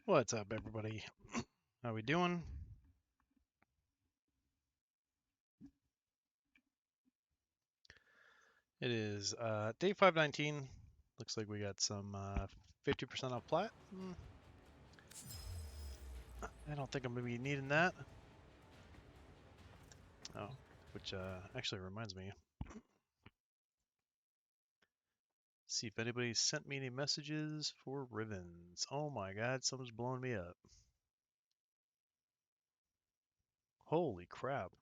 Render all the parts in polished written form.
What's up, everybody? How we doing? It is day 519. Looks like we got some 50% off plat. I don't think I'm going to be needing that. Oh, which actually reminds me. See if anybody sent me any messages for ribbons. Oh my god, someone's blowing me up. Holy crap.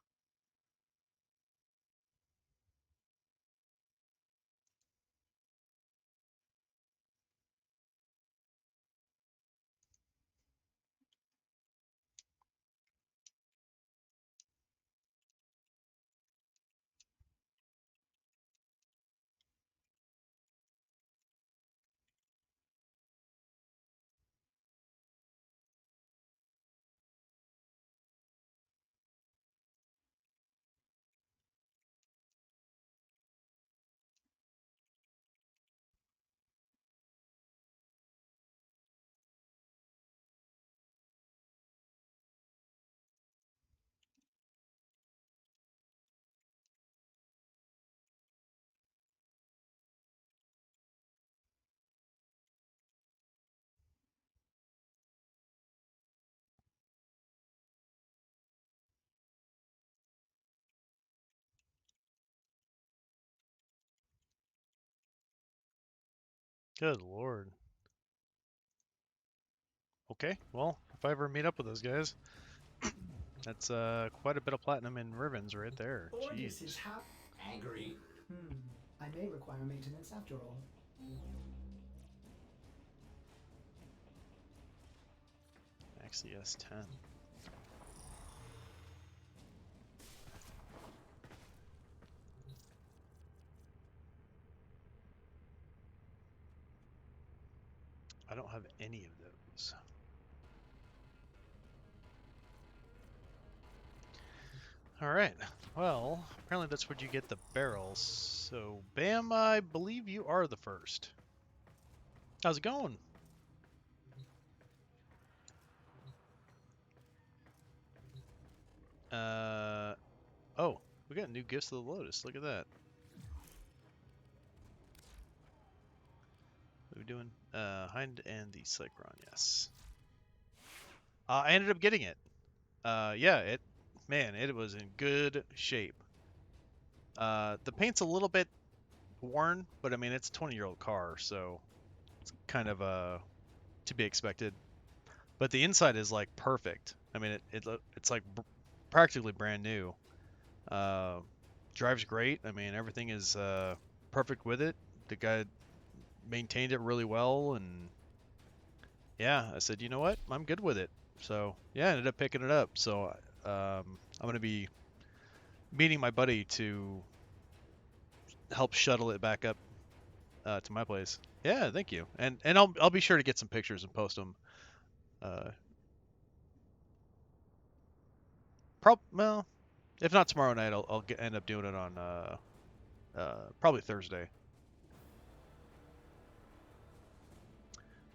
Good lord. Okay, well, if I ever meet up with those guys, that's quite a bit of platinum in ribbons right there. Jeez. Angry. I may require maintenance after all. XES 10. I don't have any of those. Alright, well, apparently that's where you get the barrels. So, Bam, I believe you are the first. How's it going? Oh, we got new gifts of the Lotus. Look at that. What are we doing? Hind and the Cycron, yes. I ended up getting it. Yeah, man, it was in good shape. The paint's a little bit worn, but I mean, it's a 20-year-old car, so it's kind of to be expected. But the inside is like perfect. I mean, it's like practically brand new. Uh, drives great. I mean, everything is perfect with it. The guy maintained it really well, and yeah, I said, you know what, I'm good with it. So yeah, I ended up picking it up. So I'm gonna be meeting my buddy to help shuttle it back up to my place. Yeah, thank you. And I'll be sure to get some pictures and post them. Uh, well, if not tomorrow night, I'll end up doing it on probably Thursday.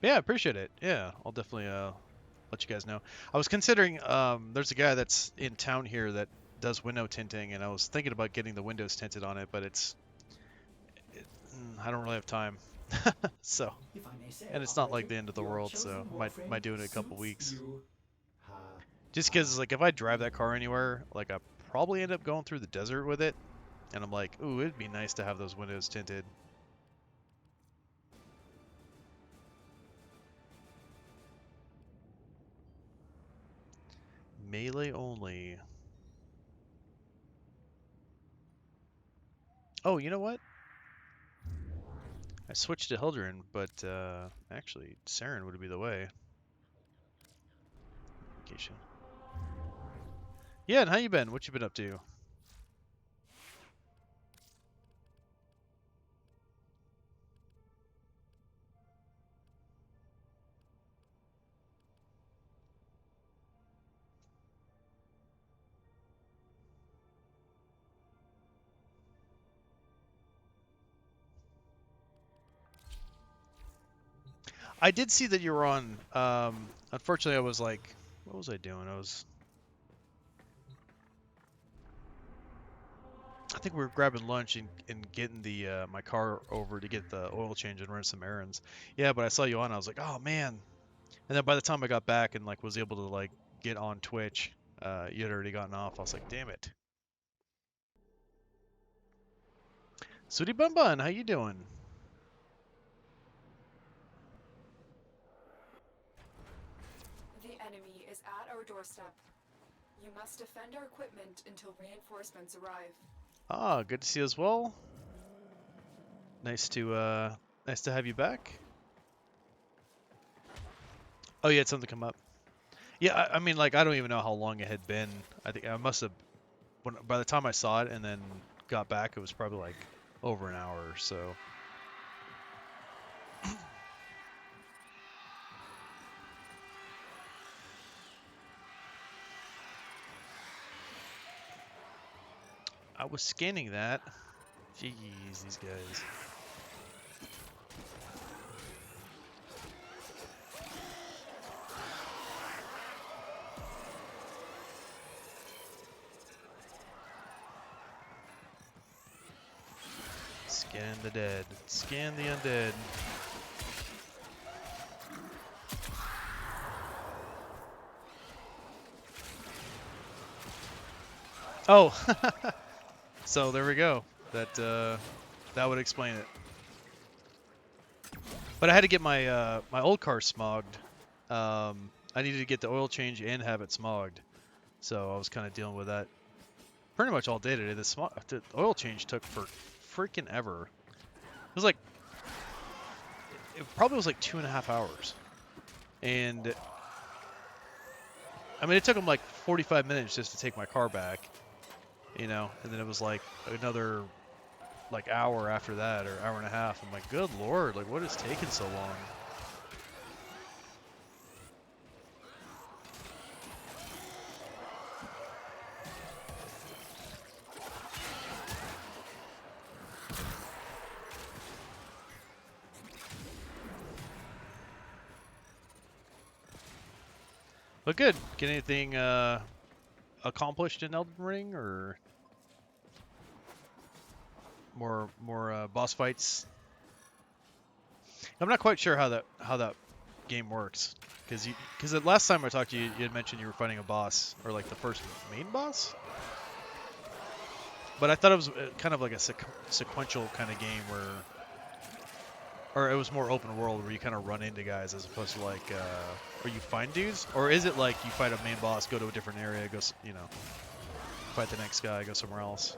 Yeah, I appreciate it. Yeah, I'll definitely let you guys know. I was considering there's a guy that's in town here that does window tinting, and I was thinking about getting the windows tinted on it, but I don't really have time. So, If I may say, and it's not like operator, the end of the your world, so chosen might warframe do it in a couple suits weeks. you. Just because like if I drive that car anywhere, like I probably end up going through the desert with it, and I'm like, ooh, it'd be nice to have those windows tinted. Melee only. Oh, you know what? I switched to Hildren, but actually, Saren would be the way. Vacation. Yeah, and how you been? What you been up to? I did see that you were on. Unfortunately, I was like, what was I doing? I think we were grabbing lunch and getting the my car over to get the oil change and run some errands. Yeah, but I saw you on. I was like, oh man. And then by the time I got back and like was able to like get on Twitch, you had already gotten off. I was like, damn it. Sooty Bun Bun, how you doing? The enemy is at our doorstep. You must defend our equipment until reinforcements arrive. Ah, good to see you as well. Nice to have you back. Oh, you had something come up. Yeah, I mean, like I don't even know how long it had been. I think I must have by the time I saw it and then got back, it was probably like over an hour or so. I was scanning that. Jeez, these guys. Scan the dead. Scan the undead. Oh, so there we go. That would explain it. But I had to get my my old car smogged. I needed to get the oil change and have it smogged, so I was kind of dealing with that pretty much all day today. The oil change took for freaking ever. It was like it probably was like 2.5 hours, and I mean it took them like 45 minutes just to take my car back, you know, and then it was like another like hour after that or hour and a half. I'm like, good lord, like what is taking so long? But good. Get anything accomplished in Elden Ring or more boss fights? I'm not quite sure how that game works because the last time I talked to you, you had mentioned you were fighting a boss or like the first main boss. But I thought it was kind of like a sequential kind of game or it was more open world where you kind of run into guys as opposed to like, or you find dudes, or is it like you fight a main boss, go to a different area, you know, fight the next guy, go somewhere else.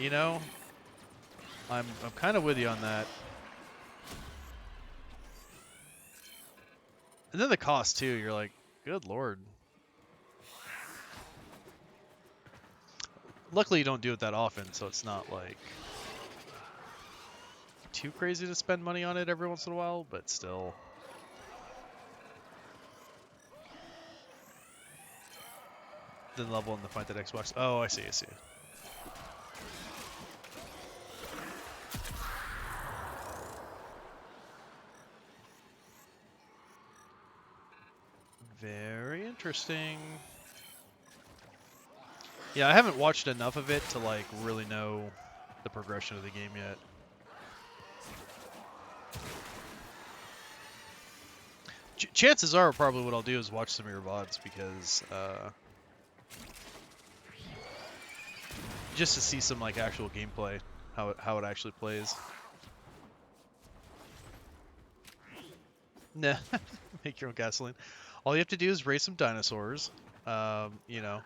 You know, I'm kind of with you on that. And then the cost too. You're like, good lord. Luckily, you don't do it that often, so it's not like too crazy to spend money on it every once in a while. But still. Then level in the fight that Xbox. Oh, I see. I see. Very interesting. Yeah, I haven't watched enough of it to like really know the progression of the game yet. Chances are probably what I'll do is watch some of your VODs because just to see some like actual gameplay, how it actually plays. Nah, make your own gasoline. All you have to do is raise some dinosaurs, you know,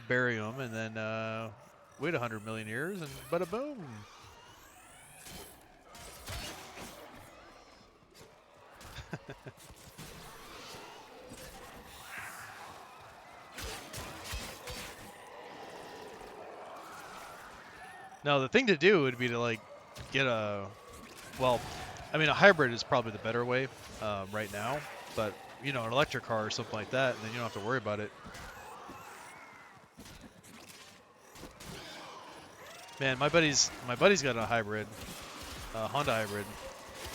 bury them, and then wait 100 million years, and bada boom. Now the thing to do would be to like get well, I mean a hybrid is probably the better way right now, but you know an electric car or something like that, and then you don't have to worry about it. Man, my buddy's got a hybrid, Honda hybrid.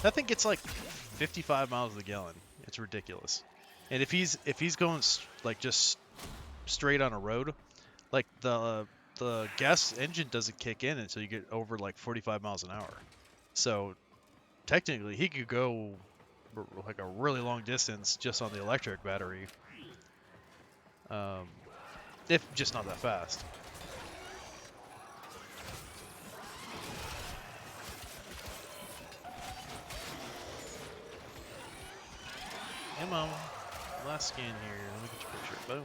That thing gets like 55 miles a gallon. It's ridiculous. And if he's going like just straight on a road, like the gas engine doesn't kick in until you get over like 45 miles an hour. So technically, he could go like a really long distance just on the electric battery. If just not that fast. Come on. Last scan here. Let me get your picture. Boom.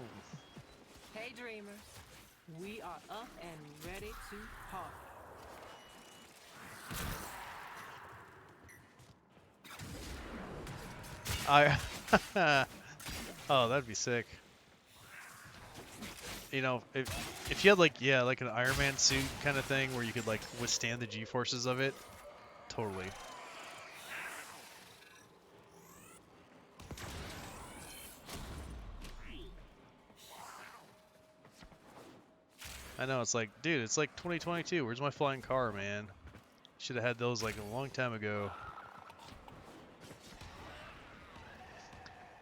Hey dreamers, we are up and ready to party. Oh, that'd be sick. You know, if you had like like an Iron Man suit kind of thing where you could like withstand the G-forces of it, totally. I know, it's like, dude, it's like 2022. Where's my flying car, man? Should have had those like a long time ago.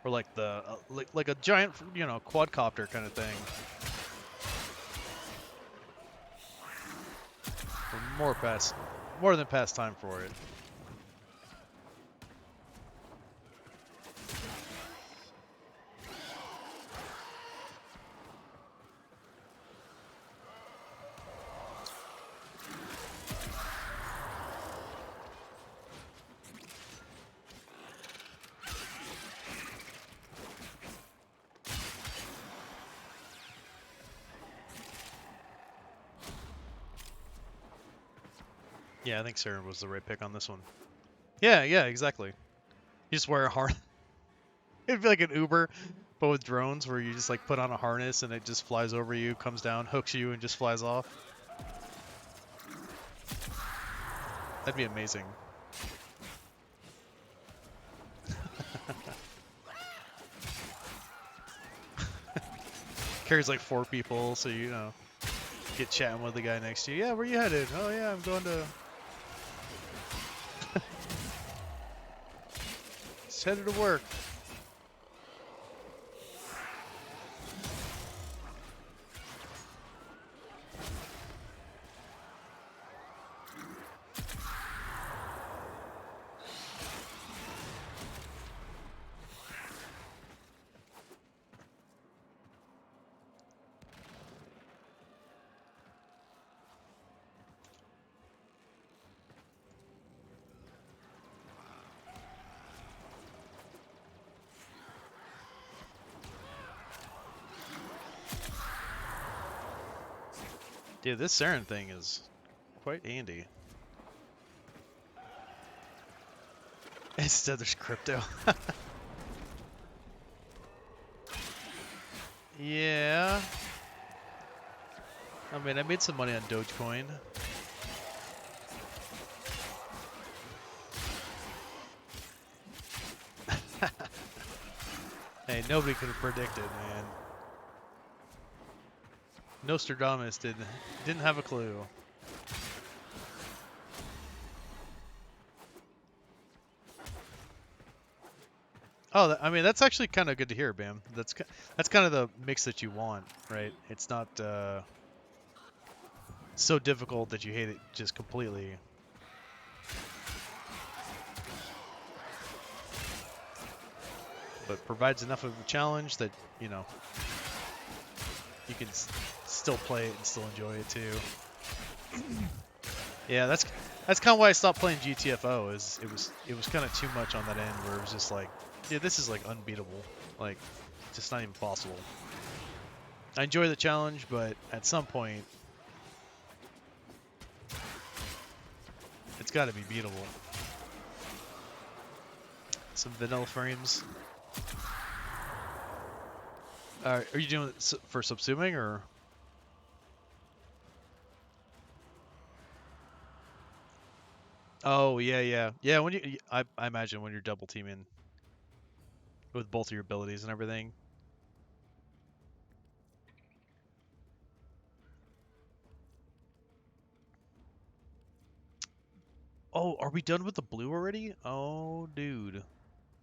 Or like the like a giant, you know, quadcopter kind of thing. We're more than past time for it. Yeah, I think Saren was the right pick on this one. Yeah, exactly. You just wear a harness. It'd be like an Uber, but with drones, where you just like put on a harness and it just flies over you, comes down, hooks you, and just flies off. That'd be amazing. Carries like 4 people, so you know, get chatting with the guy next to you. Yeah, where you headed? Oh yeah, I'm going to. Just headed to work. Dude, this Saren thing is quite handy. Instead, there's crypto. Yeah. I mean, I made some money on Dogecoin. Hey, nobody could have predicted, man. Nostradamus didn't have a clue. Oh, I mean, that's actually kind of good to hear, Bam. That's kind of the mix that you want, right? It's not so difficult that you hate it just completely. But provides enough of a challenge that, you know, you can still play it and still enjoy it too. Yeah, that's kind of why I stopped playing GTFO. Is it was kind of too much on that end where it was just like, yeah, this is like unbeatable, like just not even possible. I enjoy the challenge, but at some point, it's got to be beatable. Some vanilla frames. Are you doing it for subsuming or? Oh yeah. When I imagine when you're double teaming with both of your abilities and everything. Oh, are we done with the blue already? Oh, dude.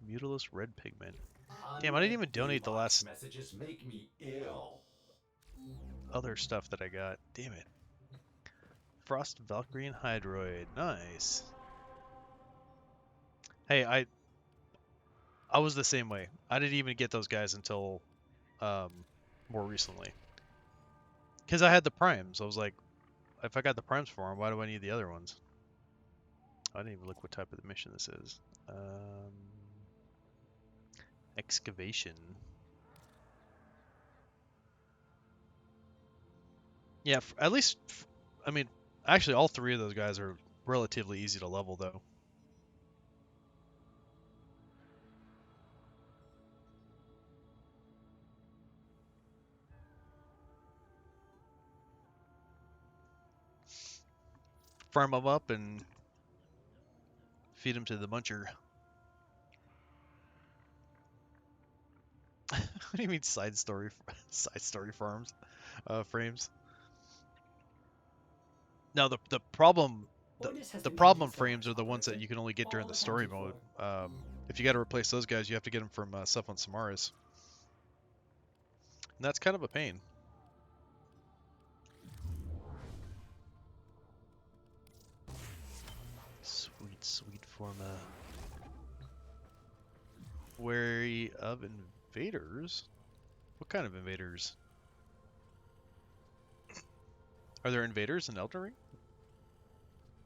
Mutilus red pigment. Damn, I didn't even donate the last messages make me ill. other stuff that I got. Damn it. Frost Valkyrian Hydroid. Nice. Hey, I was the same way. I didn't even get those guys until more recently. Because I had the primes. I was like, if I got the primes for them, why do I need the other ones? I didn't even look what type of the mission this is. Excavation. Yeah, at least, I mean, actually all three of those guys are relatively easy to level though. Farm them up and feed them to the muncher. What do you mean side story farms, frames? No, the problem Ordis has the been problem printed frames stars, are the ones that operator. you can only get during All the story accounted mode. for. If you got to replace those guys, you have to get them from stuff on Samaris, and that's kind of a pain. Sweet, sweet forma. Wary of invaders? What kind of invaders? Are there invaders in Elden Ring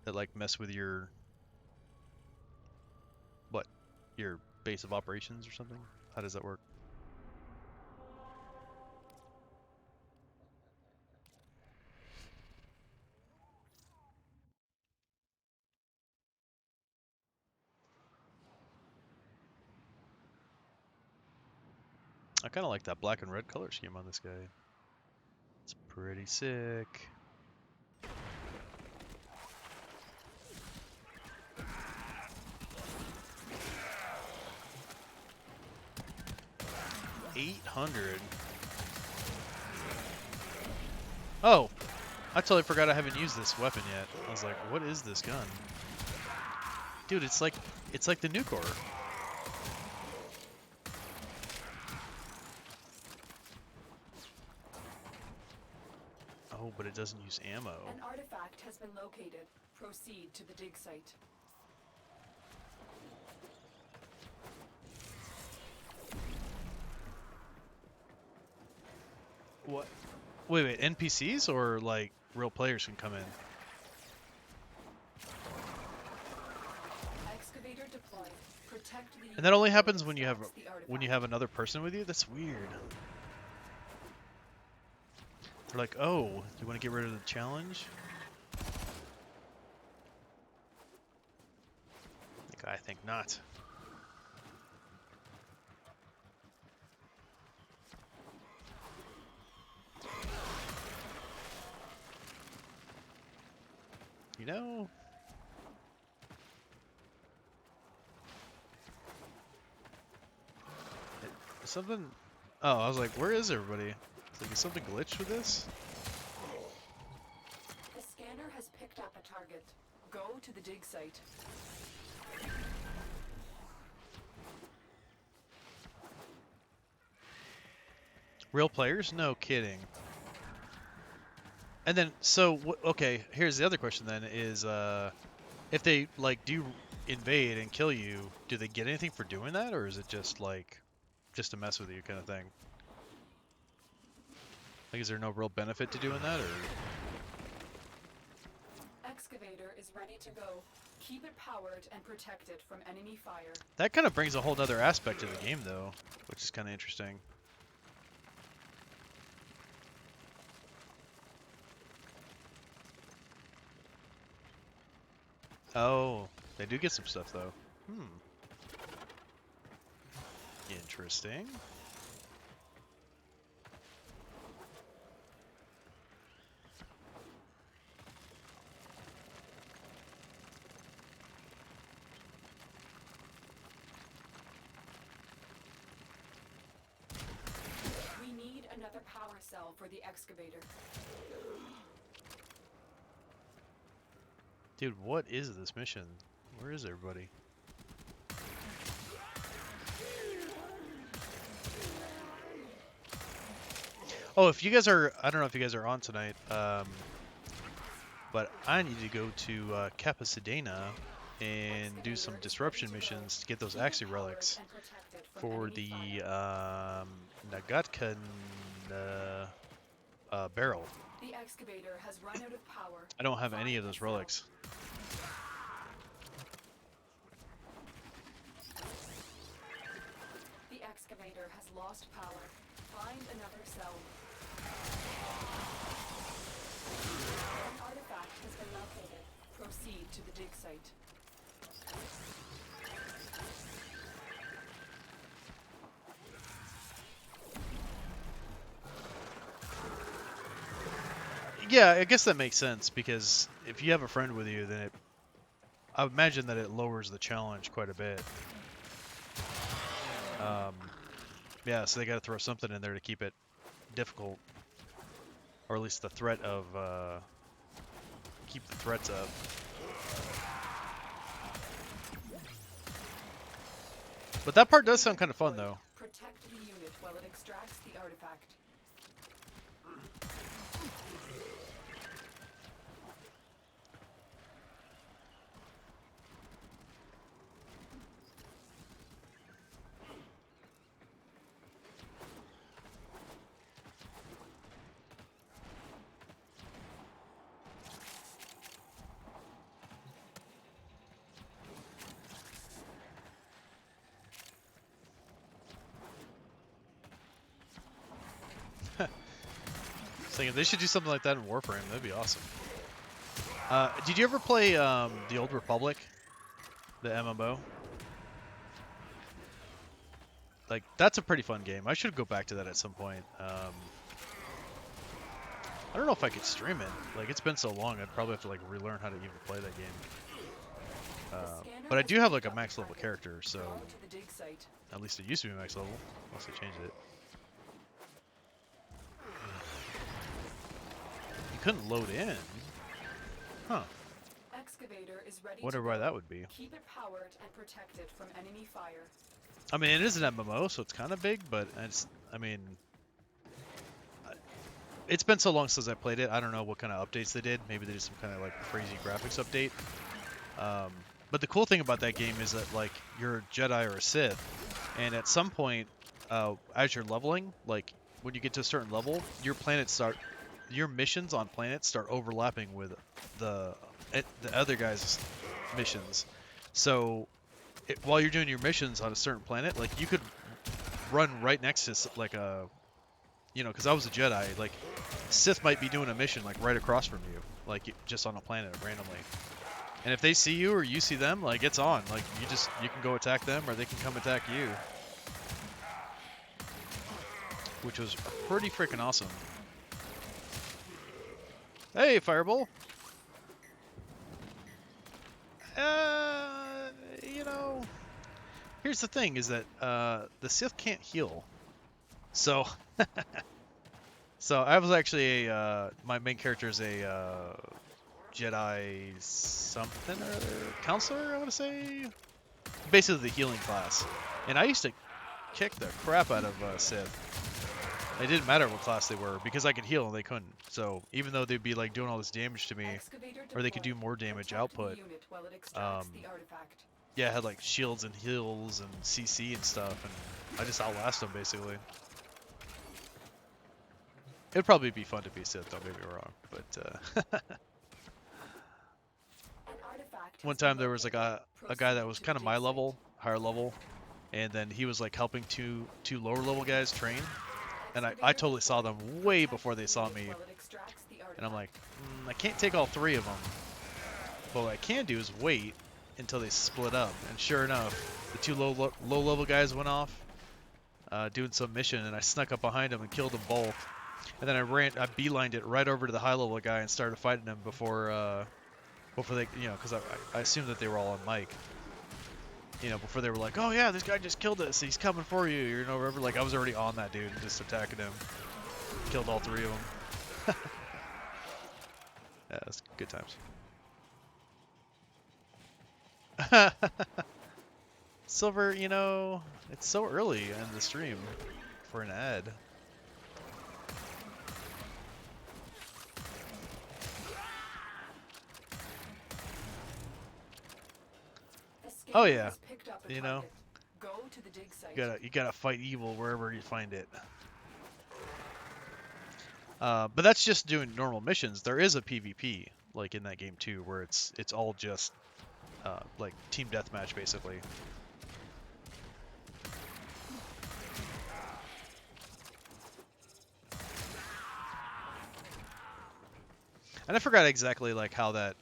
that like mess with your what? Your base of operations or something? How does that work? I kind of like that black and red color scheme on this guy. It's pretty sick. $800. Oh, I totally forgot I haven't used this weapon yet. I was like, what is this gun? Dude, it's like the Nucor. Oh, but it doesn't use ammo. An artifact has been located. Proceed to the dig site. What? Wait, NPCs or like real players can come in? Excavator deployed. Protect the And that only happens unit when you have stacks the artifact. another person with you? That's weird. They're like, "Oh, you want to get rid of the challenge?" Like, I think not. You know, something. Oh, I was like, where is everybody? It's like, is something glitched with this? The scanner has picked up a target. Go to the dig site. Real players? No kidding. And then, so, okay, here's the other question then, is, if they, like, do invade and kill you, do they get anything for doing that, or is it just, like, just to mess with you kind of thing? Like, is there no real benefit to doing that, or? Excavator is ready to go. Keep it powered and protected from enemy fire. That kind of brings a whole other aspect to the game, though, which is kind of interesting. Oh, they do get some stuff, though. Interesting. We need another power cell for the excavator. Dude, what is this mission? Where is everybody? Oh, if you guys are, I don't know if you guys are on tonight, but I need to go to Capacidena and do some disruption missions to get those Axie relics for the Nagatka barrel. The excavator has run out of power. I don't have any of those relics. The excavator has lost power. Find another cell. An artifact has been located. Proceed to the dig site. Yeah, I guess that makes sense because if you have a friend with you, then I would imagine that it lowers the challenge quite a bit. Yeah, so they got to throw something in there to keep it difficult, or at least the threat of keep the threats up. But that part does sound kind of fun, though. Protect the unit while it extracts the artifact. Thinking they should do something like that in Warframe. That'd be awesome. Did you ever play the Old Republic, the MMO? Like, that's a pretty fun game. I should go back to that at some point. I don't know if I could stream it. Like, it's been so long, I'd probably have to like relearn how to even play that game. But I do have like a max level character, so To the dig site. at least it used to be max level, unless they changed it. You couldn't load in. Huh. Excavator is ready Wonder to why go. that would be. Keep it powered and protected from enemy fire. I mean, it is an MMO, so it's kind of big, but it's, I mean, it's been so long since I played it. I don't know what kind of updates they did. Maybe they did some kind of like crazy graphics update. But the cool thing about that game is that like you're a Jedi or a Sith, and at some point, as you're leveling, like when you get to a certain level, your missions on planets start overlapping with the other guys' missions. So while you're doing your missions on a certain planet, like you could run right next to like a, you know, because I was a Jedi, like Sith might be doing a mission like right across from you, like just on a planet randomly. And if they see you or you see them, like it's on. Like you can go attack them or they can come attack you. Which was pretty freaking awesome. Hey, Fireball. You know, here's the thing is that the Sith can't heal. So so I was actually my main character is a Jedi something or other counselor, I want to say. Basically the healing class. And I used to kick the crap out of Sith. It didn't matter what class they were because I could heal and they couldn't. So even though they'd be like doing all this damage to me, or they could do more damage output, yeah, I had like shields and heals and CC and stuff, and I just outlast them basically. It'd probably be fun to be Sith, don't get me wrong, but one time there was like a guy that was kind of my level, higher level, and then he was like helping two lower level guys train, and I totally saw them way before they saw me, and I'm like, I can't take all three of them, but what I can do is wait until they split up, and sure enough, the two low level guys went off doing some mission, and I snuck up behind them and killed them both, and then I beelined it right over to the high level guy and started fighting him before they, you know, because I assumed that they were all on mic. You know, before they were like, oh yeah, this guy just killed us, he's coming for you, you know, whatever. Like, I was already on that dude and just attacking him. Killed all three of them. Yeah, that's good times. Silver, you know, it's so early in the stream for an ad. A Oh scanner yeah, has picked up a you know, target. Go to the dig site. you gotta fight evil wherever you find it. But that's just doing normal missions. There is a PvP like in that game too, where it's all just like team deathmatch basically. And I forgot exactly like how that.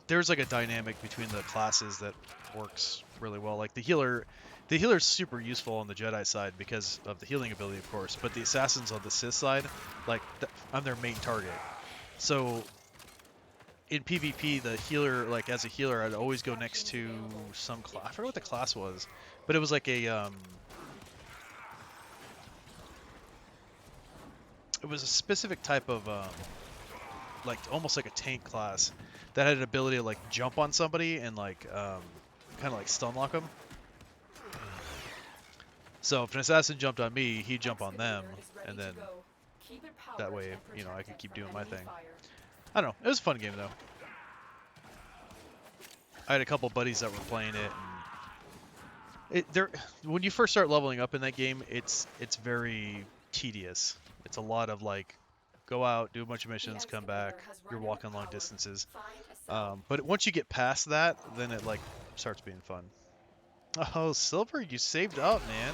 There's like a dynamic between the classes that works really well. Like the healer's super useful on the Jedi side because of the healing ability, of course. But the assassins on the Sith side, like I'm their main target. So in PvP, the healer, like as a healer, I'd always go next to some class. I forget what the class was, but it was like it was a specific type of like almost like a tank class that had an ability to like jump on somebody and like kind of like stun lock them. So if an assassin jumped on me, he'd jump on them, Excavator is ready and to then go. Keep it powered that way, and you know, I protect could it keep from doing my enemy thing. fire. I don't know. It was a fun game though. I had a couple buddies that were playing it, and when you first start leveling up in that game, it's very tedious. It's a lot of like go out, do a bunch of The missions, come excavator back. has You're run out of walking long power. distances. Find a cell. But once you get past that, then it like starts being fun. Oh, Silver, you saved up, man.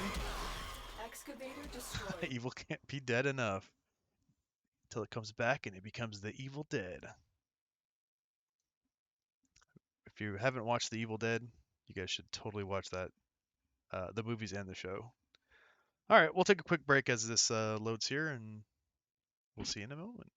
Excavator destroyed. Evil can't be dead enough till it comes back and it becomes the Evil Dead. If you haven't watched The Evil Dead, you guys should totally watch that. The movies and the show. All right, we'll take a quick break as this loads here, and we'll see you in a moment.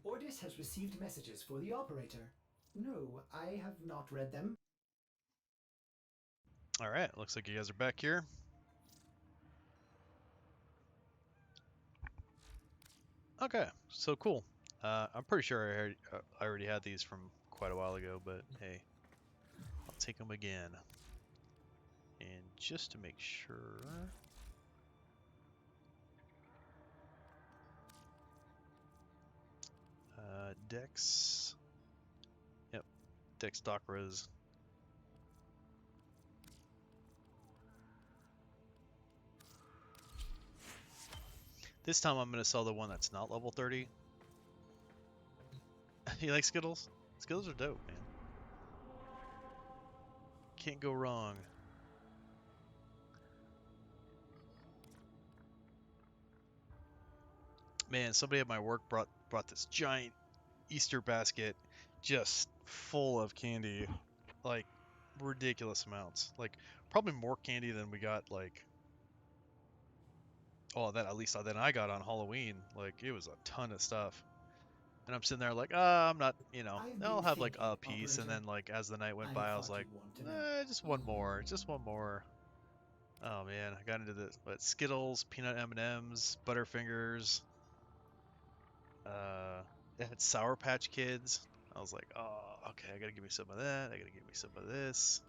Ordis has received messages for the operator. No, I have not read them. All right, looks like you guys are back here. Okay, so cool. I'm pretty sure I already had these from quite a while ago, but hey, I'll take them again. And just to make sure, Dex. Yep, Dex Doc Rose. This time I'm gonna sell the one that's not level 30. You like Skittles? Skittles are dope, man. Can't go wrong. Man, somebody at my work brought this giant Easter basket just full of candy, like ridiculous amounts. Like probably more candy than we got like oh that at least than I got on Halloween. Like it was a ton of stuff. And I'm sitting there like, I'm not, I've I'll been have like thinking, a piece, and operator. then like as the night went I by, I was thought like, you'd want to know. just one more, just one more. Oh man, I got into the Skittles, peanut M&Ms, Butterfingers. Uh, it had Sour Patch Kids. I was like, oh, okay, I gotta give me some of that. I gotta give me some of this.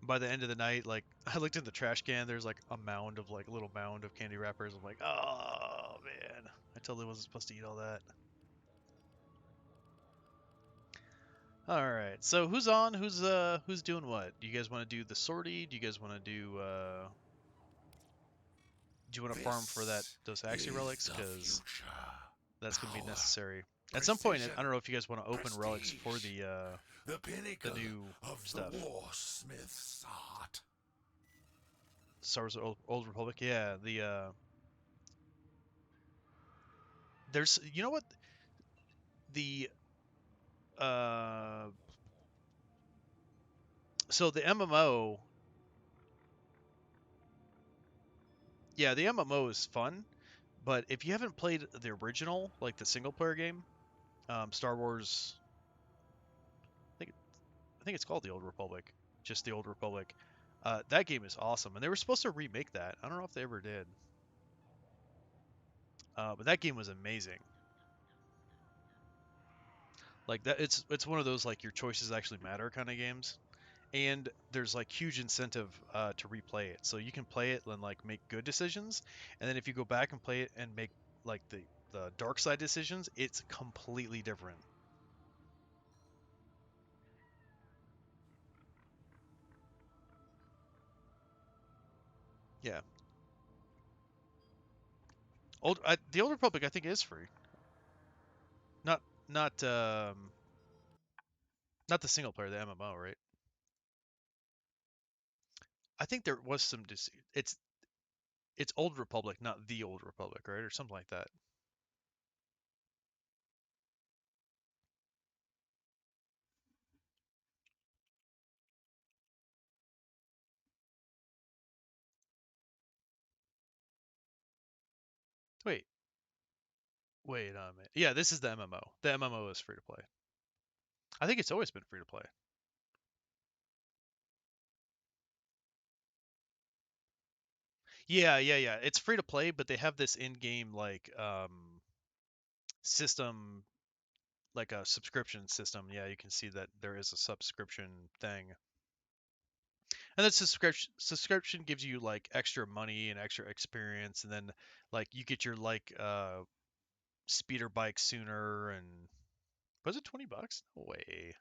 By the end of the night, like I looked in the trash can, there's like a little mound of candy wrappers. I'm like, oh man, I totally wasn't supposed to eat all that. All right. So who's on? Who's doing what? Do you guys want to do the sortie? Do you guys want to do you want to farm for those Axie Is relics? the Because future. that's gonna be Power, necessary. At some point, precision, I don't know if you guys want to open relics for prestige. The the pinnacle new of the stuff. warsmith's art. Star Wars Old Republic. Yeah, there's you know what the uh so the MMO, yeah, the MMO is fun, but if you haven't played the original, like the single player game, Star Wars, I think I think it's called the Old Republic, just the Old Republic. That game is awesome, and they were supposed to remake that. I don't know if they ever did, but that game was amazing. Like that, it's one of those like your choices actually matter kind of games, and there's like huge incentive to replay it. So you can play it and like make good decisions, and then if you go back and play it and make like the dark side decisions, it's completely different. Yeah, the Old Republic I think is free. Not not not the single player, the MMO, right? I think there was some it's Old Republic, not the Old Republic, right, or something like that. Wait, wait a minute. Yeah, this is the MMO. The MMO is free to play. I think it's always been free to play. Yeah, yeah, yeah. It's free to play, but they have this in-game like system, like a subscription system. Yeah, you can see that there is a subscription thing. And that subscription gives you like extra money and extra experience, and then like you get your like speeder bike sooner. And was it 20 bucks? No way.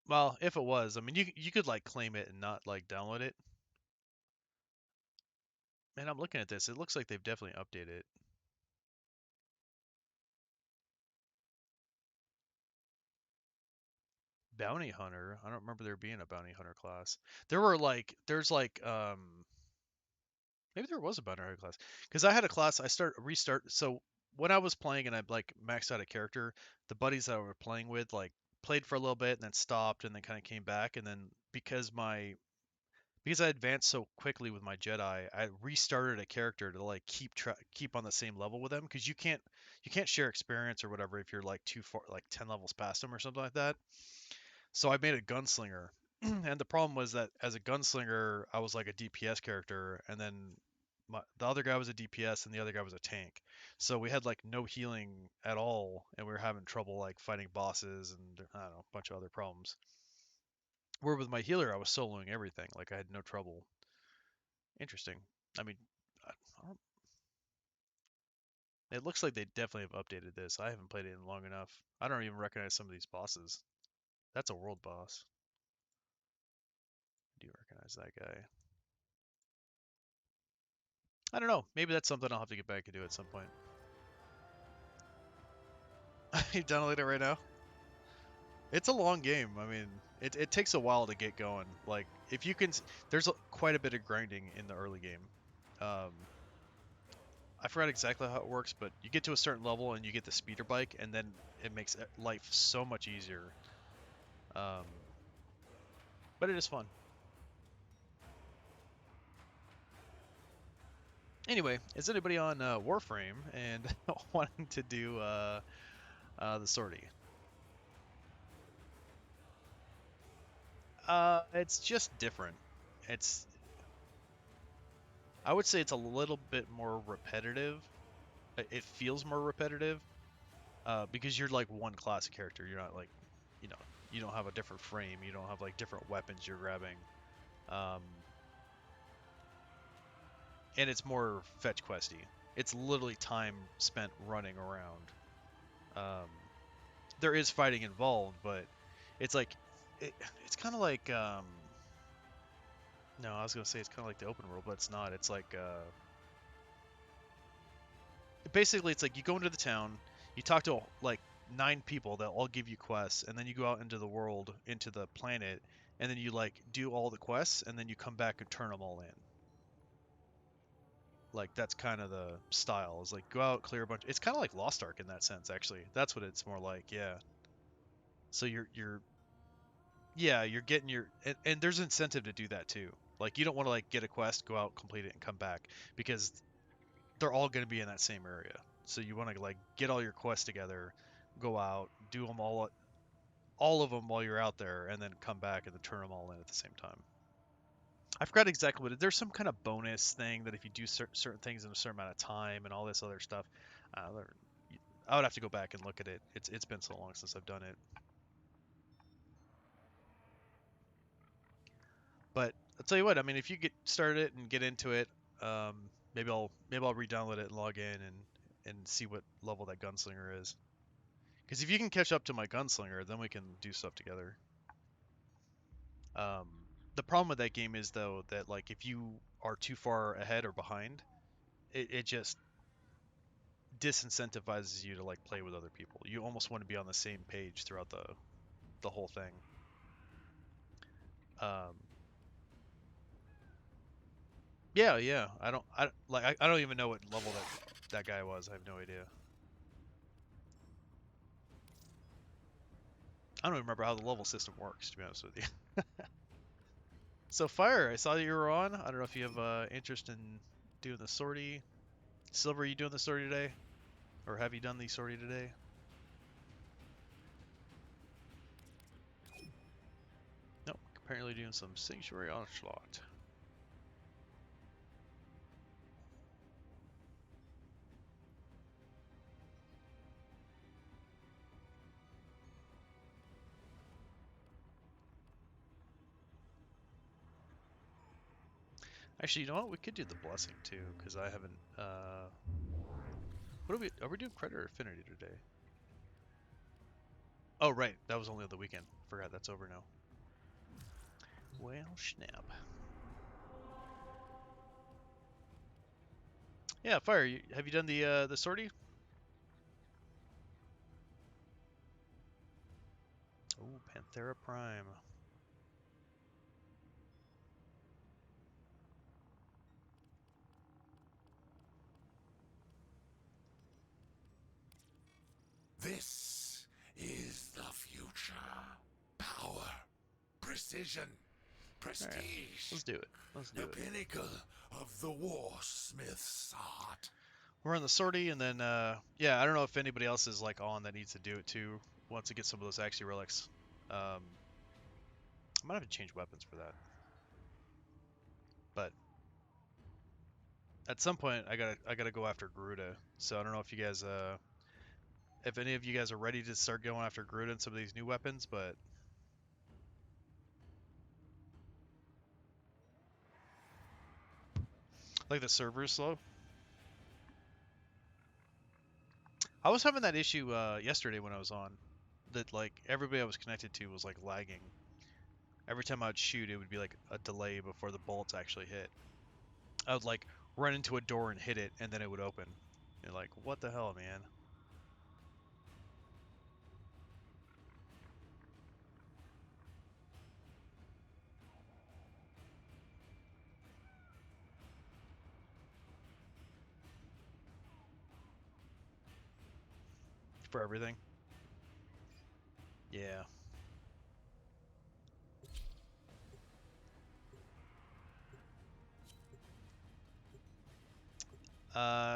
Well, if it was, I mean, you could like claim it and not like download it. Man, I'm looking at this. It looks like they've definitely updated it. Bounty Hunter. I don't remember there being a Bounty Hunter class. There's like maybe there was a Bounty Hunter class because I had a class. I start restart. So when I was playing and I like maxed out a character, the buddies that I were playing with like played for a little bit and then stopped and then kind of came back. And then because I advanced so quickly with my Jedi, I restarted a character to like keep on the same level with them because you can't share experience or whatever if you're like too far, like 10 levels past them or something like that. So I made a gunslinger. And the problem was that as a gunslinger, I was like a DPS character, and then the other guy was a DPS, and the other guy was a tank. So we had like no healing at all, and we were having trouble like fighting bosses and I don't know, a bunch of other problems. Where with my healer, I was soloing everything. Like I had no trouble. Interesting. I mean, I don't, it looks like they definitely have updated this. I haven't played it in long enough. I don't even recognize some of these bosses. That's a world boss. I do recognize that guy. I don't know. Maybe that's something I'll have to get back and do at some point. You download it right now? It's a long game. I mean, it takes a while to get going. Like, if you can, there's quite a bit of grinding in the early game. Um, I forgot exactly how it works, but you get to a certain level and you get the speeder bike, and then it makes life so much easier. Um, but it is fun. Anyway, is anybody on Warframe and wanting to do the sortie? It's just different. It's I would say it's a little bit more repetitive. It feels more repetitive because you're like one class character. You're not like, you know, you don't have a different frame. You don't have like different weapons you're grabbing. Um, and it's more fetch questy. It's literally time spent running around. Um, there is fighting involved, but it's like it's kind of like no, I was gonna say it's kind of like the open world, but it's not. It's like basically it's like you go into the town, you talk to like 9 people that all give you quests, and then you go out into the world, into the planet, and then you like do all the quests, and then you come back and turn them all in. Like that's kind of the style. Is like go out, clear a bunch. It's kind of like Lost Ark in that sense, actually. That's what it's more like, yeah. So you're yeah, you're getting your and there's incentive to do that too. Like you don't want to like get a quest, go out, complete it, and come back because they're all going to be in that same area. So you want to like get all your quests together, go out, do them all of them while you're out there, and then come back and then turn them all in at the same time. I forgot exactly what there's some kind of bonus thing that if you do certain things in a certain amount of time and all this other stuff. I would have to go back and look at it. It's been so long since I've done it. But I'll tell you what. I mean, if you get started and get into it, maybe I'll re-download it and log in and see what level that gunslinger is. Because if you can catch up to my gunslinger, then we can do stuff together. Um, the problem with that game is though that like if you are too far ahead or behind, it just disincentivizes you to like play with other people. You almost want to be on the same page throughout the whole thing. Um, yeah, yeah. I don't even know what level that guy was. I have no idea. I don't even remember how the level system works, to be honest with you. So Fire, I saw you were on. I don't know if you have interest in doing the sortie. Silver, are you doing the sortie today? Or have you done the sortie today? Nope. Apparently doing some Sanctuary Onslaught. Actually, you know what? We could do the Blessing too, because I haven't. What are we doing Credit or Affinity today? Oh, right. That was only on the weekend. Forgot that's over now. Well, snap. Yeah, Fire. Have you done the sortie? Oh, Panthera Prime. This is the future. Power, precision, prestige. Right, let's do it. Let's do the it. pinnacle of the warsmith's art. We're on the sortie, and then yeah, I don't know if anybody else is like on that needs to do it too. Wants to get some of those Axie relics. I might have to change weapons for that. But at some point, I gotta go after Garuda. So I don't know if you guys if any of you guys are ready to start going after Garuda and some of these new weapons, but like the server is slow. I was having that issue yesterday when I was on. That like everybody I was connected to was like lagging. Every time I'd shoot, it would be like a delay before the bullets actually hit. I would like run into a door and hit it, and then it would open. You're like, what the hell, man? For everything. Yeah.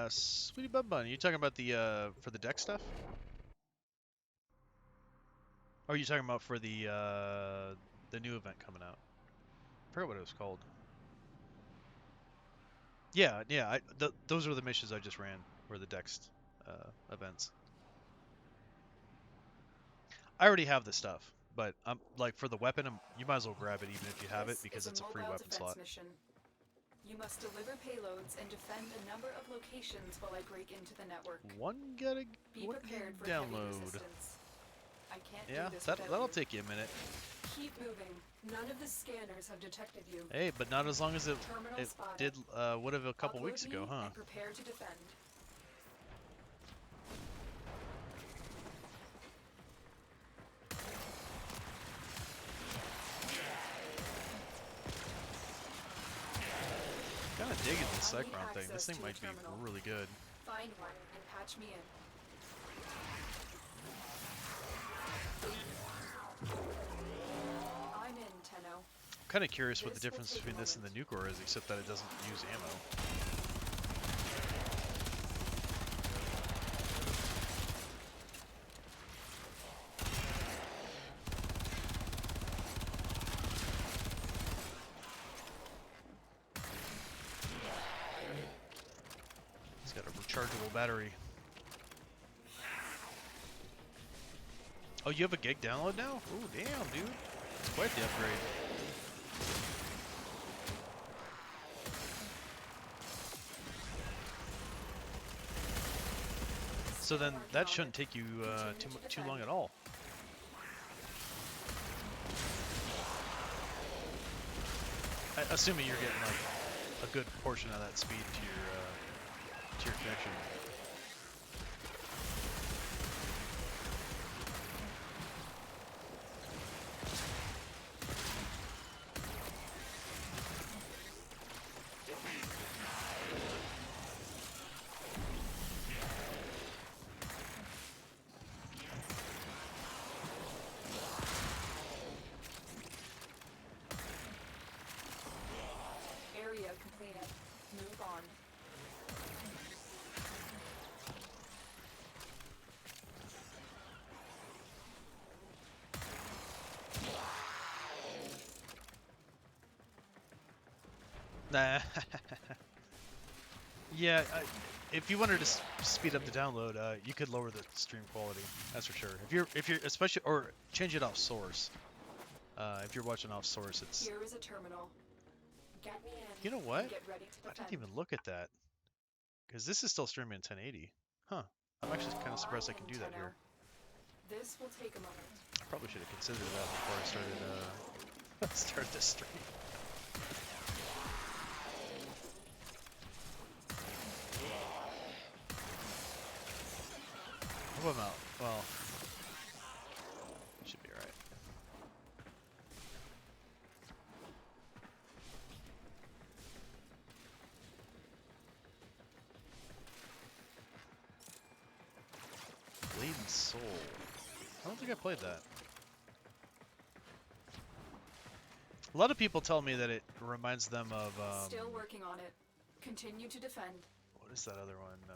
Sweetie Bun Bun, you talking about the for the deck stuff? Or are you talking about for the new event coming out? I forgot what it was called. Yeah, yeah. Those are the missions I just ran, were the Dex events. I already have the stuff. But like for the weapon, you might as well grab it even if you have it This because is it's a free mobile weapon defense slot. mission. You must deliver payloads and defend a number of locations while I break into the network. One Be prepared for heavy download. resistance. I can't Yeah, do this without that'll you. take you a minute. Keep moving. None of the scanners have detected you. Hey, but not as long as it Terminal spotted. did would have a couple Upload weeks ago, me huh? and prepare to defend. Kind of digging this I need Cyclone thing. This access thing to a might be terminal. really good. Find one and patch me in. I'm in, Tenno. I'm kind of curious what the This will difference take a between this and the Nucor is, except that it doesn't use ammo. It's got a rechargeable battery. Oh, you have a gig download now? Oh, damn, dude. It's quite the upgrade. So then that shouldn't take you too long at all. Assuming you're getting like a good portion of that speed to your connection. Area completed. Move on. Nah. Yeah, if you wanted to speed up the download, you could lower the stream quality. That's for sure. If you're especially or change it off source. If you're watching off source, it's. Here is a terminal. Get me in. You know what? And get ready to I defend. didn't even look at that. Because this is still streaming in 1080. Huh. I'm actually kind of surprised I can do that Tenno. here. This will take a moment. I probably should have considered that before I started start this stream. I hope I'm out. Well, should be alright. Bleeding Soul. I don't think I played that. A lot of people tell me that it reminds them of Still working on it. Continue to defend. what is that other one?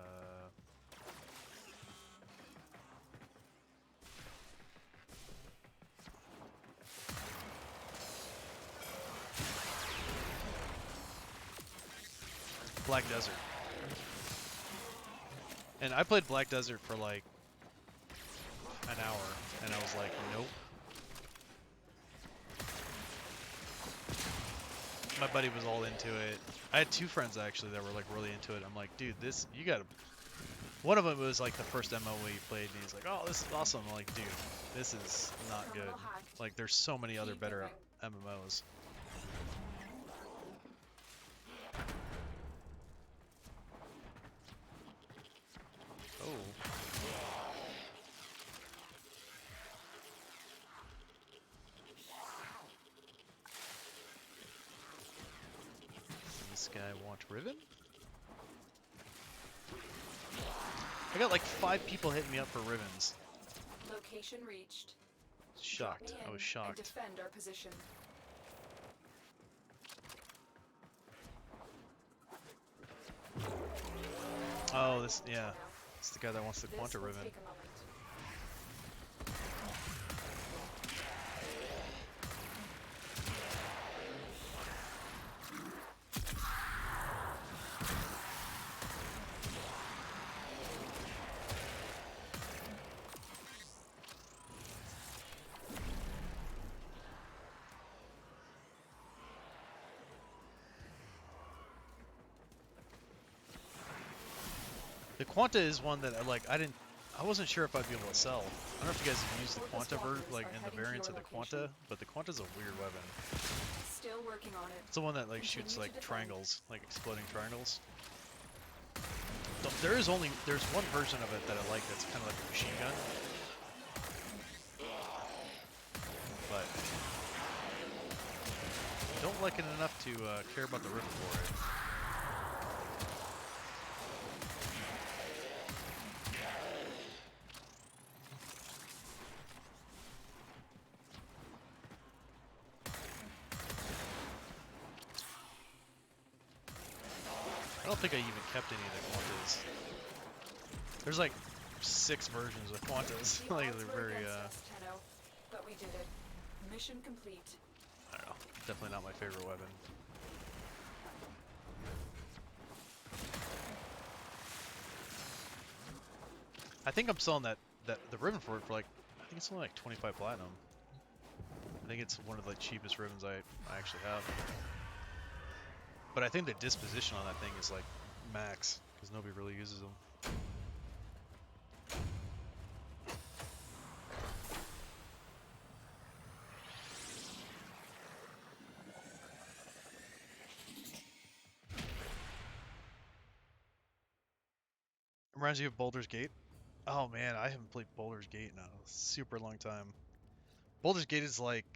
Black Desert. And I played Black Desert for like an hour, and I was like, nope. My buddy was all into it. I had two friends actually that were like really into it. I'm like, dude, this, you gotta. One of them was like the first MMO we played, and he's like, oh, this is awesome. I'm like, dude, this is not good. Terminal hacked. Like, there's so many other Keep better moving. MMOs. Oh. This guy want Riven? I got like 5 people hitting me up for Rivens. Location reached. Shocked. Get me I in was and shocked. defend our position. Oh, this, yeah. It's the guy that wants the This Quanta will Riven. take a moment. The Quanta is one that I wasn't sure if I'd be able to sell. I don't know if you guys have used the Focus Quanta walkers like are in the heading to variants your of the location. Quanta, but the Quanta's a weird weapon. Still working on it. It's the one that like Continue shoots to like defend. triangles, like exploding triangles. There's one version of it that I like that's kind of like a machine gun, but don't like it enough to care about the rifle for it. I don't think I even kept any of the Quantas. There's like 6 versions of Quantas. The Like odds they're were very against us, Tenno, but we did it. Mission complete. I don't know. Definitely not my favorite weapon. I think I'm selling the ribbon for it for like, I think it's only like 25 platinum. I think it's one of the cheapest ribbons I actually have. But I think the disposition on that thing is like max, because nobody really uses them. Reminds you of Baldur's Gate? Oh man, I haven't played Baldur's Gate in a super long time. Baldur's Gate is like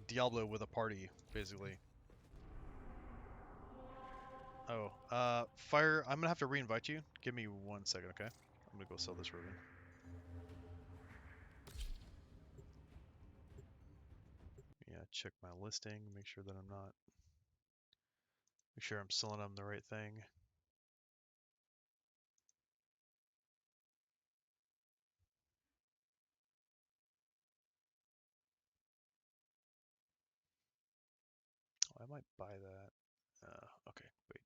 Diablo with a party, basically. Oh, Fire, I'm gonna have to reinvite you. Give me 1 second, okay? I'm gonna go sell this ribbon. Yeah, check my listing, make sure that make sure I'm selling them the right thing. Oh, I might buy that. Okay, wait.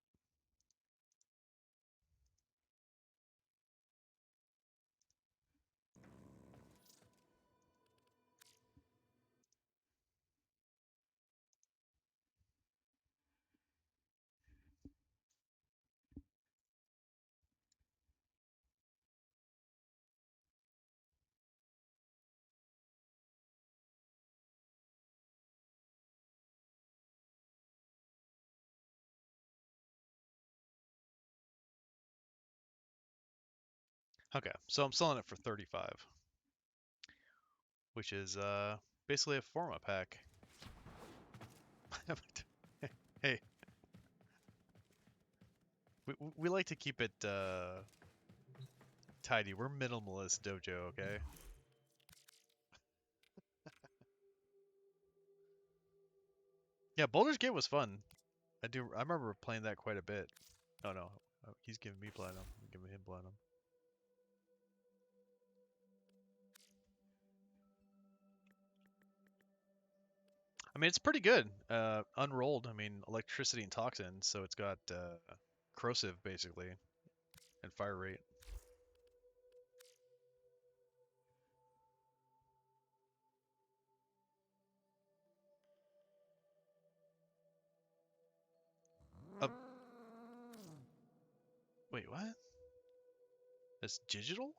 Okay, so I'm selling it for 35, which is basically a Forma pack. Hey, we like to keep it tidy. We're minimalist dojo, okay? Yeah, Baldur's Gate was fun. I remember playing that quite a bit. Oh no, he's giving me platinum. I'm giving him platinum. I mean, it's pretty good. Unrolled, I mean, electricity and toxin, so it's got corrosive basically and fire rate. Uh, wait, what? It's digital?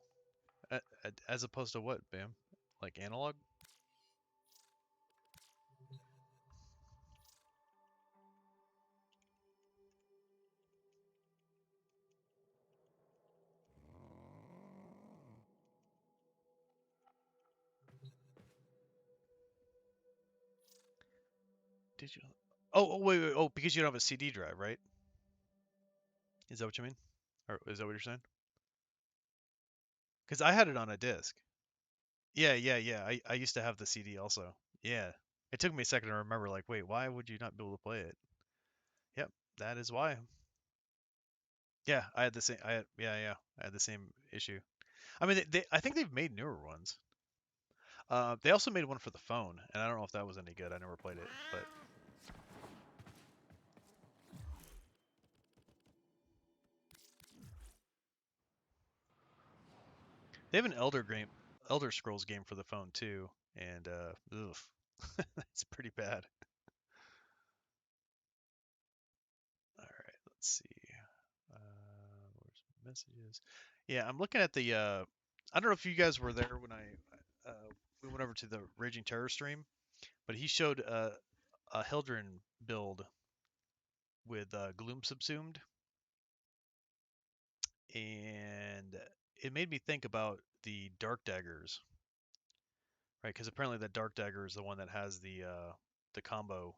As opposed to what, Bam? Like analog? Digital? Wait. Oh, because you don't have a CD drive, right? Is that what you mean? Or is that what you're saying? Because I had it on a disc. Yeah. I used to have the CD also. Yeah. It took me a second to remember, like, wait, why would you not be able to play it? Yep, that is why. Yeah, I had the same. Yeah. I had the same issue. I mean, I think they've made newer ones. They also made one for the phone, and I don't know if that was any good. I never played it, but they have an Elder Scrolls game for the phone too, and oof, it's pretty bad. All right, let's see. Messages. Yeah, I'm looking at the. I don't know if you guys were there when we went over to the Raging Terror stream, but he showed a Hildren build with Gloom subsumed, and it made me think about the Dark Daggers, right? Because apparently that Dark Dagger is the one that has the combo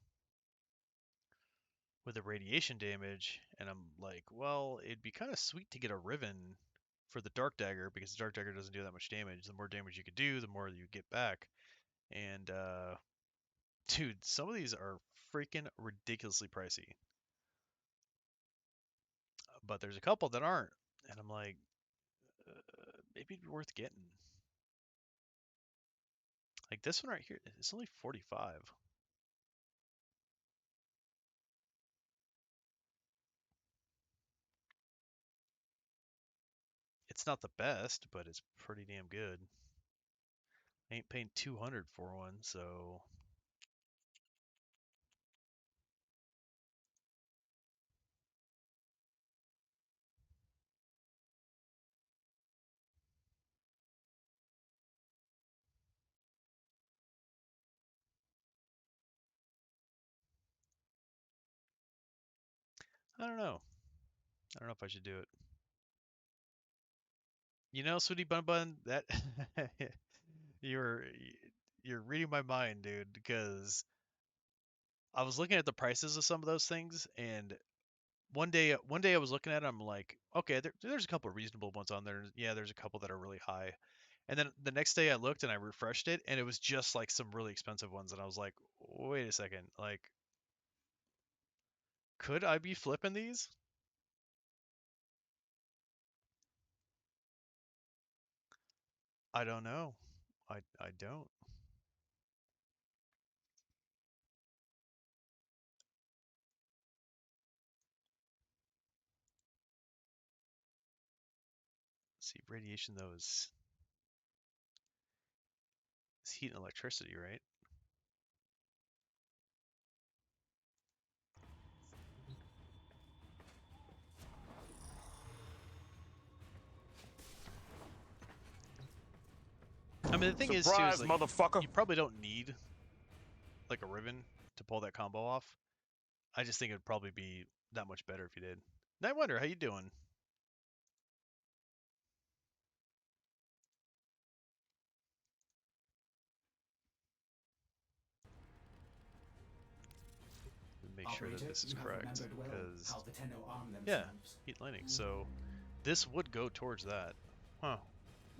with the radiation damage, and I'm like, well, it'd be kind of sweet to get a Riven for the Dark Dagger because the Dark Dagger doesn't do that much damage. The more damage you could do, the more you get back. And dude, some of these are freaking ridiculously pricey, but there's a couple that aren't, and I'm like, maybe it'd be worth getting. Like this one right here, it's only 45. It's not the best, but it's pretty damn good. I ain't paying 200 for one, so I don't know. I don't know if I should do it. You know, Sweetie Bun Bun, that you're you're reading my mind, dude, because I was looking at the prices of some of those things, and one day I was looking at them, I'm like, okay, there's a couple of reasonable ones on there. Yeah, there's a couple that are really high. And then the next day I looked and I refreshed it, and it was just like some really expensive ones, and I was like, wait a second, like, could I be flipping these? I don't know. I don't. See, radiation though is heat and electricity, right? I mean, the thing is too is Surprise, like motherfucker! you probably don't need like a Riven to pull that combo off. I just think it'd probably be that much better if you did. Night Wonder, how you doing? Make sure that Operator, this is you have correct, remembered well because how the Tenno arm yeah, themselves. heat lightning. So this would go towards that. Huh.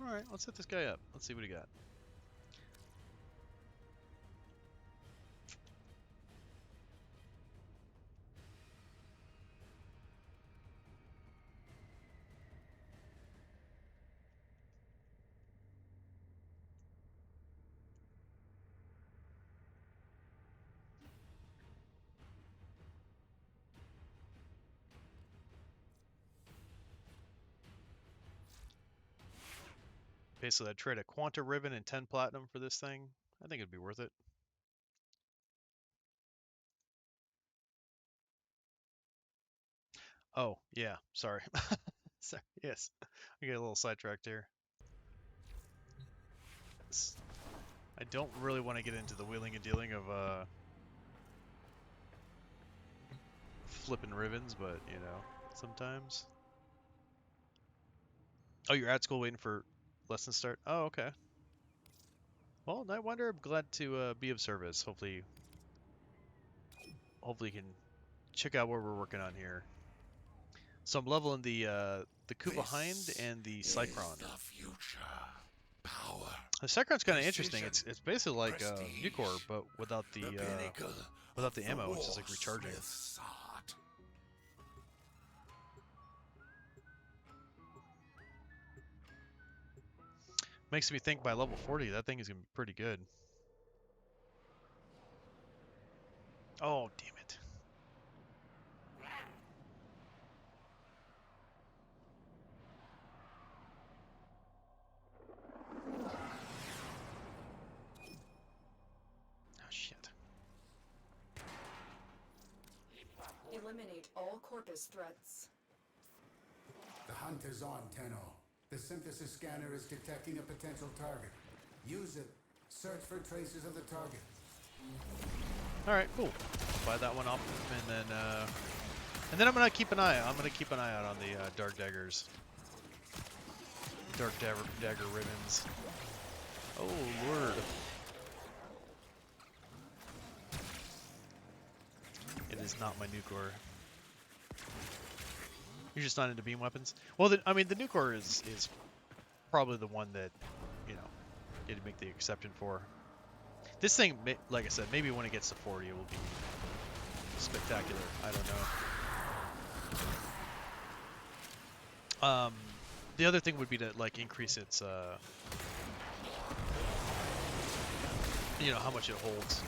All right, let's hit this guy up. Let's see what he got. Okay, so I'd trade a Quanta Ribbon and 10 Platinum for this thing. I think it'd be worth it. Oh, yeah, sorry. Sorry. Yes, I get a little sidetracked here. I don't really want to get into the wheeling and dealing of flipping ribbons, but you know, sometimes. Oh, you're at school waiting for lesson start? Oh, okay. Well, Night Wonder, I'm glad to be of service. Hopefully you can check out what we're working on here. So I'm leveling the coup behind This and the is Cycron. the future. Power, The Cycron's kind of interesting. precision, It's basically like prestige, Nucor, but the pinnacle without of the the ammo. It's just like recharging. warsmith's art. Makes me think by level 40 that thing is gonna be pretty good. Oh, damn it. Oh, shit. Eliminate all Corpus threats. The hunt is on, Tenno. The synthesis scanner is detecting a potential target. Use it. Search for traces of the target. All right, cool. Buy that one off, and then I'm gonna keep an eye. I'm gonna keep an eye out on the dark daggers, dagger ribbons. Oh lord! It is not my Nucor. You're just not into beam weapons. Well, I mean, the Nucor is probably the one that, you know, you'd make the exception for. This thing, like I said, maybe when it gets to 40, it will be spectacular. I don't know. The other thing would be to like increase its, you know, how much it holds.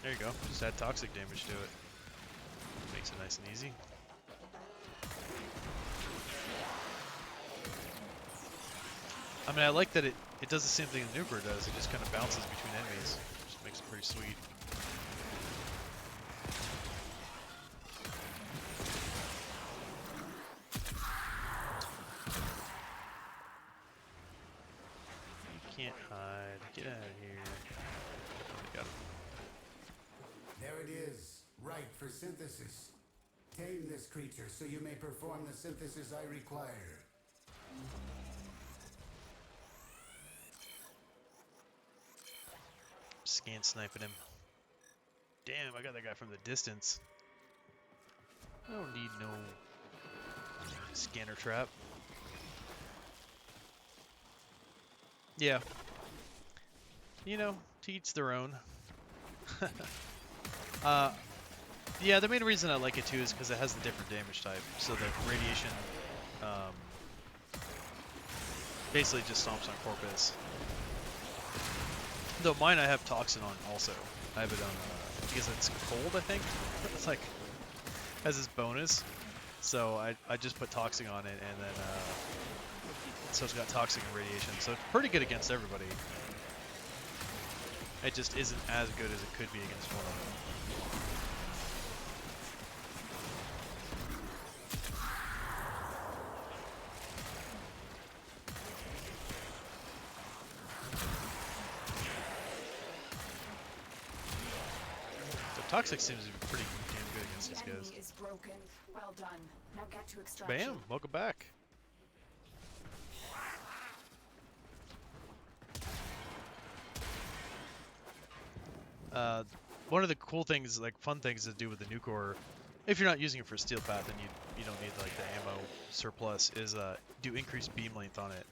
There you go. Just add toxic damage to it. Makes it nice and easy. I mean, I like that it does the same thing the Nuclear does. It just kind of bounces between enemies. Just makes it pretty sweet. You can't hide. Get out of here. Got him. There it is. Right for synthesis. Tame this creature so you may perform the synthesis I require. Scan sniping him. Damn, I got that guy from the distance. I don't need no scanner trap. Yeah. You know, to each their own. Yeah, the main reason I like it too is because it has the different damage type. So the radiation basically just stomps on Corpus. Though mine I have Toxin on also. I have it on, because it's cold, I think. It's like, has this bonus. So I just put Toxin on it, and then, so it's got Toxic and Radiation. So it's pretty good against everybody. It just isn't as good as it could be against one of them. Toxic seems to be pretty damn good against these The guys. enemy is broken. Well done. Now get to extraction. Bam! Welcome back. One of the cool things, like fun things to do with the Nucor, if you're not using it for Steel Path, then you don't need like the ammo surplus, is do increased beam length on it.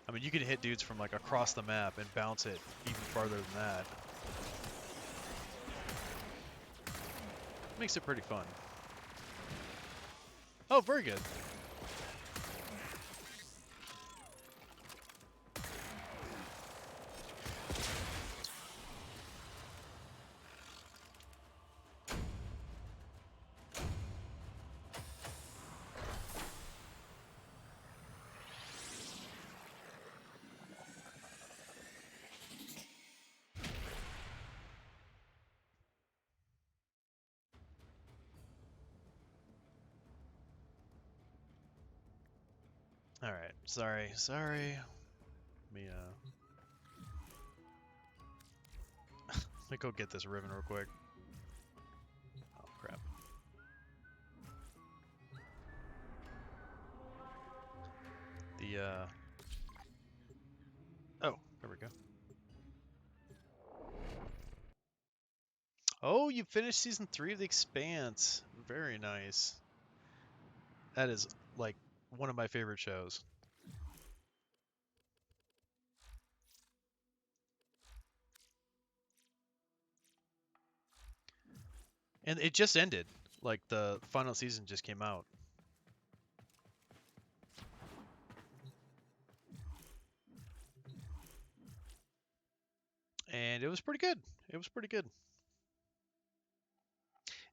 I mean, you can hit dudes from like across the map and bounce it even farther than that. Makes it pretty fun. Oh, very good. Alright, sorry. Let me, let me go get this ribbon real quick. Oh, crap. Oh, there we go. Oh, you finished Season 3 of The Expanse. Very nice. That is, like, one of my favorite shows. And it just ended. Like, the final season just came out. And it was pretty good. It was pretty good.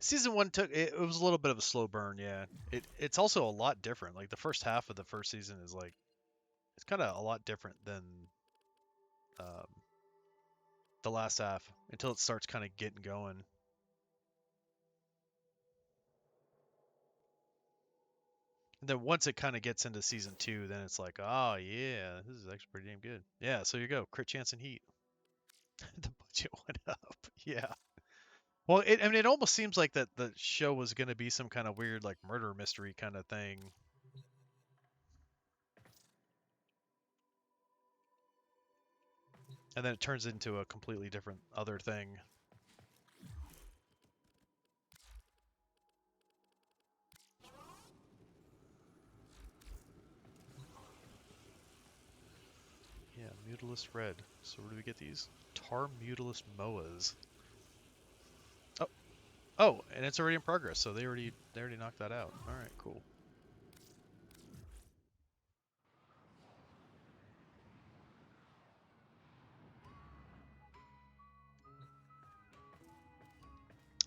Season 1 it was a little bit of a slow burn, yeah. It's also a lot different. Like, the first half of the first season is, like, it's kind of a lot different than the last half until it starts kind of getting going. And then once it kind of gets into season 2, then it's like, oh yeah, this is actually pretty damn good. Yeah, so you go, crit chance and heat. The budget went up. Yeah. Well, I mean, it almost seems like that the show was going to be some kind of weird, like, murder mystery kind of thing. And then it turns into a completely different other thing. Yeah, Mutilus Red. So where do we get these? Tar Mutilus Moas. Oh, oh, and it's already in progress. So they already knocked that out. All right, cool.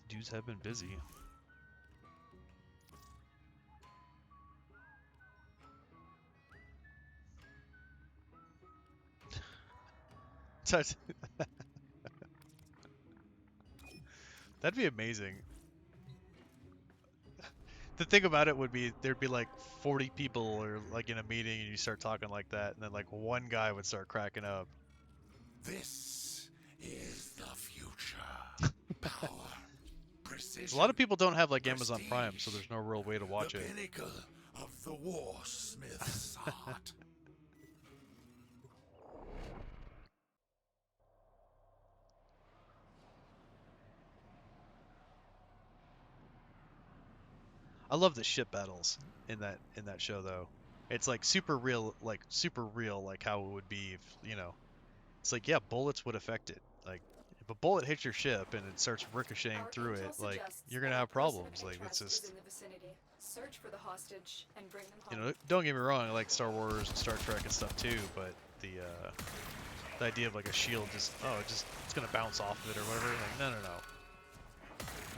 Dudes have been busy. That'd be amazing. The thing about it would be there'd be like 40 people or like in a meeting and you start talking like that and then like one guy would start cracking up. This is the future. Power, precision. A lot of people don't have like Amazon Prime, so there's no real way to watch the it. pinnacle of the warsmith's art. I love the ship battles in that show though. It's like super real, like how it would be if, you know, it's like, yeah, bullets would affect it. Like if a bullet hits your ship and it starts ricocheting Our through intel it, like suggests you're gonna that a have person of problems. Like that's interest is just, in the vicinity. Search for the hostage and bring them you home. know, don't get me wrong, I like Star Wars and Star Trek and stuff too, but the idea of like a shield just, oh, it's gonna bounce off of it or whatever. Like no, no, no.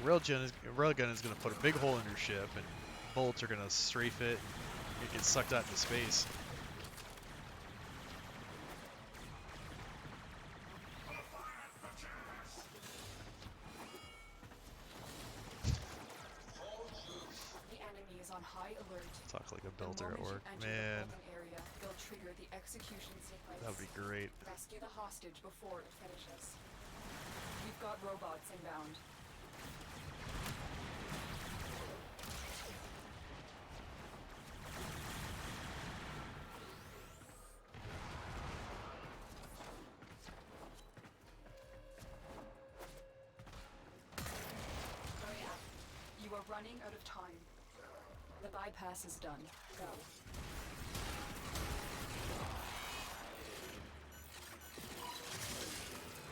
Railgun is gonna put a big hole in your ship and bullets are gonna strafe it and it gets sucked out into space. The enemy is on high alert. Talk like a The belter at moment work. you enter Man, the Vulcan area, they'll trigger the execution sequence. that would be great. Rescue the hostage before it finishes. We've got robots inbound. Hurry up. You are running out of time. The bypass is done. Go.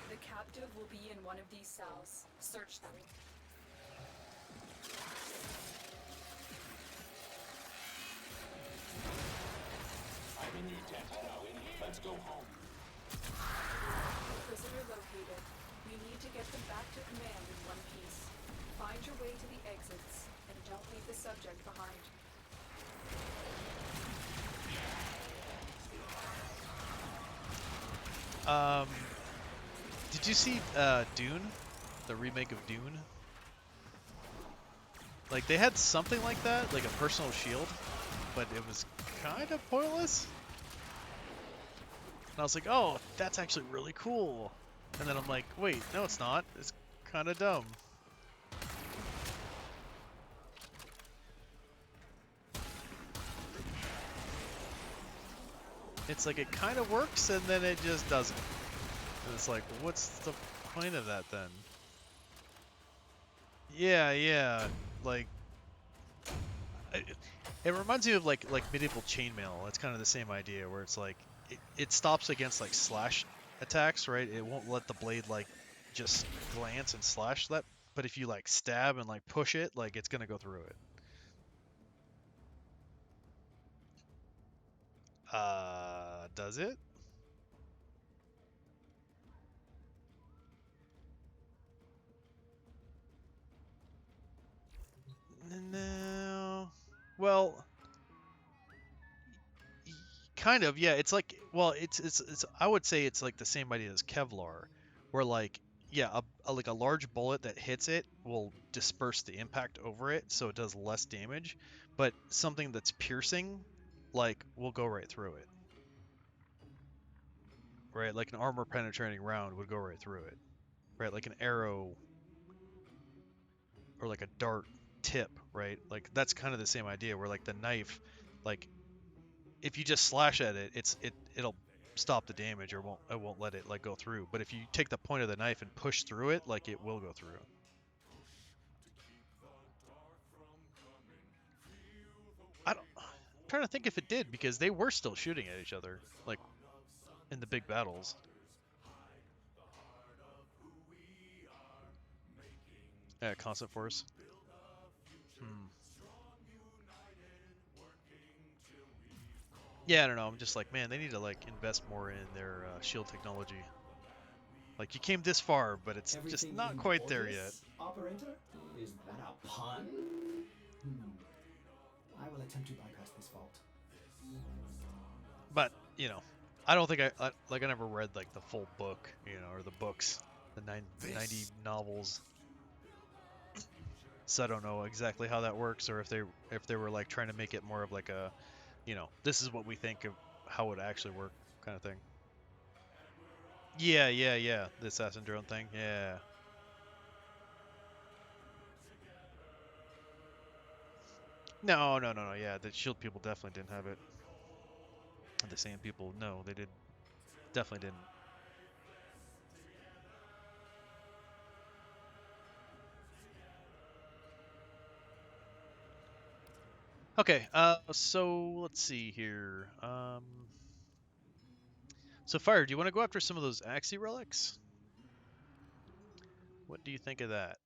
The captive will be in one of these cells. Search them. Prisoner located. We need to get them back to command in one piece. Find your way to the exits, and don't leave the subject behind. Did you see Dune, the remake of Dune? Like they had something like that, like a personal shield, but it was kind of pointless. And I was like, oh, that's actually really cool. And then I'm like, wait, no, it's not. It's kind of dumb. It's like it kind of works and then it just doesn't. And it's like, what's the point of that then? Yeah, yeah, like it reminds me of like medieval chainmail. It's kind of the same idea where it's like it stops against like slash attacks, right? It won't let the blade like just glance and slash that, but if you like stab and like push it, like it's gonna go through it. Does it? No. Well, kind of, yeah. It's like, well, it's. I would say it's like the same idea as Kevlar, where like, yeah, like a large bullet that hits it will disperse the impact over it, so it does less damage. But something that's piercing, like, will go right through it. Right, like an armor penetrating round would go right through it. Right, like an arrow or like a dart tip. Right, like that's kind of the same idea. Where like the knife, like if you just slash at it, it'll stop the damage or it won't let it like go through. But if you take the point of the knife and push through it, like it will go through. I'm trying to think if it did because they were still shooting at each other like in the big battles. Yeah, constant force. Hmm. Yeah, I don't know. I'm just like, man, they need to like invest more in their shield technology. Like you came this far, but it's just Everything not in quite there yet. orders, operator? Is that a pun? I will attempt to bypass this fault. But I don't think I never read like the full book, or the books, the 90 novels. So I don't know exactly how that works, or if they were like trying to make it more of like a, this is what we think of how it actually work kind of thing. Yeah, yeah, yeah. The assassin drone thing. Yeah. No, no, no, no. Yeah, the shield people definitely didn't have it. The same people, no, they did definitely didn't. Okay, so let's see here. So Fire, do you want to go after some of those Axie relics? What do you think of that?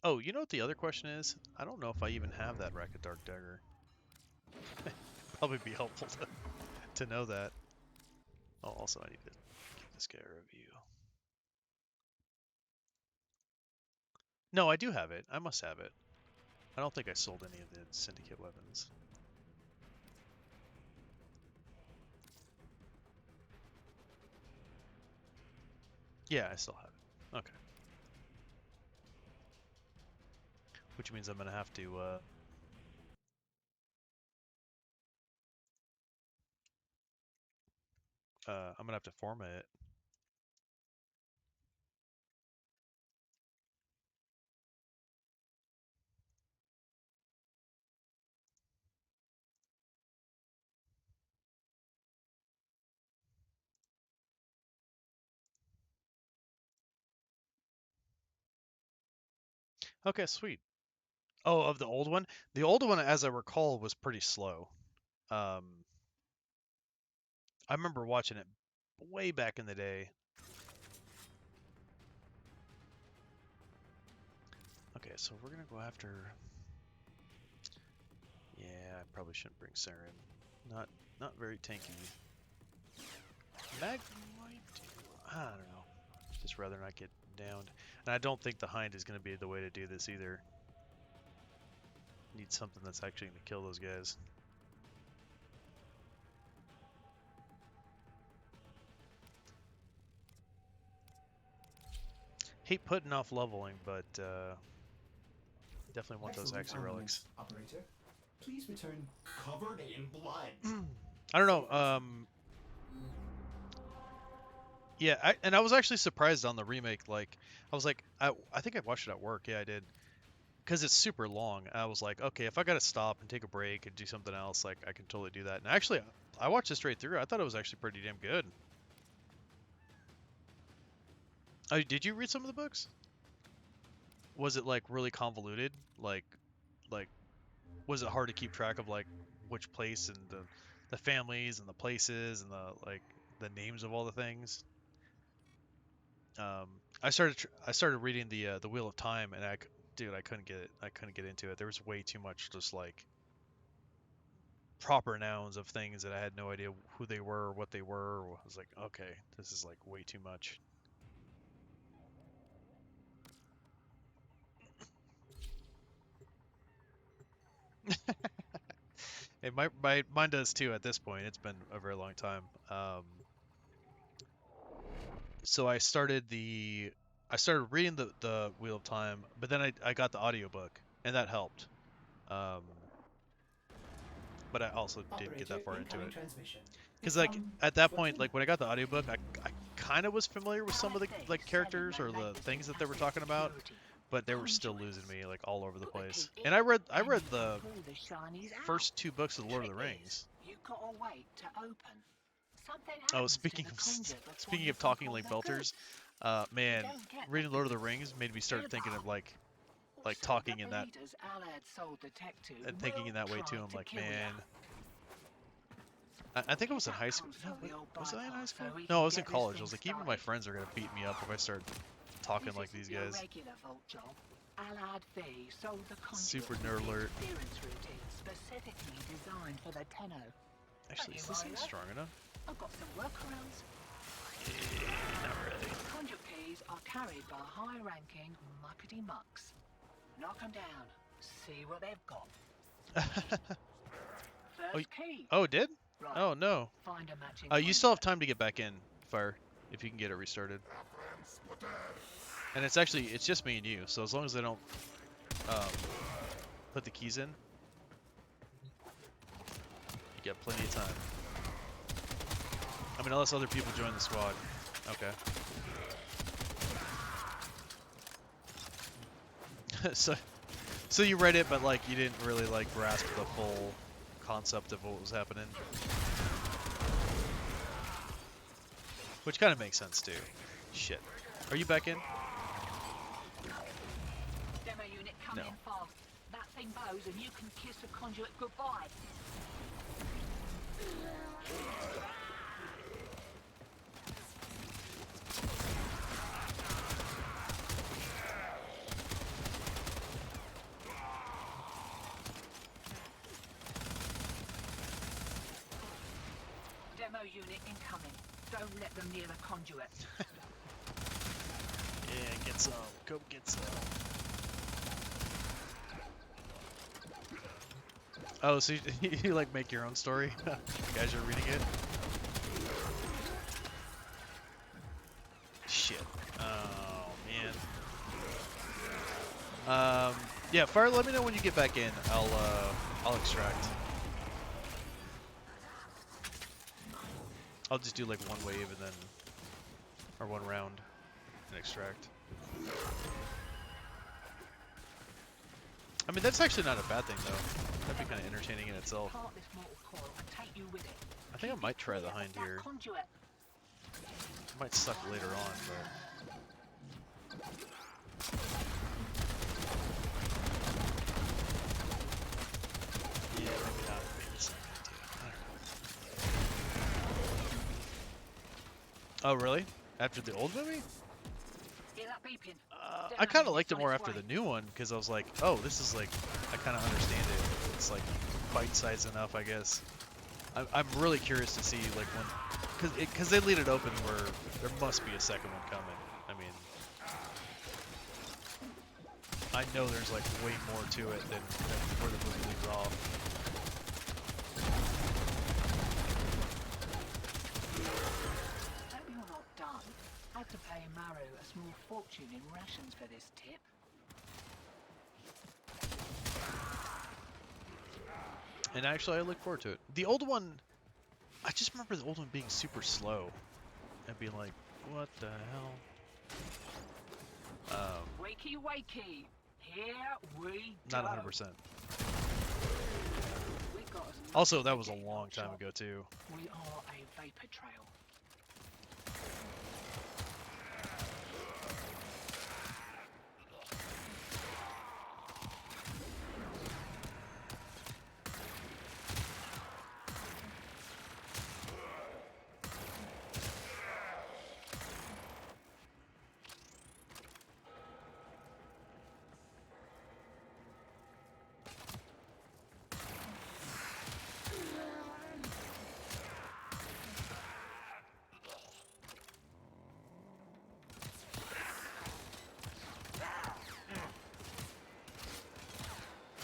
Oh, you know what the other question is? I don't know if I even have that Racket Dark Dagger. Probably be helpful to know that. Oh, also I need to give this guy a review. No, I do have it. I must have it. I don't think I sold any of the Syndicate weapons. Yeah, I still have it. Okay. Which means I'm gonna have to, I'm gonna have to format it. Okay, sweet. Oh, of the old one? The old one, as I recall, was pretty slow. Um, I remember watching it way back in the day. Okay, so we're gonna go after. Yeah, I probably shouldn't bring Saren. Not very tanky. Mag might do. I don't know. Just rather not get downed. And I don't think the Hind is gonna be the way to do this either. Need something that's actually gonna kill those guys. Hate putting off leveling, but definitely want those Excellent Axie relics. operator. Please return covered in blood. I don't know. Yeah, and I was actually surprised on the remake. Like, I was like, I think I watched it at work. Yeah, I did. Because it's super long. I was like, okay, if I gotta stop and take a break and do something else, like I can totally do that. And actually, I watched it straight through. I thought it was actually pretty damn good. Oh, did you read some of the books? Was it like really convoluted? Like, was it hard to keep track of like which place and the families and the places and the names of all the things? Um, I started reading the Wheel of Time, and dude, I couldn't get it. I couldn't get into it. There was way too much just like proper nouns of things that I had no idea who they were or what they were. I was like, okay, this is like way too much. And mine does too at this point. It's been a very long time. So I started reading the Wheel of Time, but then I got the audiobook, and that helped. Um, but I also didn't get Operator that far into incoming it. transmission. Because like From at that point, Fortuna. like when I got the audiobook, I kind of was familiar with some of the like characters or the things that they were talking about, but they were still losing me like all over the place. And I read the first two books of the Lord of the Rings. You gotta wait to open. Something Oh, happens to the conjure before speaking you of can talking call like them good. belters, man, Don't get reading the Lord of the goods. Rings made me start thinking of like Also, talking the in that bleeders Alad sold the tech to and thinking will in that way try too. I'm to like, kill ya. man, I think I was in That high school. comes No, from the old was I in high bypass, so school? we No, can I was in get this college. I thing was like, even my started. friends are gonna beat me up if I start talking like these This isn't your guys. regular vault job. Alad V sold the conduit Super with nerd the alert. interference routine specifically designed for the Tenno. Actually, is this thing strong enough? I've got some workarounds. Not really. Conduit keys are carried by high-ranking muckety mucks. Knock 'em down. See what they've got. Oh, First key. oh, it did? Right. Oh no. Find a matching You still have conduit. time to get back in, Fire, if you can get it restarted. And it's just me and you, so as long as I don't put the keys in, you got plenty of time. I mean, unless other people join the squad. Okay. So you read it, but like you didn't really like grasp the full concept of what was happening. Which kind of makes sense too. Shit. Are you back in? Demo unit, come No. in fast. That thing bows and you can kiss a conduit goodbye. Demo unit incoming. Don't let them near the conduit. Yeah, get some. Go get some. Oh, so you like make your own story as you're reading it? Shit. Oh man. Yeah, Fire. Let me know when you get back in. I'll extract. I'll just do like one wave and then, or one round, and extract. I mean, that's actually not a bad thing though. That'd be kind of entertaining in itself. Part this mortal coil and take you with it. I think I might try the hind That here. conduit. It might suck later on, but. Yeah, maybe not. Maybe it's not a good idea. I don't know. Oh, really? After the old movie? Hear that beeping? I kind of liked it more after the new one because I was like, oh, this is like, I kind of understand it. It's like bite-sized enough, I guess. I'm really curious to see like when, because they lead it open where there must be a second one coming. I mean, I know there's like way more to it than where the movie leaves off. Hope you're not done. I had to pay Maru a small fortune in rations for this tip. And actually, I look forward to it. The old one, I just remember the old one being super slow. And being like, what the hell? Wakey, wakey. Here we go. Not 100%. We got as much Also, as that we was a gave long our time shop. ago, too. We are a vapor trail.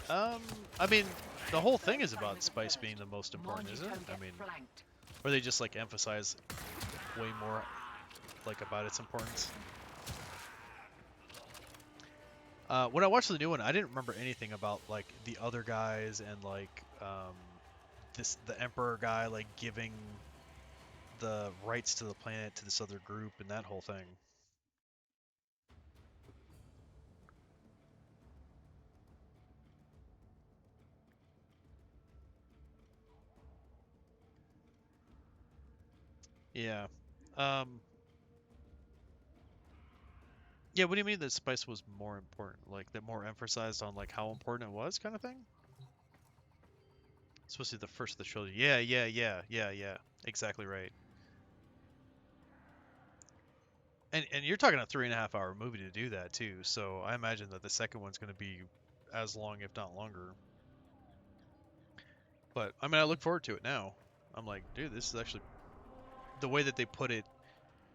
I mean, the whole thing is about spice being the most important, isn't it? I mean, or they just like emphasize way more like about its importance. When I watched the new one, I didn't remember anything about like the other guys and like the Emperor guy like giving the rights to the planet to this other group and that whole thing. Yeah. Yeah, what do you mean that spice was more important? Like that more emphasized on like how important it was kind of thing? Supposed to be the first of the trilogy. Yeah. Exactly right. And you're talking a 3.5 hour movie to do that too, so I imagine that the second one's gonna be as long, if not longer. But I mean, I look forward to it now. I'm like, dude, this is actually the way that they put it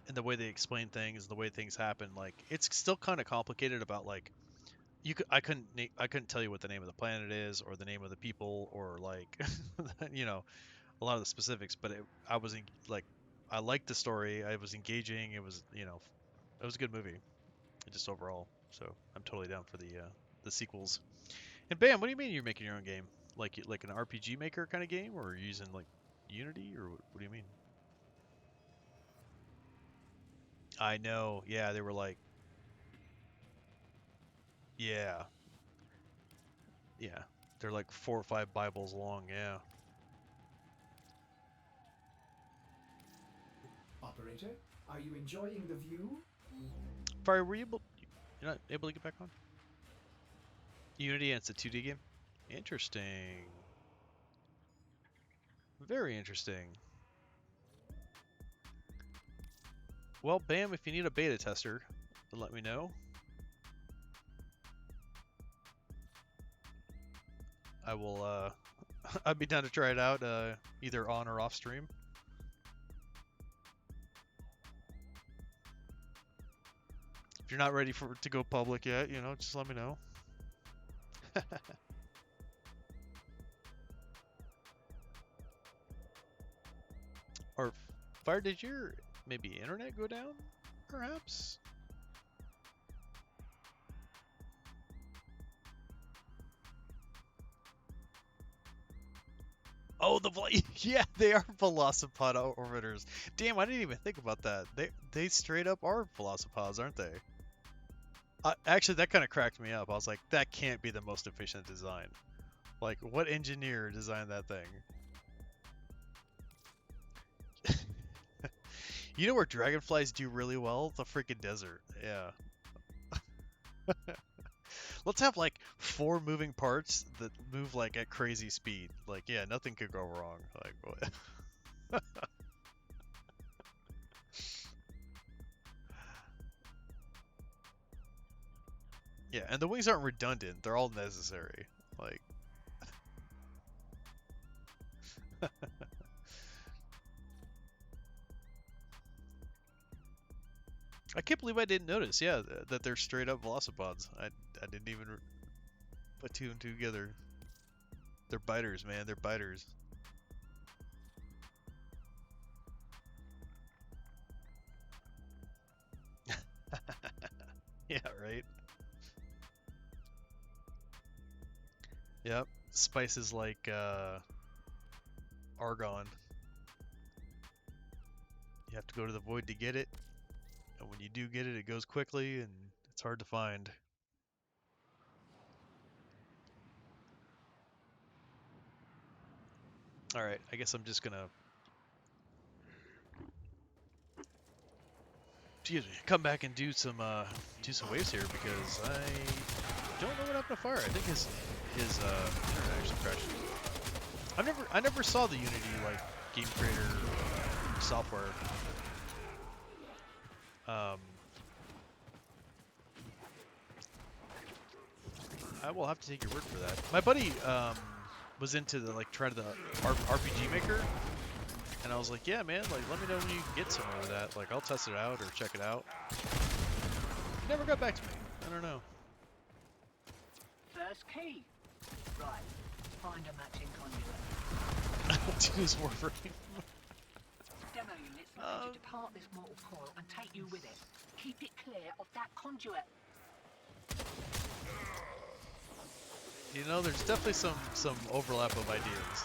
and the way they explain things, the way things happen. Like, it's still kind of complicated about like I couldn't tell you what the name of the planet is or the name of the people or like you know a lot of the specifics. But I was like I liked the story. I was engaging. It was it was a good movie just overall. So I'm totally down for the sequels. And Bam, what do you mean you're making your own game? Like an RPG maker kind of game, or using like Unity, or what do you mean? I know. Yeah, they were like, yeah, yeah. They're like 4 or 5 Bibles long. Yeah. Operator, are you enjoying the view? Fire, you're not able to get back on? Unity, and it's a 2D game. Interesting. Very interesting. Well, Bam, if you need a beta tester, then let me know. I will, I'd be down to try it out, either on or off stream. If you're not ready to go public yet, just let me know. Or, Fire, did your maybe internet go down, perhaps? Oh, yeah, they are velocipod orbiters. Damn, I didn't even think about that. They straight up are velocipods, aren't they? Actually, that kind of cracked me up. I was like, that can't be the most efficient design. Like, what engineer designed that thing? You know where dragonflies do really well? The freaking desert. Yeah. Let's have like 4 moving parts that move like at crazy speed. Like, yeah, nothing could go wrong. Like, what? Yeah, and the wings aren't redundant. They're all necessary. Like, I can't believe I didn't notice. Yeah, that they're straight up velocipods. I didn't even put 2 and 2 together. They're biters, man. They're biters. Yeah, right. Yep. Spices like argon. You have to go to the void to get it. And when you do get it, it goes quickly and it's hard to find. Alright, I guess I'm just gonna come back and do some waves here because I don't know what happened to Fire. I think his internet actually crashed. I never saw the Unity like game creator software. I will have to take your word for that. My buddy was into the try the RPG Maker, and I was like, yeah, man, like let me know when you can get somewhere with that. Like I'll test it out or check it out. He never got back to me. I don't know. First key. Right. find a matching conduit. To use Warframe. Demo units looking to depart this mortal coil and take you with it. Keep it clear of that conduit. You know, there's definitely some overlap of ideas.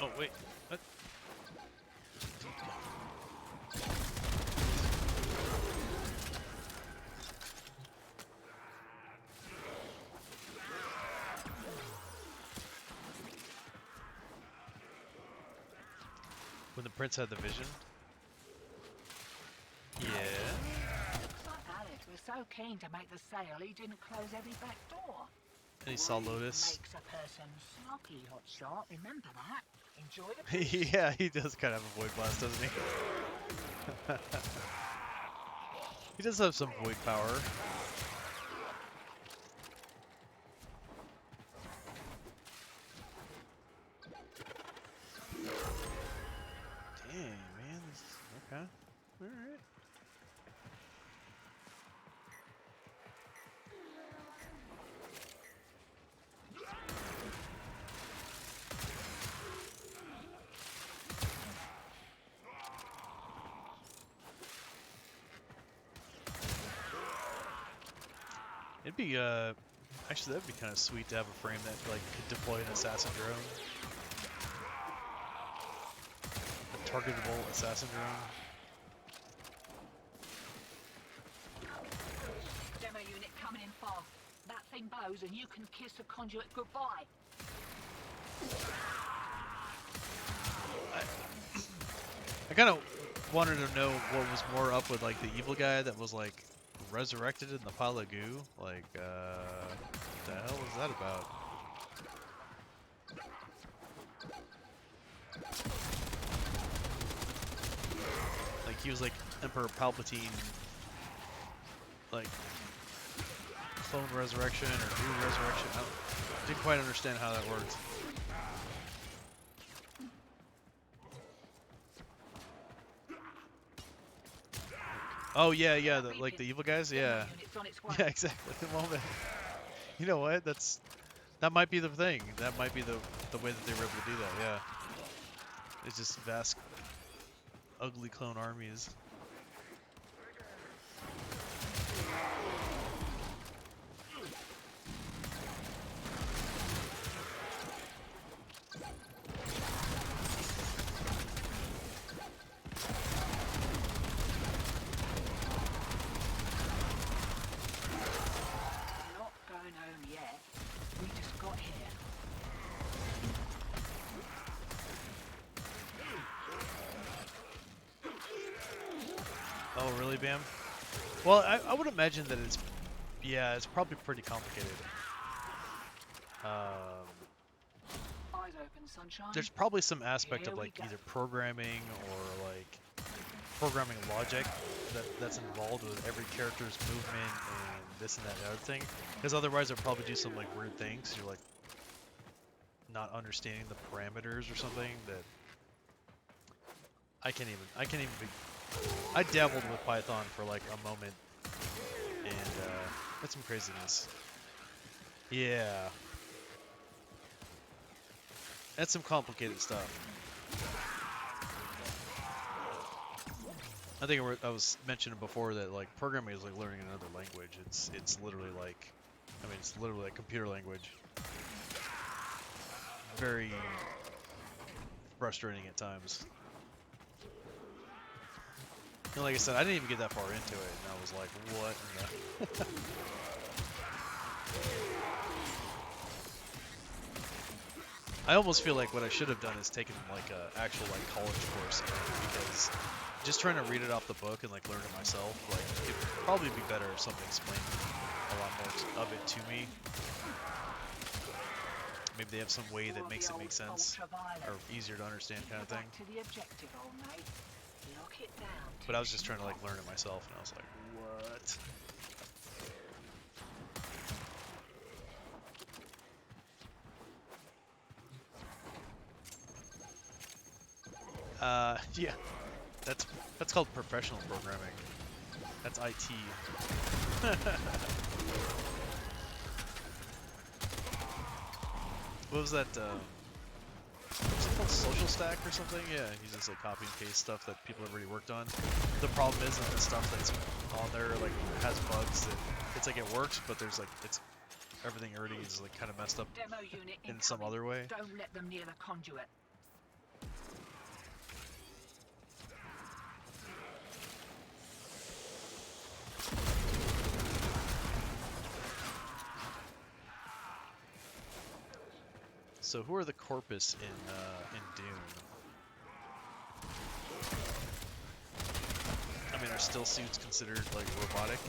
Oh wait, what? When the prince had the vision? Yeah. Looks like Alice was so keen to make the sale he didn't close every back door. And he saw Greed Lotus. makes a person sloppy, hotshot. Remember that. Enjoy the peace. Yeah, he does kind of have a void blast, doesn't he? He does have some void power. Dang, man. Okay. Alright. It'd be, actually that'd be kind of sweet to have a frame that, like, could deploy an assassin drone. A targetable assassin drone. Demo unit coming in fast. That thing bows and you can kiss the conduit goodbye. I kind of wanted to know what was more up with, like, the evil guy that was, like, resurrected in the pile of goo. Like, what the hell was that about? Like, he was like Emperor Palpatine, like, clone resurrection or goo resurrection. I didn't quite understand how that worked. Oh yeah, yeah, like the evil guys, yeah, Units on its way. yeah, exactly. Well, you know what? That might be the thing. That might be the way that they were able to do that. Yeah, it's just vast, ugly clone armies. Not going home yet. We just got here. Oh, really, Bam? Well, I would imagine that it's probably pretty complicated. Eyes open, sunshine. There's probably some aspect Here of we like go. either programming or like programming logic that's involved with every character's movement and this and that and the other thing. Because otherwise, it'll probably do some like weird things. You're like not understanding the parameters or something that I can't even be. I dabbled with Python for like a moment, and that's some craziness. Yeah. That's some complicated stuff. I think I was mentioning before that like programming is like learning another language. It's literally like, I mean, it's literally like computer language. Very frustrating at times. And like I said, I didn't even get that far into it, and I was like, what in the... I almost feel like what I should have done is taken like a actual like college course in it, because just trying to read it off the book and like learn it myself, like it'd probably be better if somebody explained a lot more of it to me. Maybe they have some way that makes it make sense or easier to understand kind of thing. Back to the objective, old mate. Lock it down. But I was just trying to like learn it myself, and I was like, what? Yeah. That's called professional programming. That's IT. What was that? Was it called Social Stack or something? Yeah, you just like copy and paste stuff that people have already worked on. The problem is that the stuff that's on there like has bugs that it's like it works, but there's like everything already is like kind of messed up Demo unit in some incoming. other way. Don't let them near the conduit. So who are the corpus in Dune? I mean, are still suits considered like robotic?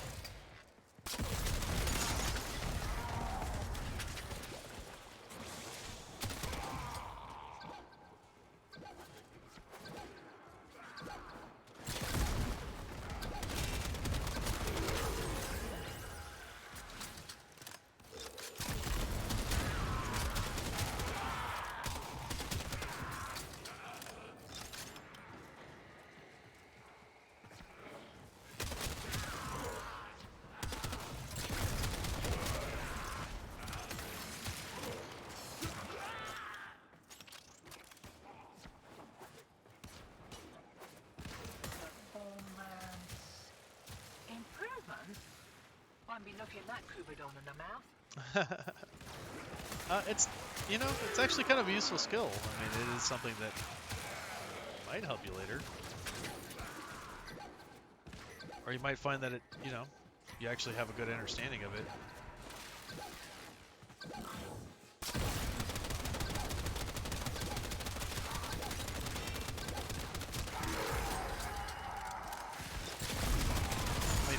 Won't be looking that Cupidon in the mouth. It's, you know, it's actually kind of a useful skill. I mean, it is something that might help you later. Or you might find that it, you know, you actually have a good understanding of it.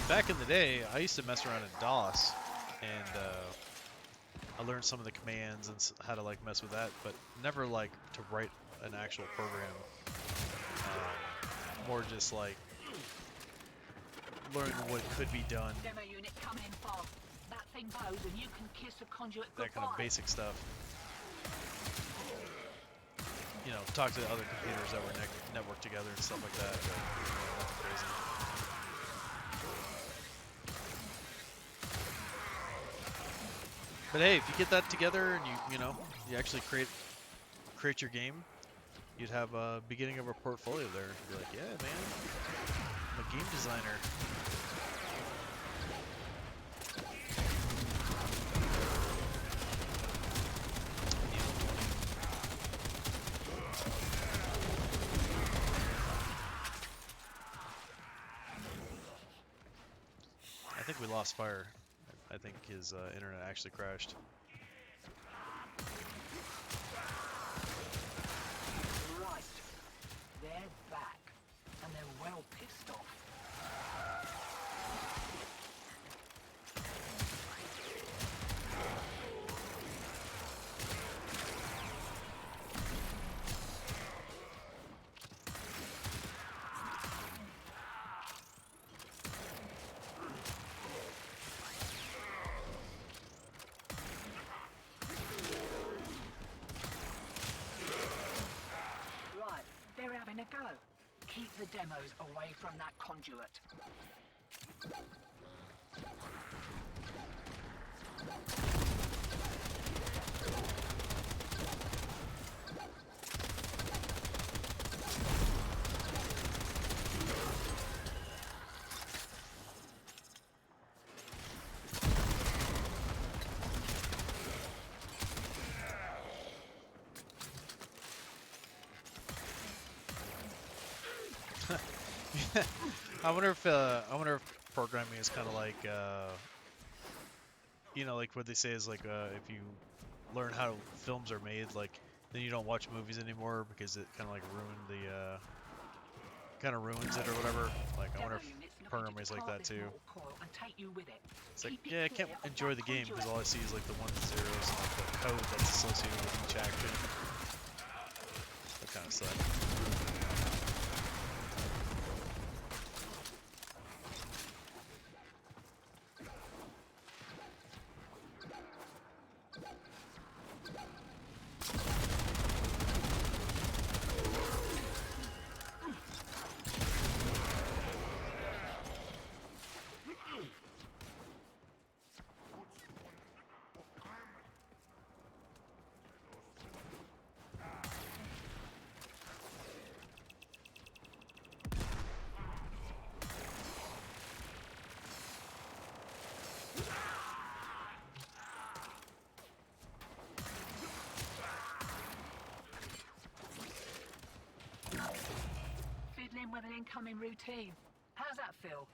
Back in the day, I used to mess around in DOS, and I learned some of the commands and how to like mess with that, but never like to write an actual program. More just like learning what could be done. Demo unit coming in fast. That thing bows, and you can kiss a conduit goodbye. That kind of basic stuff. You know, talk to the other computers that were networked together and stuff like that. But, you know, nothing crazy. But hey, if you get that together and you know, you actually create your game, you'd have a beginning of a portfolio there. You'd be like, yeah, man, I'm a game designer. I think we lost fire. I think his internet actually crashed. Right. They're back. And they're well pissed off. They're having a go. Keep the demos away from that conduit. I wonder if programming is kind of like you know, like what they say is like if you learn how films are made, like then you don't watch movies anymore because it kind of like ruins it or whatever. Like I wonder if programming is like that too. It's like, yeah, I can't enjoy the game because all I see is like the ones and zeros and like the code that's associated with each action. That kind of sucks. in with an incoming routine. How's that feel?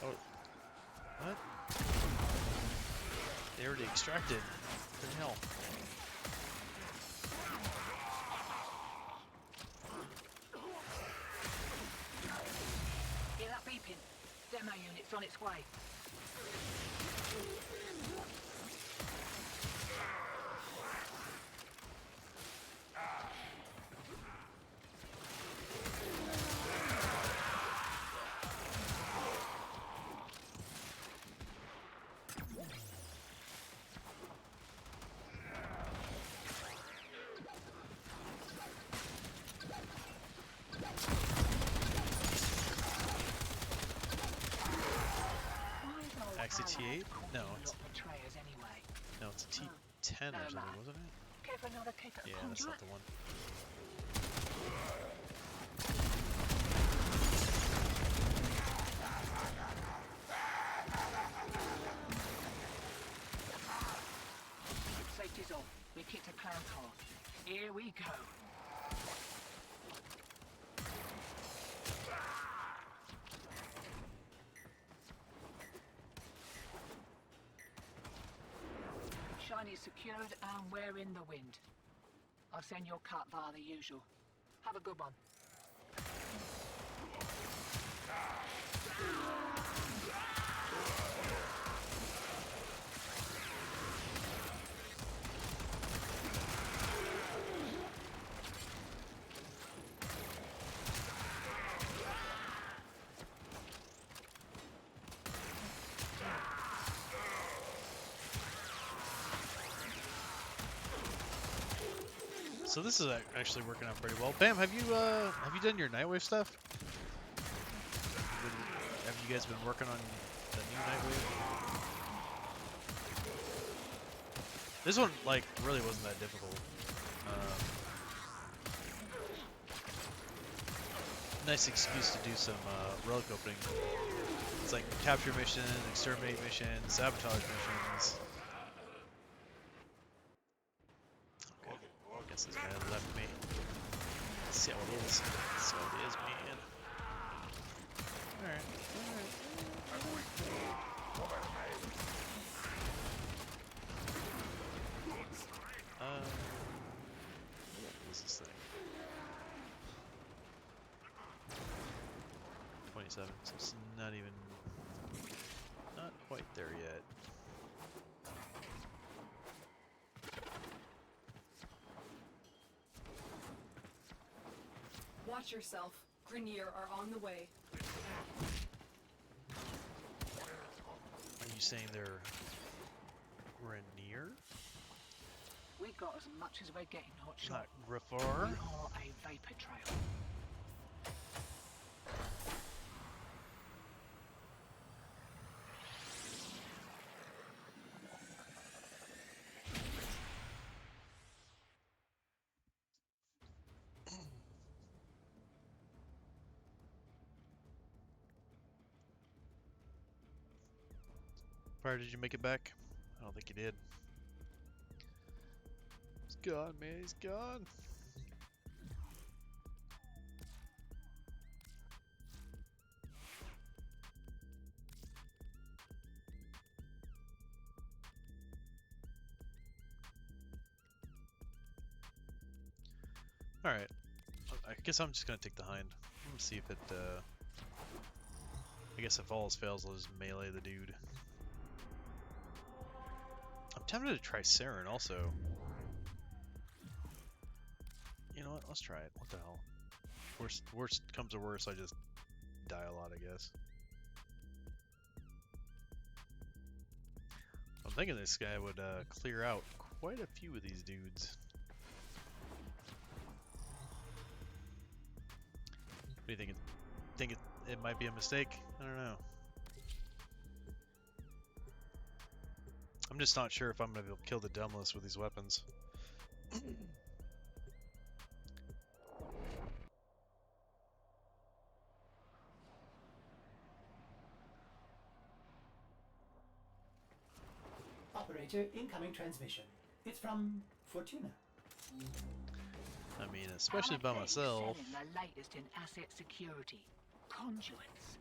Oh, what? They already extracted. What the hell? Hear that beeping? Demo unit's on its way. Actually, T8? No, it's Betrayers anyway. no, it's a T10 or something, wasn't it? Give another kick at the Yeah, that's not conduit. the one. Safety's off. We kicked a clown car. Here we go. Shiny's secured and we're in the wind. I'll send your cut via the usual. Have a good one. So this is actually working out pretty well. Bam, have you done your Nightwave stuff? Have you guys been working on the new Nightwave? This one like really wasn't that difficult. Nice excuse to do some relic opening. It's like capture mission, exterminate mission, sabotage missions. Okay, I guess this guy left me. Let's see how it is. Let's see how it is, man. Alright, what is this thing? 27, so it's not quite there yet. Watch yourself. Grenier are on the way. Are you saying they're Grenier? We got as much as we're getting, hotshot. Not We Griffar? are a vapor trail. Fire, did you make it back? I don't think you did. He's gone, man. He's gone. Alright. I guess I'm just gonna take the hind. I'm gonna see if it, I guess if all else fails, I'll just melee the dude. I'm tempted to try Saren also. You know what? Let's try it. What the hell? Worst comes to worst, I just die a lot, I guess. I'm thinking this guy would clear out quite a few of these dudes. What do you think? Think it might be a mistake? I don't know. I'm just not sure if I'm gonna be able to kill the Dumbless with these weapons. Operator, incoming transmission. It's from Fortuna. I mean, especially by Anna Thing myself. selling the latest in asset security. Conduits.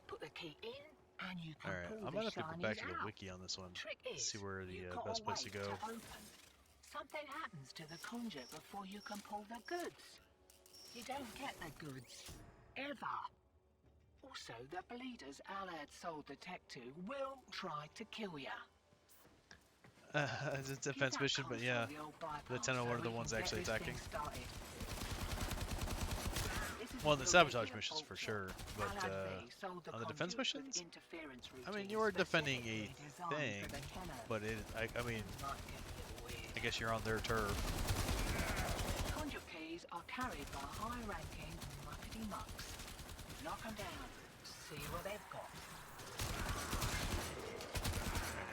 Put the key in, and you can Alright, pull I the might have to go back to shinies the out. wiki on this one. Trick is, See where the you've got best to place to wait go. open. Something happens to the conduit before you can pull the goods. You don't get the goods. Ever. Also, the bleeders Alad sold the tech to will try to kill ya. It's a defense mission, but yeah. Lieutenant, one of the ones actually attacking. Well, the sabotage missions for sure, but on the defense missions, I mean, you are defending a thing, but I mean, I guess you're on their turf. Conduit keys are carried by high-ranking muckety mucks. Knock them down. See what they've got.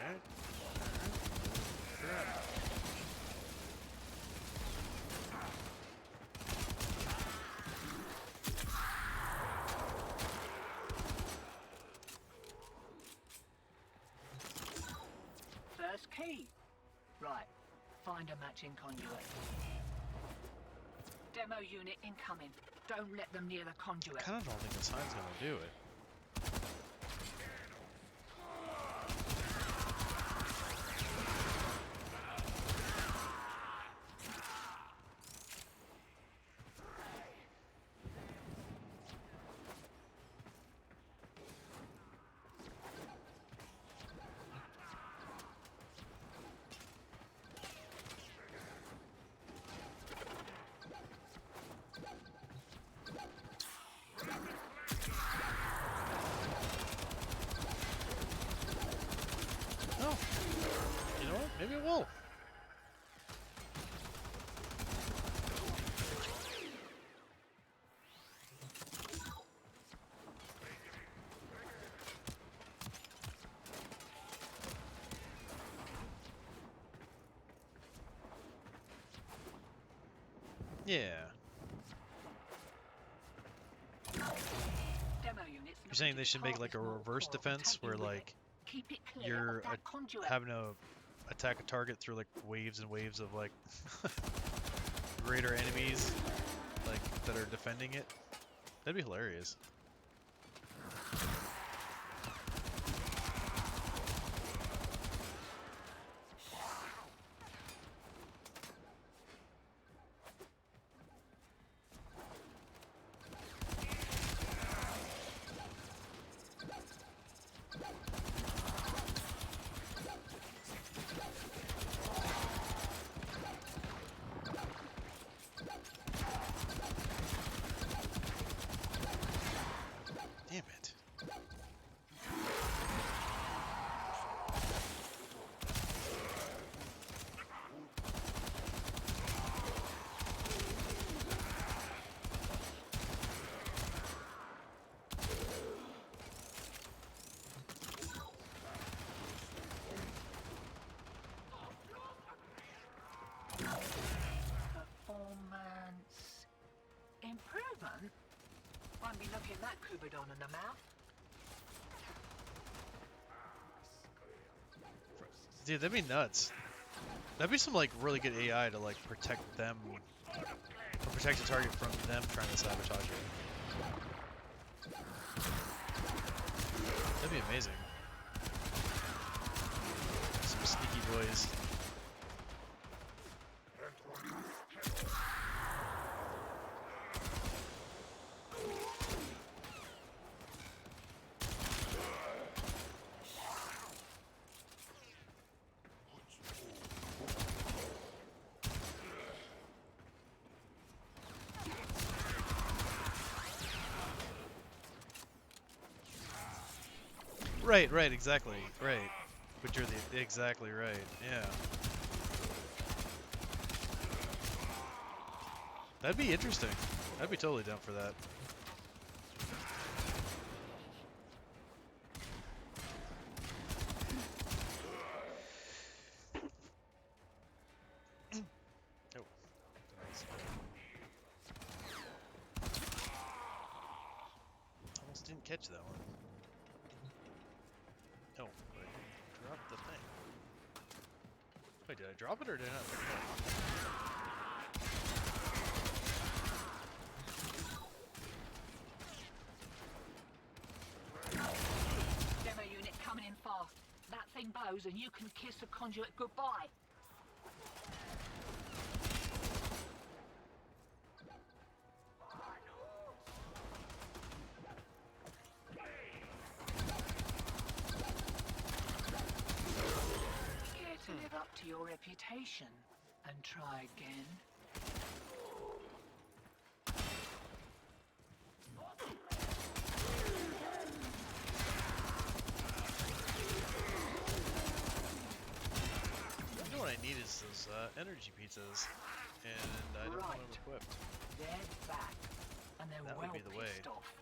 Alright. First key. Right. Find a matching conduit. Demo unit incoming. Don't let them near the conduit. I kind of don't think the sign's gonna do it. Oh, you know what? Maybe it will. Yeah. Demo units. You're saying they should make like a reverse defense where like Keep it clear you're of that conduit. having to attack a target through like waves and waves of like greater enemies like that are defending it. That'd be hilarious. Damn it. Performance improvement? Won't be looking that Kubidon in the mouth. Dude, that'd be nuts. That'd be some like really good AI to like protect them or protect the target from them trying to sabotage it. That'd be amazing. Some sneaky boys. Right, exactly, right. But you're exactly right, yeah. That'd be interesting. I'd be totally down for that. Oh. Almost didn't catch that one. Oh, but I didn't drop the thing. Wait, did I drop it or did I not pick it up? Demo unit coming in fast. That thing bows and you can kiss the conduit goodbye. Care to live up to your reputation and try again? You know what I need is those energy pizzas, and I don't have them equipped. They're back, and they're That well would be the way. pissed off.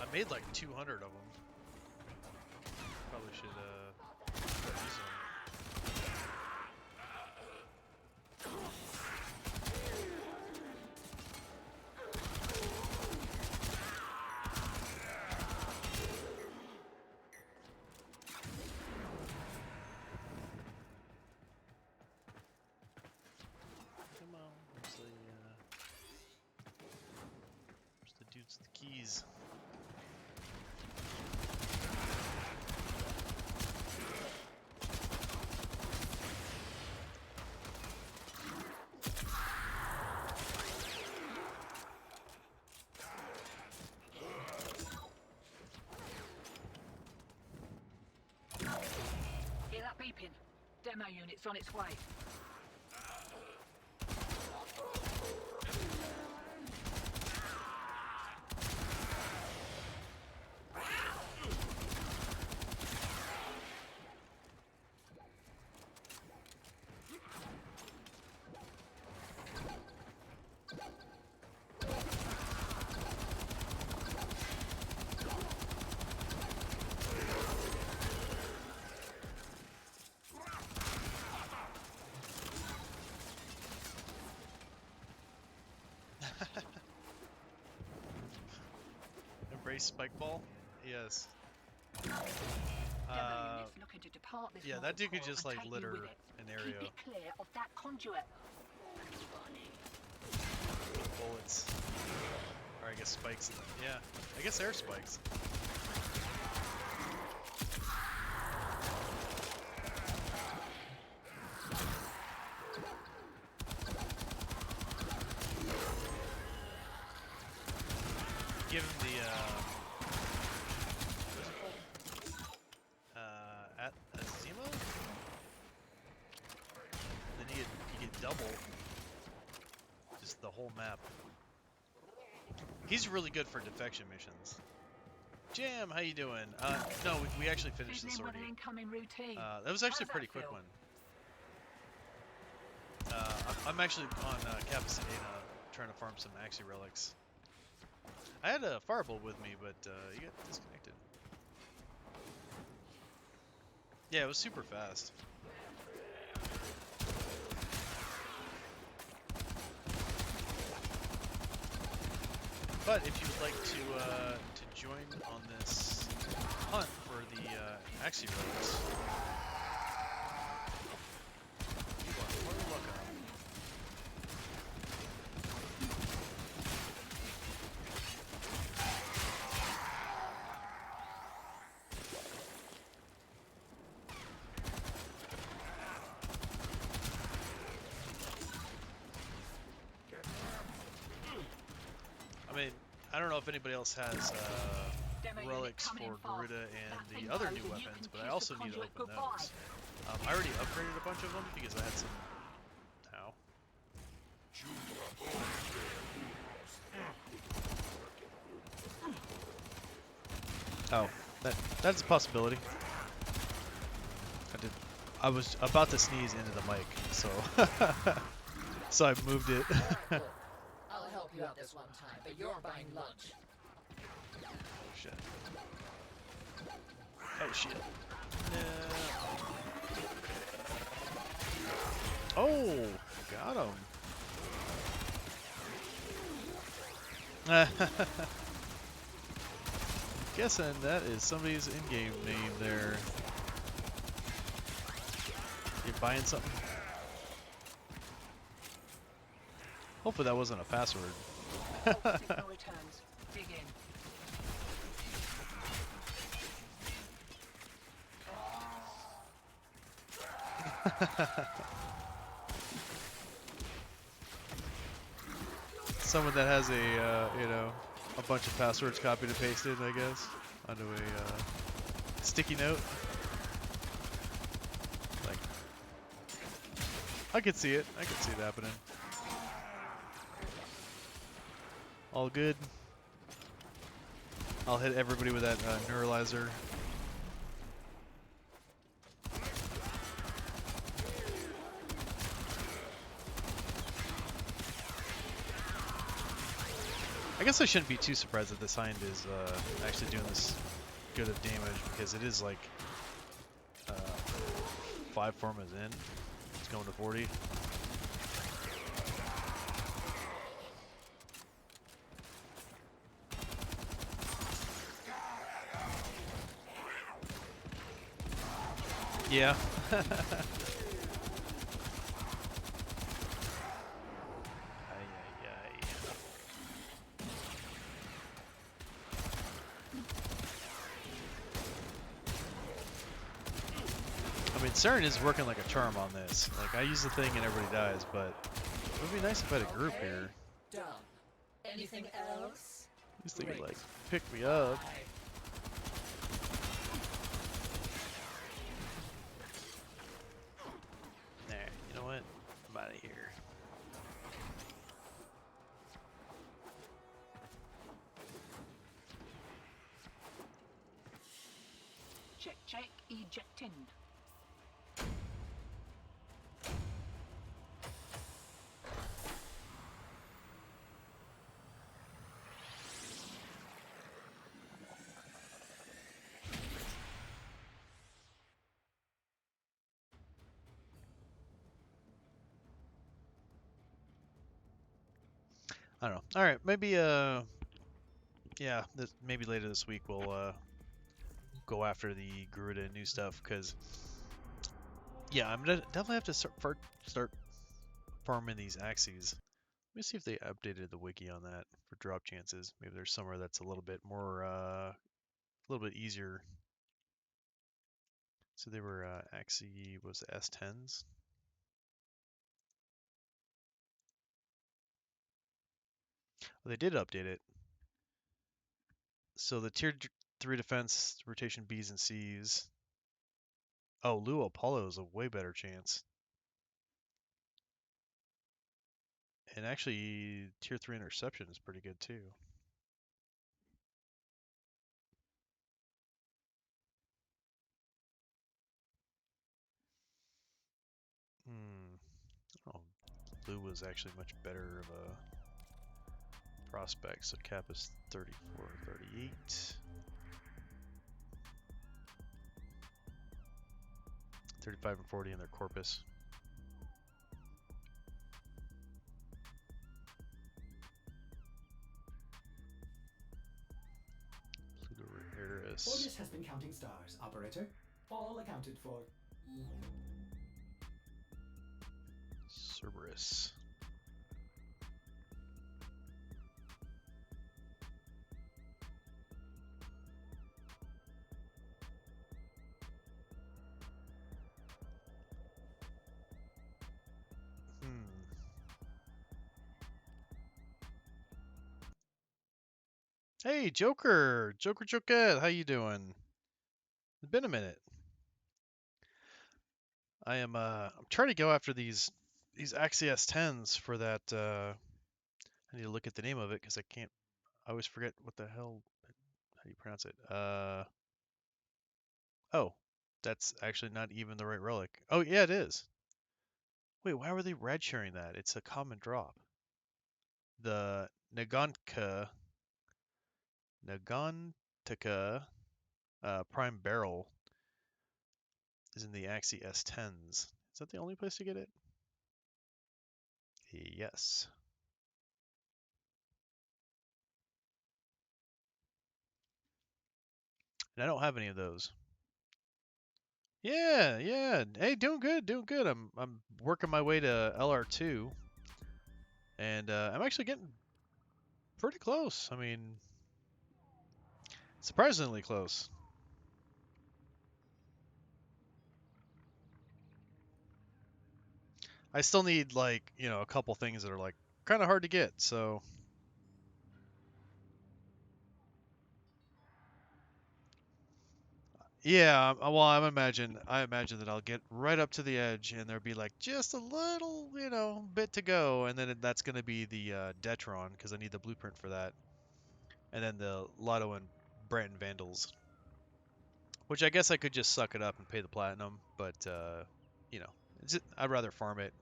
I made like 200 of them. Probably should use them. Come on, where's the dudes with the keys? Hear that beeping? Demo unit's on its way. Embrace spike ball? Yes. Demo unit's looking to depart this Yeah, that dude could mortal just core like and take litter you with it. an Keep area. it clear of that conduit. Bullets. Or I guess spikes. Yeah, I guess air spikes. Give him the what's it called? At Azima? Then you get double. Just the whole map. He's really good for defection missions. Jam, how you doing? No, we actually finished this Fizzing with already. an incoming routine. That was actually a How's pretty that quick feel? one. I'm actually on Capacidina trying to farm some Axie relics. I had a Fireball with me, but you got disconnected. Yeah, it was super fast. But if you would like to join on this hunt for the Axie relics, you are more than welcome. I mean, I don't know if anybody else has Demo unit relics coming in for fast. Garuda That and thing the other goes new and you weapons, can but I kiss also the need to conduit open goodbye. those. I already upgraded a bunch of them because I had some. Ow. Oh, that's a possibility. I was about to sneeze into the mic, so so I moved it. I'll help you out this one time, but you're buying lunch. Shit. Oh shit. No. Oh, got him. Guessing that is somebody's in-game name there. You buying something? Hopefully that wasn't a password. Signal returns. Dig in. Someone that has a, you know, a bunch of passwords copied and pasted, I guess, onto a sticky note. Like, I could see it. I could see it happening. All good. I'll hit everybody with that neuralizer. I guess I shouldn't be too surprised that this hind is actually doing this good of damage, because it is like 5 formas in. It's going to 40. Yeah. I mean, Saren is working like a charm on this. Like, I use the thing and everybody dies, but it would be nice if I had a group here. Done. Anything else? At least they could, Great. like, pick me up. Nah, you know what? I'm out of here. Check, ejecting. I don't know. All right, maybe yeah, maybe later this week we'll go after the Garuda new stuff, because yeah, I'm gonna definitely have to start farming these axes. Let me see if they updated the wiki on that for drop chances. Maybe there's somewhere that's a little bit more, a little bit easier. So they were axie was S10s. Well, they did update it. So the tier 3 defense rotation Bs and Cs. Oh, Luo Apollo is a way better chance. And actually, tier 3 interception is pretty good too. Hmm. Oh, Blue was actually much better of a prospect. So cap is 34, 38. 35 and 40 in their corpus. Pluto Eris. Ordis has been counting stars, operator. All accounted for. Cerberus. Hey, Joker! Joker, how you doing? It's been a minute. I'm trying to go after these Axie S10s for that, I need to look at the name of it because I always forget what the hell, how do you pronounce it? Oh, that's actually not even the right relic. Oh, yeah, it is. Wait, why were they red sharing that? It's a common drop. The Nagantika Prime Barrel is in the Axie S10s. Is that the only place to get it? Yes. And I don't have any of those. Yeah, yeah. Hey, doing good, doing good. I'm working my way to LR2, and I'm actually getting pretty close. I mean, surprisingly close. I still need like, a couple things that are like kind of hard to get. So, yeah, well, I imagine that I'll get right up to the edge and there'll be like just a little, bit to go, and then that's going to be the Detron because I need the blueprint for that, and then the Lotto and Branton Vandals. Which I guess I could just suck it up and pay the platinum, but you know, I'd rather farm it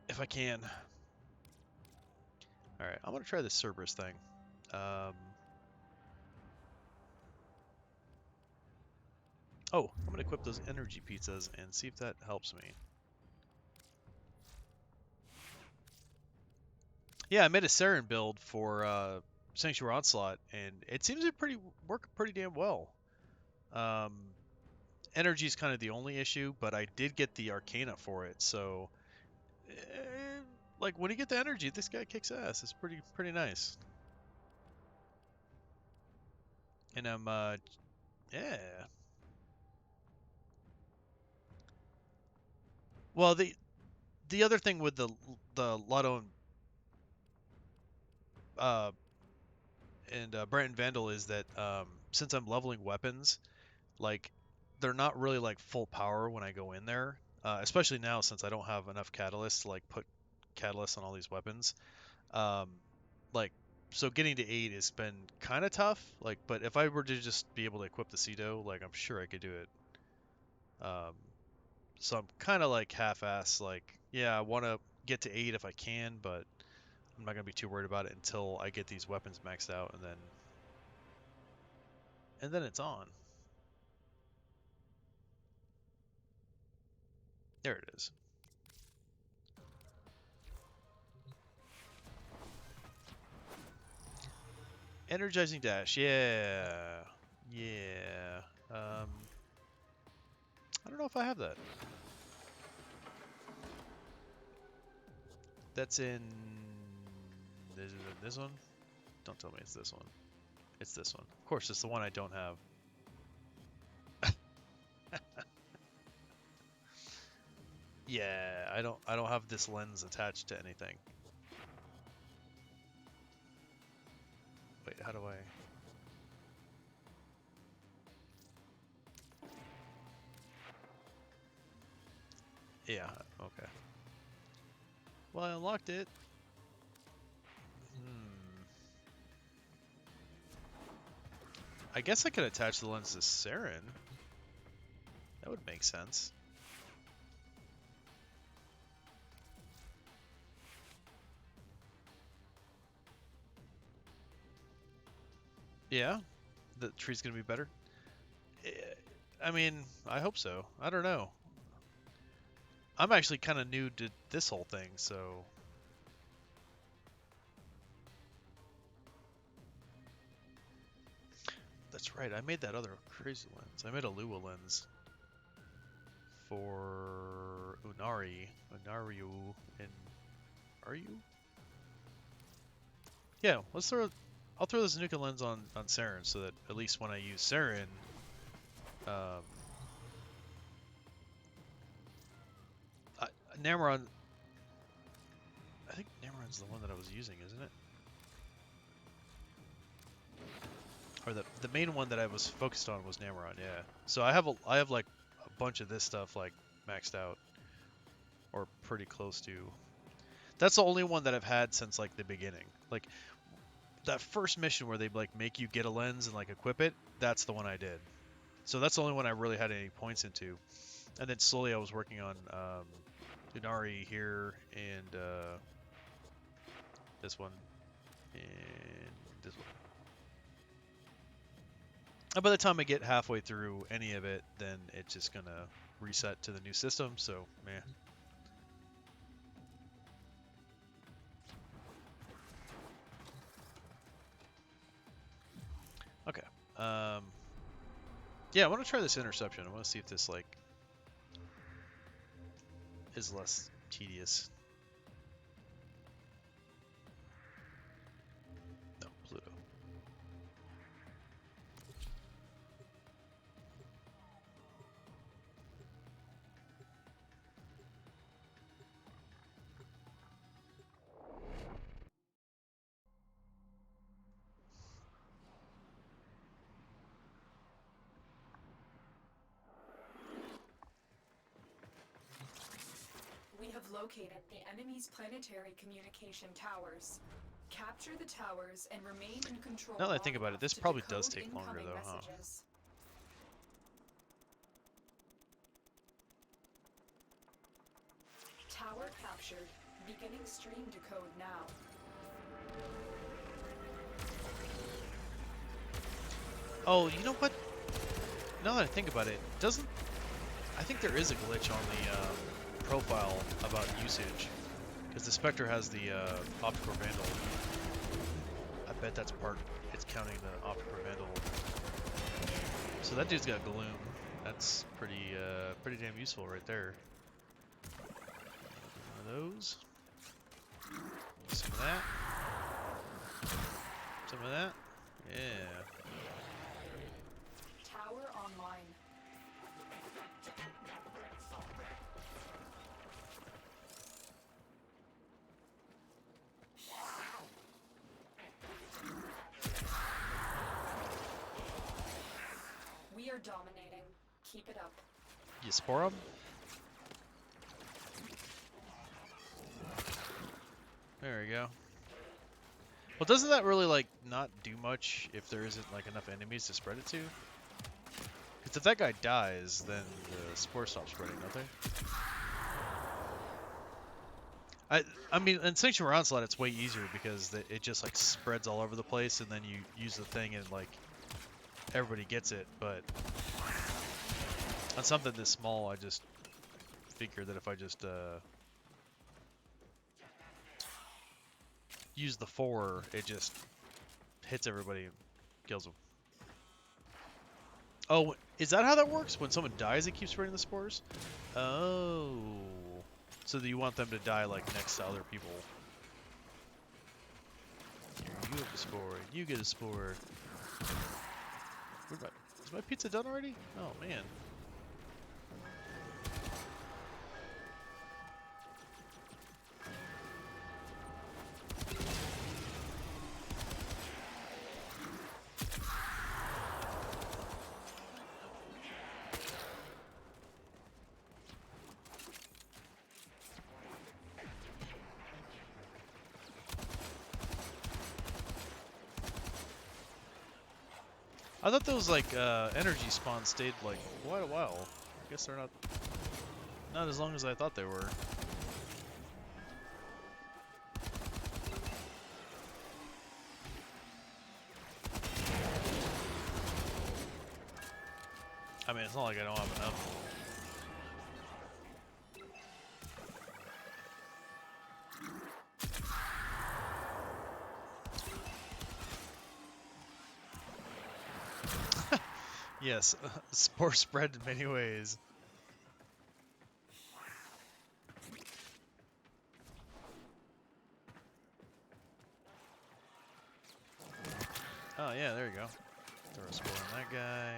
if I can. All right, I'm gonna try this Cerberus thing. Um, oh, I'm gonna equip those energy pizzas and see if that helps me. Yeah, I made a Saren build for Sanctuary Onslaught, and it seems to work pretty damn well. Um, Energy is kind of the only issue, but I did get the Arcana for it, so like when you get the energy, this guy kicks ass. It's pretty nice. And I'm yeah. Well, the other thing with the Lotto uh, and Brant and Vandal is that since I'm leveling weapons, like they're not really like full power when I go in there. Especially now since I don't have enough catalysts to like put catalysts on all these weapons. Um, like so getting to 8 has been kind of tough. Like, but if I were to just be able to equip the Cedo, like I'm sure I could do it. Um, so I'm kind of like half-ass. Like, yeah, I want to get to 8 if I can, but I'm not gonna be too worried about it until I get these weapons maxed out, and then it's on. There it is. Energizing dash. Yeah, yeah. I don't know if I have that. That's in this one. Don't tell me it's this one. It's this one. Of course, it's the one I don't have. Yeah, I don't have this lens attached to anything. Wait, how do I? Yeah, okay. Well, I unlocked it. Hmm. I guess I could attach the lens to Saren. That would make sense. Yeah, the tree's gonna be better. Eh, I mean, I hope so. I don't know. I'm actually kind of new to this whole thing, so that's right. I made that other crazy lens. I made a Lua lens for Unariu, and are you? Yeah, let's throw. I'll throw this Nuka lens on Saren so that at least when I use Saren, um, Namron. I think Namron's the one that I was using, isn't it? Or the main one that I was focused on was Namron. Yeah. So I have like a bunch of this stuff like maxed out or pretty close to. That's the only one that I've had since like the beginning. Like that first mission where they like make you get a lens and like equip it. That's the one I did. So that's the only one I really had any points into. And then slowly I was working on Unari here and this one and this one. And by the time I get halfway through any of it, then it's just gonna reset to the new system, so man. Okay. Yeah, I want to try this interception. I want to see if this like is less tedious. No, Pluto. We have located the enemy's planetary communication towers. Capture the towers and remain in control. Now that I long think about it, enough this to probably does decode take longer incoming though, huh? messages. Tower captured. Beginning stream decode now. Oh, you know what? Now that I think about it, doesn't... I think there is a glitch on the profile about usage. Because the Spectre has the Optical Vandal. I bet that's part... It's counting the Optical Vandal. So that dude's got Gloom. That's pretty damn useful right there. One of those. Some of that. Some of that. Yeah. Tower online. We are dominating. Keep it up. You spore him? There we go. Well, doesn't that really, like, not do much if there isn't, like, enough enemies to spread it to? Because if that guy dies, then the spores stop spreading, don't they? I mean, in Sanctuary Onslaught, it's way easier because it just, like, spreads all over the place, and then you use the thing and, like, everybody gets it, but on something this small, I just figure that if I just, use the 4, it just hits everybody and kills them. Oh, is that how that works? When someone dies, it keeps spreading the spores? Oh. So that you want them to die, like, next to other people. Here, you have a spore. You get a spore. Is my pizza done already? Oh, man. I thought those like energy spawns stayed like quite a while. I guess they're not as long as I thought they were. I mean, it's not like I don't have enough. Yes, spore spread in many ways. Oh yeah, there you go. Throw a spore on that guy.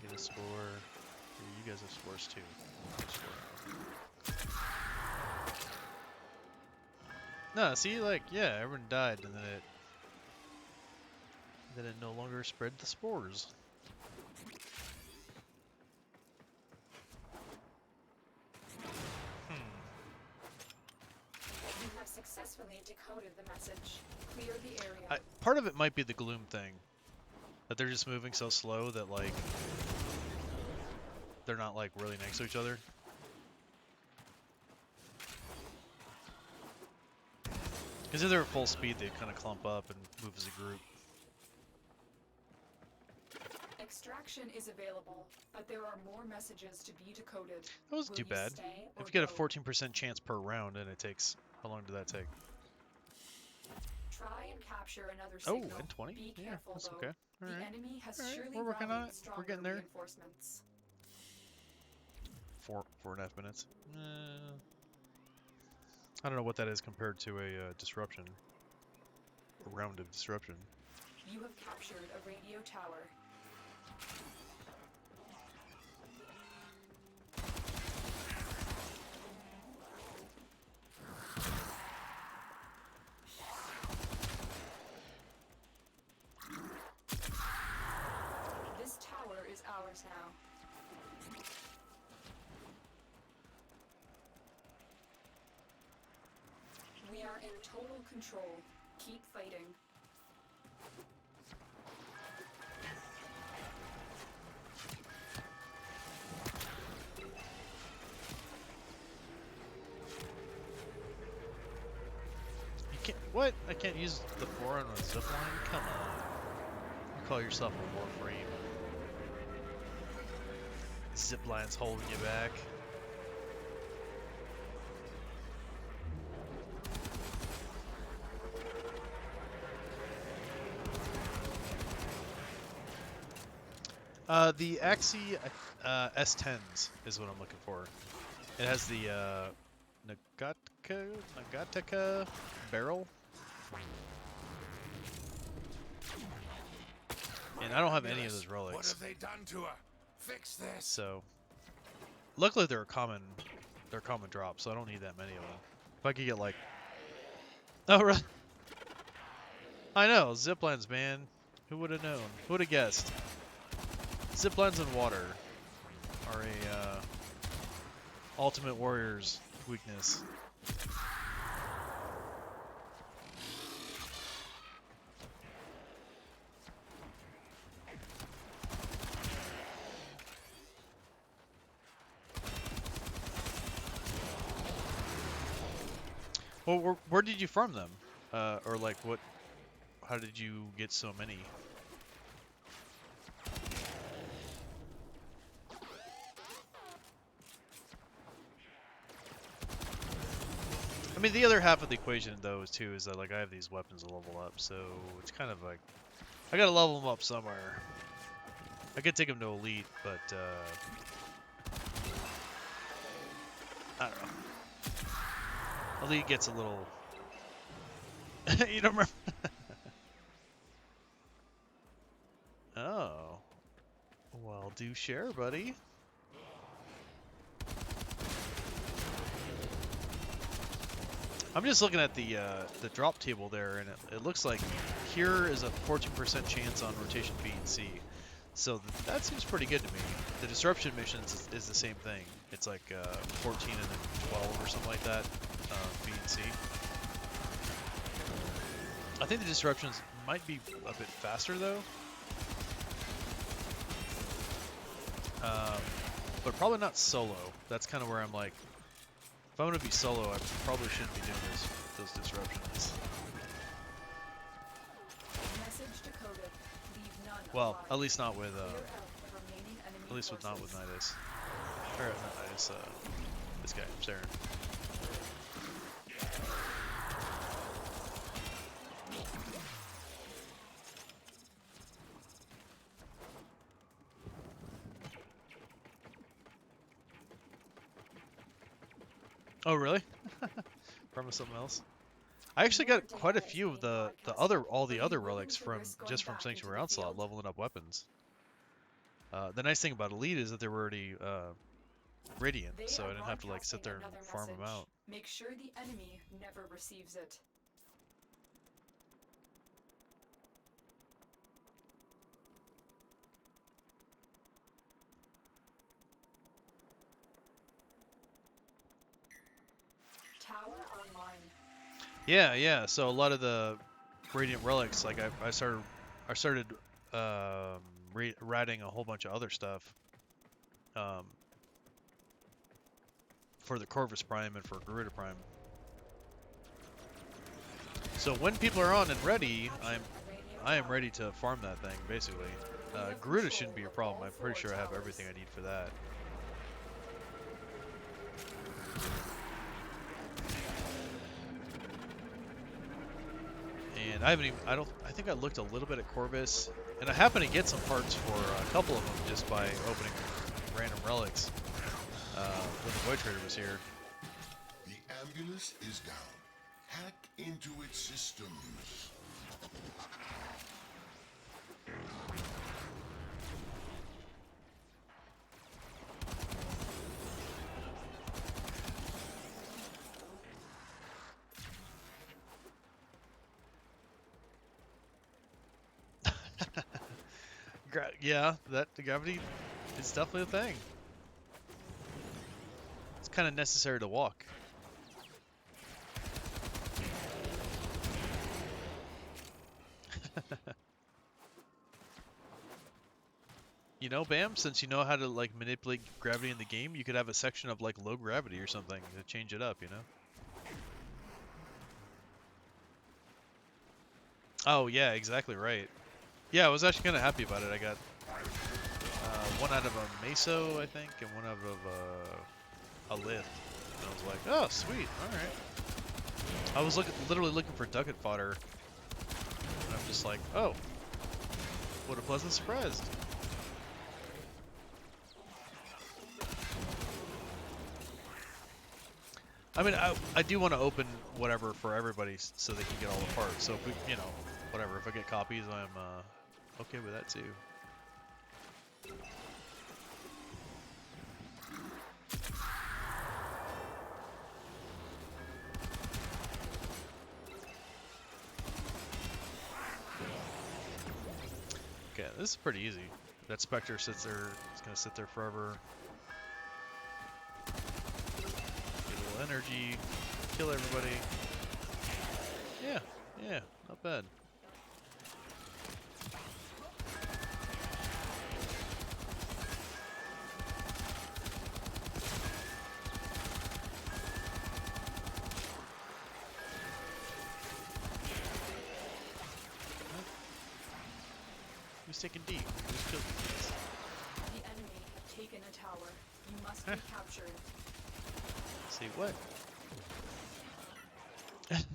You get a spore. Here, you guys have spores too. No, see, like, yeah, everyone died, and then it no longer spread the spores. You have successfully decoded the message. Clear the area. Part of it might be the gloom thing. That they're just moving so slow that, like, they're not, like, really next to each other. Because if they're at full speed, they kind of clump up and move as a group. Extraction is available, but there are more messages to be decoded. That wasn't Will too you bad. stay or If you get a go? 14% chance per round, and it takes... How long did that take? Try and capture another Oh, signal. and 20? Be Yeah, careful that's though. okay. The Alright. enemy has Alright, surely we're working on rallied it. We're stronger getting there. reinforcements. 4.5 minutes. I don't know what that is compared to a disruption. A round of disruption. You have captured a radio tower. This tower is ours now. We are in total control. Keep fighting. You can't... What? I can't use the 4 on the zipline? Come on. You call yourself a Warframe. Zipline's holding you back. The Axie S10s is what I'm looking for. It has the Nagatica barrel. And I don't have any of those What relics. have they done to her? Fix this. So luckily they're common drops, so I don't need that many of them. If I could get like... Oh really? I know, ziplines, man. Who would have known? Who would have guessed? Ziplines in water are a Ultimate Warrior's weakness. Well, where did you farm them? Or like what? How did you get so many? I mean, the other half of the equation, though, too, is that like I have these weapons to level up, so it's kind of like I gotta level them up somewhere. I could take them to elite, but I don't know. Elite gets a little. You don't remember? Oh, well, do share, buddy. I'm just looking at the drop table there, and it looks like here is a 14% chance on rotation B and C. So that seems pretty good to me. The disruption missions is the same thing. It's like 14 and then 12 or something like that, B and C. I think the disruptions might be a bit faster though. But probably not solo. That's kind of where I'm like, if I'm going to be solo, I probably shouldn't be doing those disruptions. Message decoded. Leave none Well, alive. at least not with Clear out the remaining enemy at least with not with forces. Nidus. Or not Nidus, this guy, Saren. Oh really? From something else? I actually got quite a few of all the other relics from just from Sanctuary Onslaught, leveling up weapons. The nice thing about Elite is that they were already radiant, They so I are didn't have to like sit there and broadcasting farm them another out. message. Make sure the enemy never receives it. Tower online. Yeah. So a lot of the radiant relics, like I started writing a whole bunch of other stuff for the Corvus Prime and for Garuda Prime. So when people are on and ready, I am ready to farm that thing basically. Garuda shouldn't be a problem. I'm pretty sure I have everything I need for that. And I haven't even, I think I looked a little bit at Corvus, and I happened to get some parts for a couple of them just by opening random relics when the Void Trader was here. The ambulance is down. Hack into its systems. Yeah, the gravity is definitely a thing. It's kind of necessary to walk. You know, Bam, since you know how to like manipulate gravity in the game, you could have a section of like low gravity or something to change it up, you know? Oh yeah, exactly right. Yeah, I was actually kind of happy about it. I got one out of a Meso, I think, and one out of a Lift. And I was like, oh, sweet, alright. I was literally looking for ducat fodder, and I'm just like, oh, what a pleasant surprise. I mean, I do want to open whatever for everybody so they can get all the parts. So if we, you know, whatever, if I get copies, I'm okay with that too. Okay, this is pretty easy. That Spectre sits there, it's gonna sit there forever. Get a little energy, kill everybody. Yeah, not bad. Who's taking D? Who's killed these guys? The enemy have taken a tower. You must be captured. See what?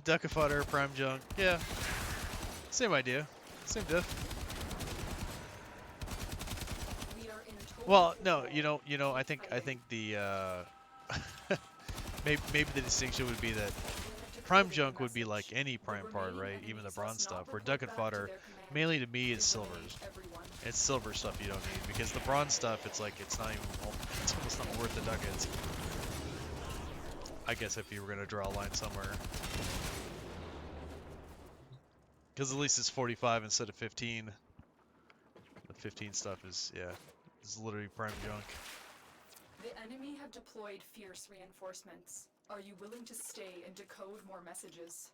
Duck of fodder, prime junk. Yeah. Same idea. Same diff. We are in total Well, no, control. you know, I think the maybe the distinction would be that prime junk would be like any prime part, right? Even the bronze stuff. Where ducat fodder, mainly to me, is silvers. It's silver stuff you don't need because the bronze stuff, it's like it's not even, it's almost not worth the ducats. I guess if you were gonna draw a line somewhere, because at least it's 45 instead of 15. The 15 stuff is it's literally prime junk. The enemy have deployed fierce reinforcements. Are you willing to stay and decode more messages?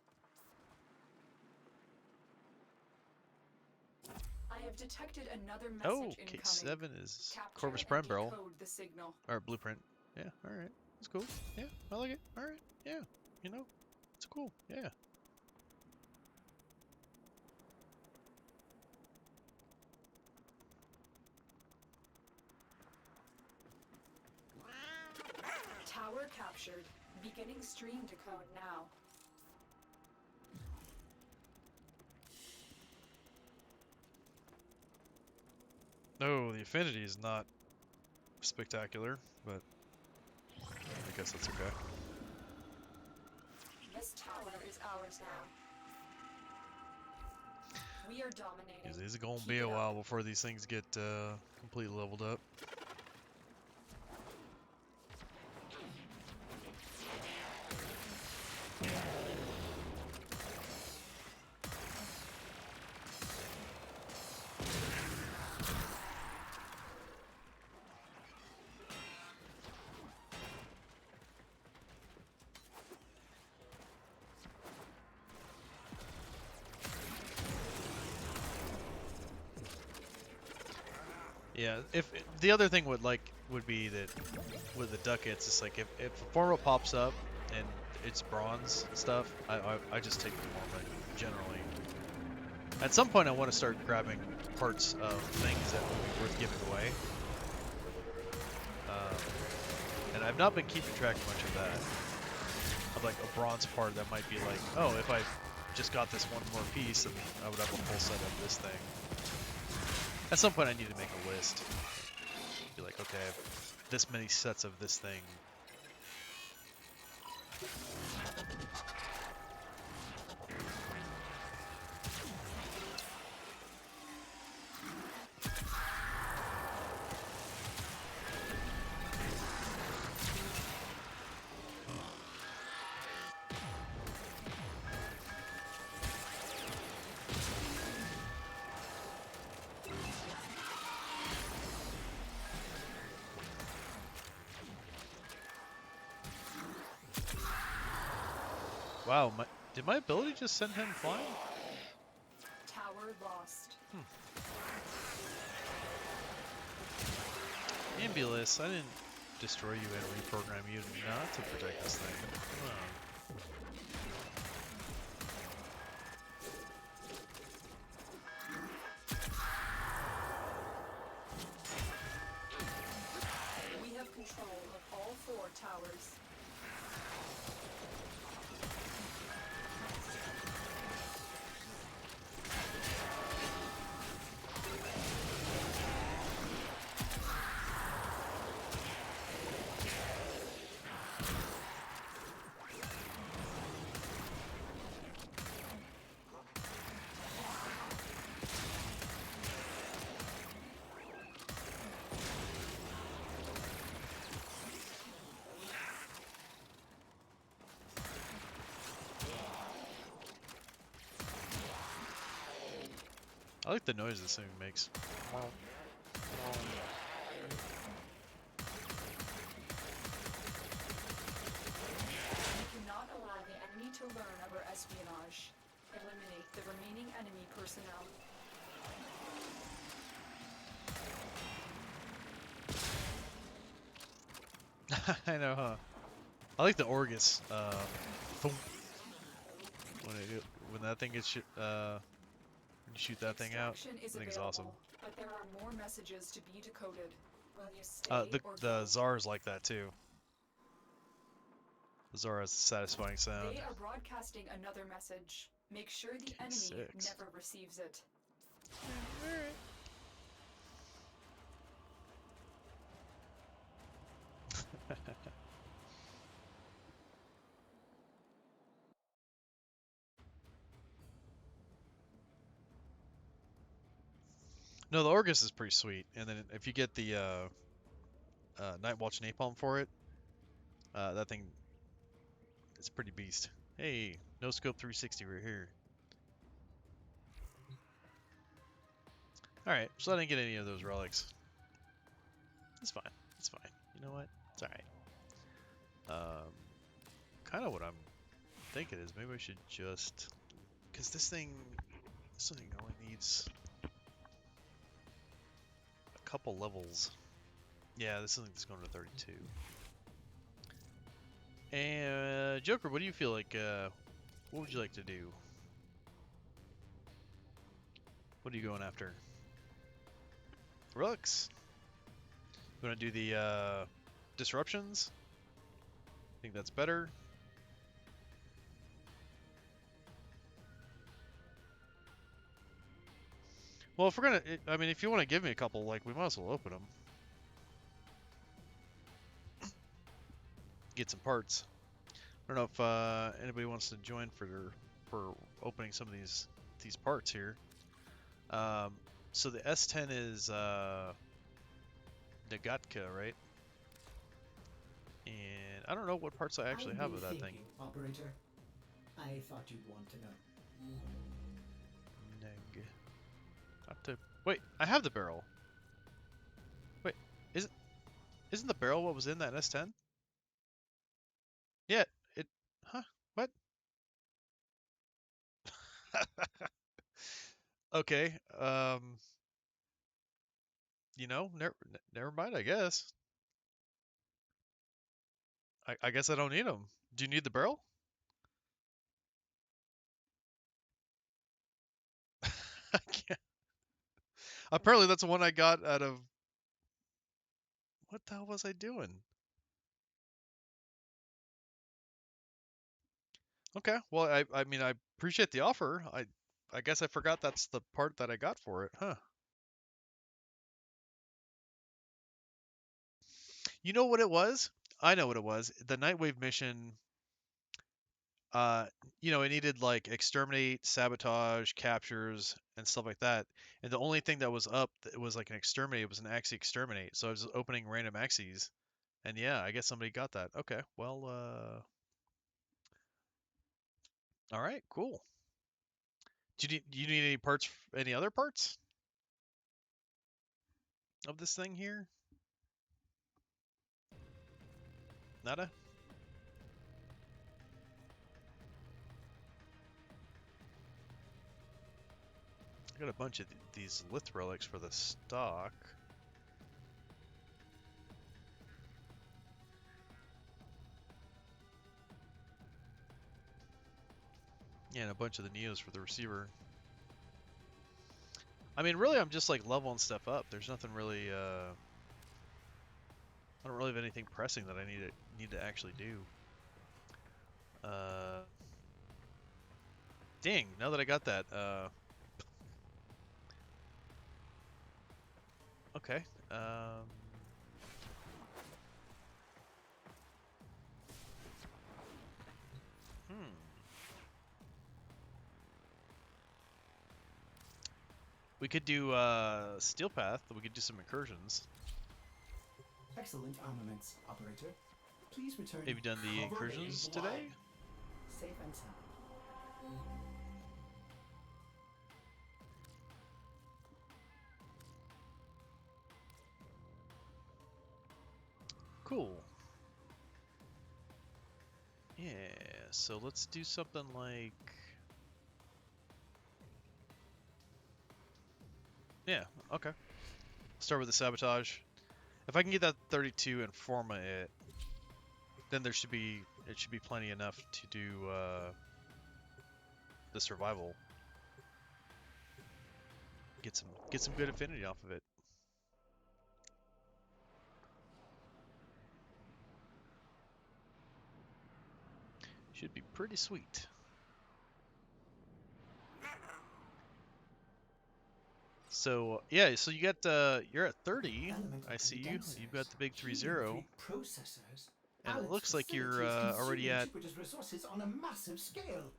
I have detected another Oh, message incoming. K7 is Capture Corvus and Prime Barrel decode the signal. or blueprint. Yeah, all right, it's cool. Yeah, I like it. All right, yeah, you know, it's cool. Yeah. Tower captured. Beginning stream decode now. No, the affinity is not spectacular, but I guess that's okay. This tower is ours now. We are dominating. It's gonna Keep be it a up. while before these things get completely leveled up. Yeah, if the other thing would be that with the ducats, it's like if a formal pops up and it's bronze stuff, I just take the Mormon generally. At some point, I want to start grabbing parts of things that would be worth giving away. And I've not been keeping track much of that. Of like a bronze part that might be like, oh, if I just got this one more piece, then I would have a full set of this thing. At some point, I need to make a list. Be like, okay, I have this many sets of this thing. Wow, did my ability just send him flying? Tower lost. Ambulus, I didn't destroy you and reprogram you not to protect this thing. Wow. We have control of all 4 towers. I like the noise this thing makes. We cannot allow the enemy to learn of our espionage. Eliminate the remaining enemy personnel. I know, huh? I like the Orgus. Boom. When that thing gets when you shoot that thing out, Extraction is I think it's available, awesome. but there are more messages to be decoded. Will you stay or The go? Czar's like that too. The Czar has a satisfying sound. They are broadcasting another message. Make sure the enemy K6. never receives it. No, the Orgus is pretty sweet, and then if you get the Night Watch Napalm for it, that thing is pretty beast. Hey, no scope 360 right here. Alright, so I didn't get any of those relics. It's fine. It's fine. You know what? It's alright. Kind of what I'm thinking is maybe I should just... Because this thing only needs a couple levels. Yeah, this thing's going to 32. And Joker, what do you feel like? What would you like to do? What are you going after? Relics. You want to do the disruptions? Think that's better? Well, if we're gonna, I mean, if you want to give me a couple, like, we might as well open them. Get some parts. I don't know if anybody wants to join for opening some of these parts here. So the S10 is Nagatka, right? And I don't know what parts I actually have of that thing. Operator, I thought you'd want to know. Neg. Wait, I have the barrel. Wait, isn't the barrel what was in that S10? Yeah, huh? What? Okay, you know, never mind, I guess. I guess I don't need them. Do you need the barrel? I can't- Apparently that's the one I got out of... What the hell was I doing? Okay, well, I mean, I appreciate the offer. I guess I forgot that's the part that I got for it, huh? You know what it was? I know what it was. The Nightwave mission, uh, it needed like exterminate, sabotage, captures, and stuff like that. And the only thing that was up that was like an exterminate was an axie exterminate. So I was opening random axies, and yeah, I guess somebody got that. Okay, well, all right, cool. Do you need any parts, any other parts of this thing here? Nada? I got a bunch of these lith relics for the stock. Yeah, and a bunch of the Neos for the receiver. I mean, really, I'm just like leveling stuff up. There's nothing really, I don't really have anything pressing that I need to actually do. Dang, now that I got that, okay. Hmm. We could do Steel Path. We could do some incursions. Excellent armaments, operator. Please return. Have you done the covered in incursions blood. today? Safe and sound. Cool. Yeah, so let's do something like... Yeah, okay. Start with the sabotage. If I can get that 32 and forma it, then it should be plenty enough to do the survival. Get some good affinity off of it. Should be pretty sweet. So yeah, so you got you're at 30. Elemental I see you. You've got the big helium-3 3-0, processors. and it Alec's looks like you're facility is already consuming at... Jupiter's resources on a massive scale.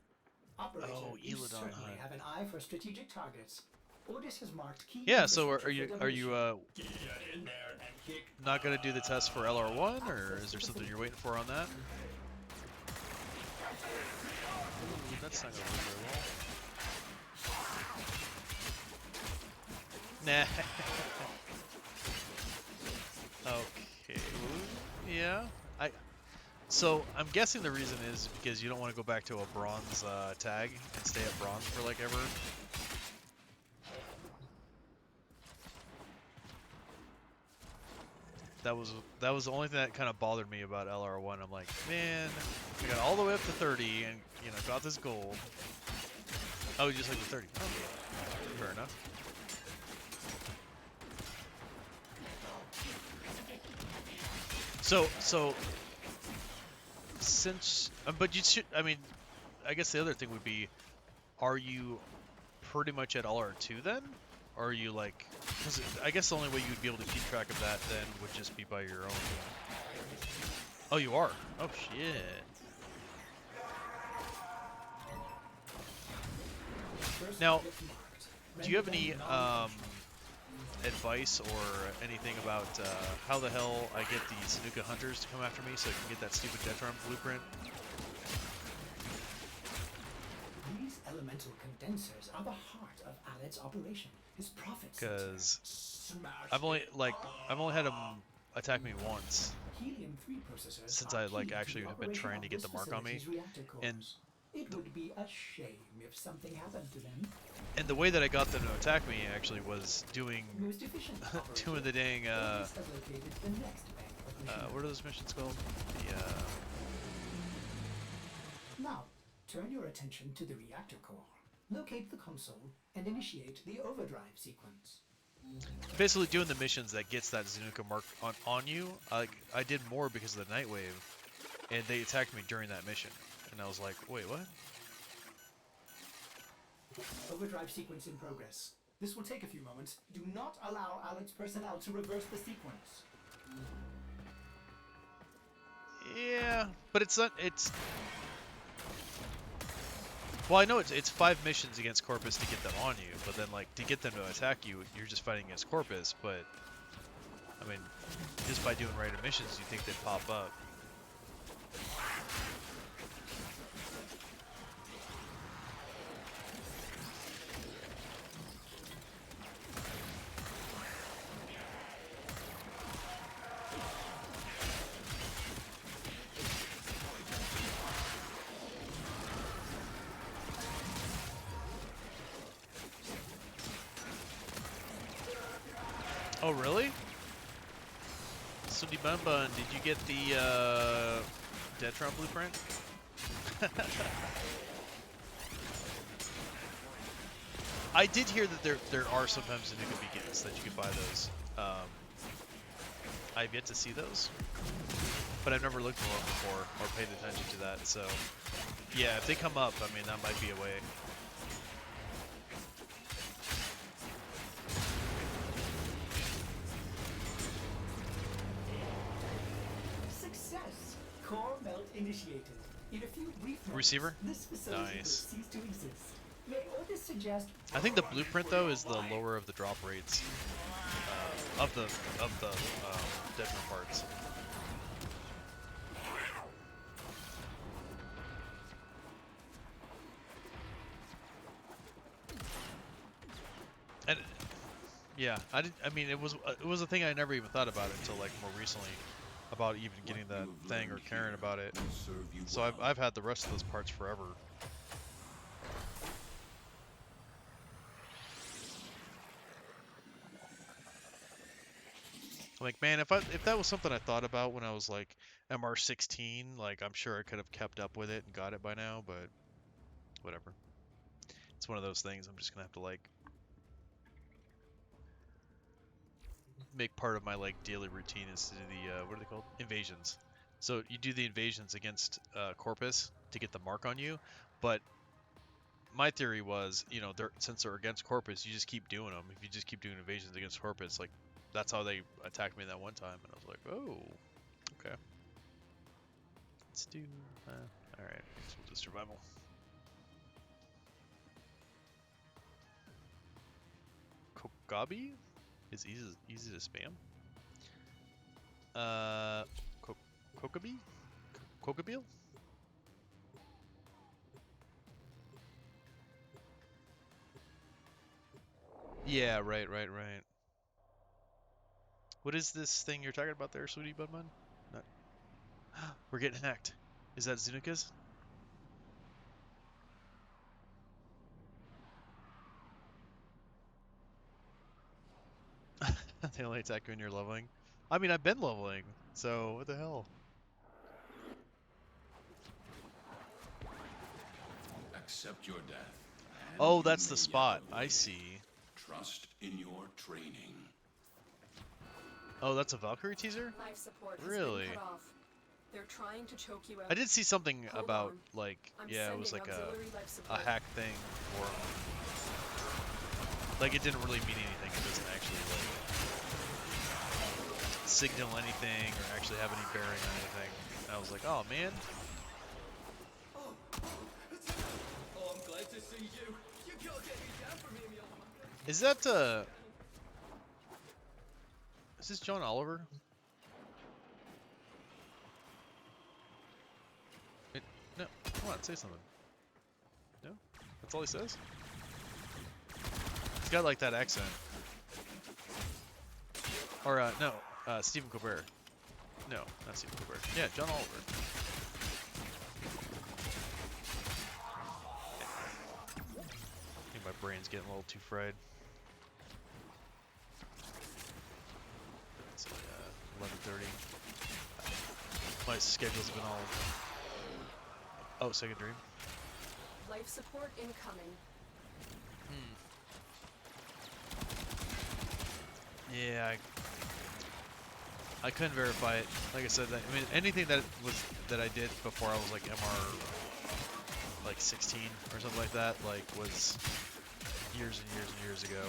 Operator, Oh, you Eladon certainly Hunt. have an eye for strategic targets. Ordis has marked key Yeah. So infrastructure are you for demolition. Get in there and kick. not gonna do the test for LR1, or is there something you're waiting for on that? Ooh, that's not gonna work very well. Nah. Okay. Yeah. So I'm guessing the reason is because you don't want to go back to a bronze tag and stay at bronze for like ever. That was the only thing that kind of bothered me about LR1. I'm like, man, I got all the way up to 30 and got this gold. Oh, just like the 30. Okay. Fair enough. So since, but you should, I mean, I guess the other thing would be, are you pretty much at LR2 then? Or are you like, because I guess the only way you'd be able to keep track of that then would just be by your own. Oh, you are? Oh, shit. Now, do you have any advice or anything about how the hell I get the Sanuka hunters to come after me so I can get that stupid Detron blueprint? These elemental condensers are the heart of Alet's operation. His profit center. Because I've only had him attack me once Helium-3 processors since are I key to actually the have been operation trying of to get the this mark on me, facility's reactor cores. and it would be a shame if something happened to them. the way that I got them to attack me actually was doing Most efficient doing the dang Ordis has located the next bank of machinery. what are those missions called? The Now, turn your attention to the reactor core. Locate the console and initiate the overdrive sequence. Basically doing the missions that gets that Zanuka mark on you. I did more because of the Night Wave, and they attacked me during that mission, and I was like, wait, what? Overdrive sequence in progress. This will take a few moments. Do not allow Alex personnel to reverse the sequence. Yeah, but it's not. It's well, I know it's 5 missions against Corpus to get them on you, but then like to get them to attack you, you're just fighting against Corpus. But I mean, just by doing random missions, you think they'd pop up. Oh, really? Sudi Bumba, did you get the Detron blueprint? I did hear that there are sometimes Zanuka beacons that you can buy those. I've yet to see those, but I've never looked for one before or paid attention to that. So, yeah, if they come up, I mean, that might be a way. Success! Core melt initiated. In a few brief moments, Receiver? this facility will Nice. cease to exist. May orders suggest I think the blueprint though is the lower of the drop rates of the Detron parts. And yeah, I mean, it was a thing I never even thought about until like more recently, about even getting that thing or caring about it. So I've had the rest of those parts forever. Like, man, if that was something I thought about when I was like MR16, like I'm sure I could have kept up with it and got it by now, but whatever. It's one of those things I'm just gonna have to like make part of my like daily routine is to do the what are they called? Invasions. So you do the invasions against Corpus to get the mark on you, but my theory was, you know, since they're against Corpus, you just keep doing them. If you just keep doing invasions against Corpus, like that's how they attacked me that one time, and I was like, oh, okay. Let's do. All right, so we'll do survival. Kogabi is easy to spam. Kokabi? Kokabil? Yeah, right. What is this thing you're talking about there, sweetie Budman? Not... We're getting hacked. Is that Zanuka's? They only attack when you're leveling. I mean, I've been leveling, so what the hell? Accept your death. Oh, that's the spot. I see. Trust in your training. Oh, that's a Valkyrie teaser? Life support has Really? been cut off. They're trying to choke you out. I did see something Hold about, on. like, I'm yeah, it was sending like auxiliary life a support. hack thing for like, it didn't really mean anything. It doesn't actually, like, signal anything or actually have any bearing on anything. And I was like, oh, man. Oh, I'm glad to see you. You gotta get me down from here, young man. Is that, is this John Oliver? No, come on, say something. No? That's all he says? He's got, like, that accent. Or, no, Stephen Colbert. No, not Stephen Colbert. Yeah, John Oliver. I think my brain's getting a little too fried. It's 11:30. My schedule's been all... Oh, second dream. Life support incoming. Yeah, I couldn't verify it. Like I said, I mean, anything that I did before I was like MR like 16 or something like that, like was years and years and years ago,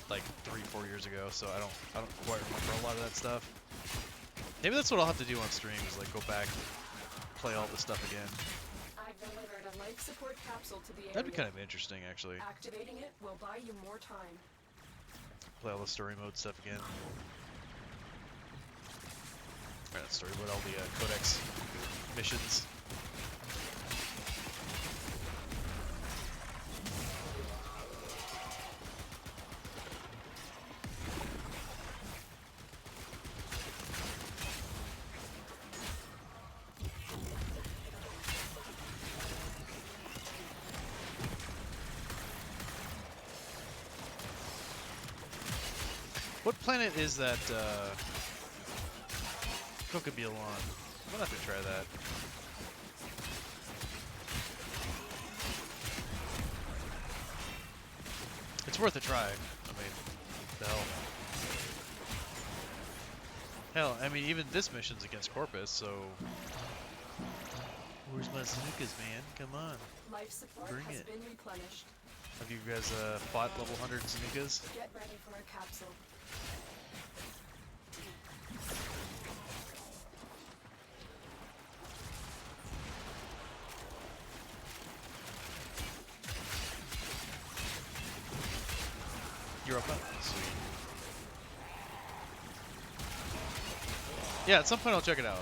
like 3-4 years ago. So I don't quite remember a lot of that stuff. Maybe that's what I'll have to do on stream is like go back, play all this stuff again. I've delivered a life support capsule to the area. That'd be kind of interesting, actually. Activating it will buy you more time. Play all the story mode stuff again. Or not story mode, all the codex missions. What planet is that, Cocobilon? I'm gonna have to try that. It's worth a try. I mean, the hell. Hell, I mean, even this mission's against Corpus, so... Where's my Zanukas, man? Come on. Life support Bring has it. been replenished. Have you guys fought level 100 Zanukas? Get ready for a capsule. Europa? Sweet. Yeah, at some point I'll check it out.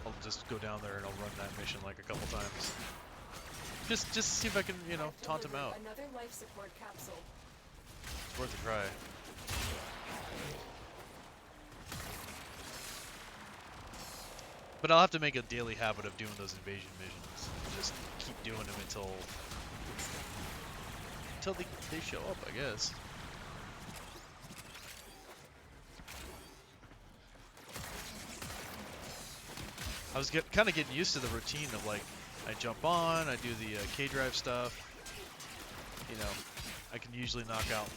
I'll just go down there and I'll run that mission like a couple times. Just see if I can, you know, taunt him out. Another life support capsule. It's worth a try. But I'll have to make a daily habit of doing those invasion missions. Just keep doing them until they show up, I guess. I was kind of getting used to the routine of like, I jump on, I do the K-drive stuff. You know, I can usually knock out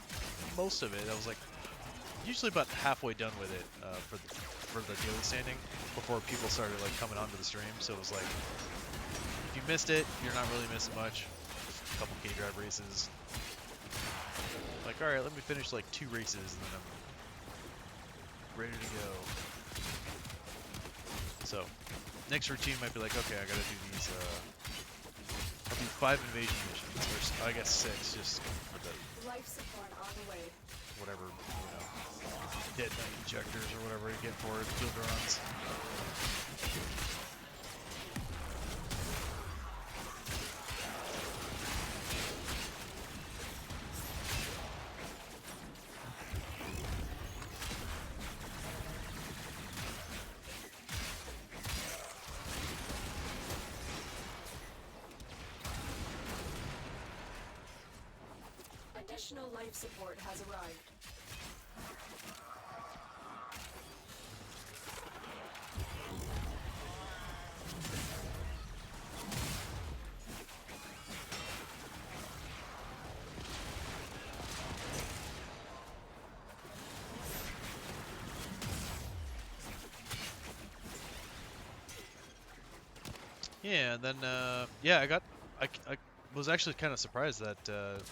most of it. I was like, usually about halfway done with it for the daily standing before people started like coming onto the stream. So it was like, if you missed it, you're not really missing much. Just a couple K-drive races. Like, all right, let me finish like 2 races and then I'm ready to go. So. Next routine might be like, okay, I gotta do these, I'll do 5 invasion missions, or I guess 6, just for the, Life support on the way. whatever, you know, dead knight injectors or whatever you get for it, field runs. Additional life support has arrived. Yeah, and then, yeah, I was actually kind of surprised that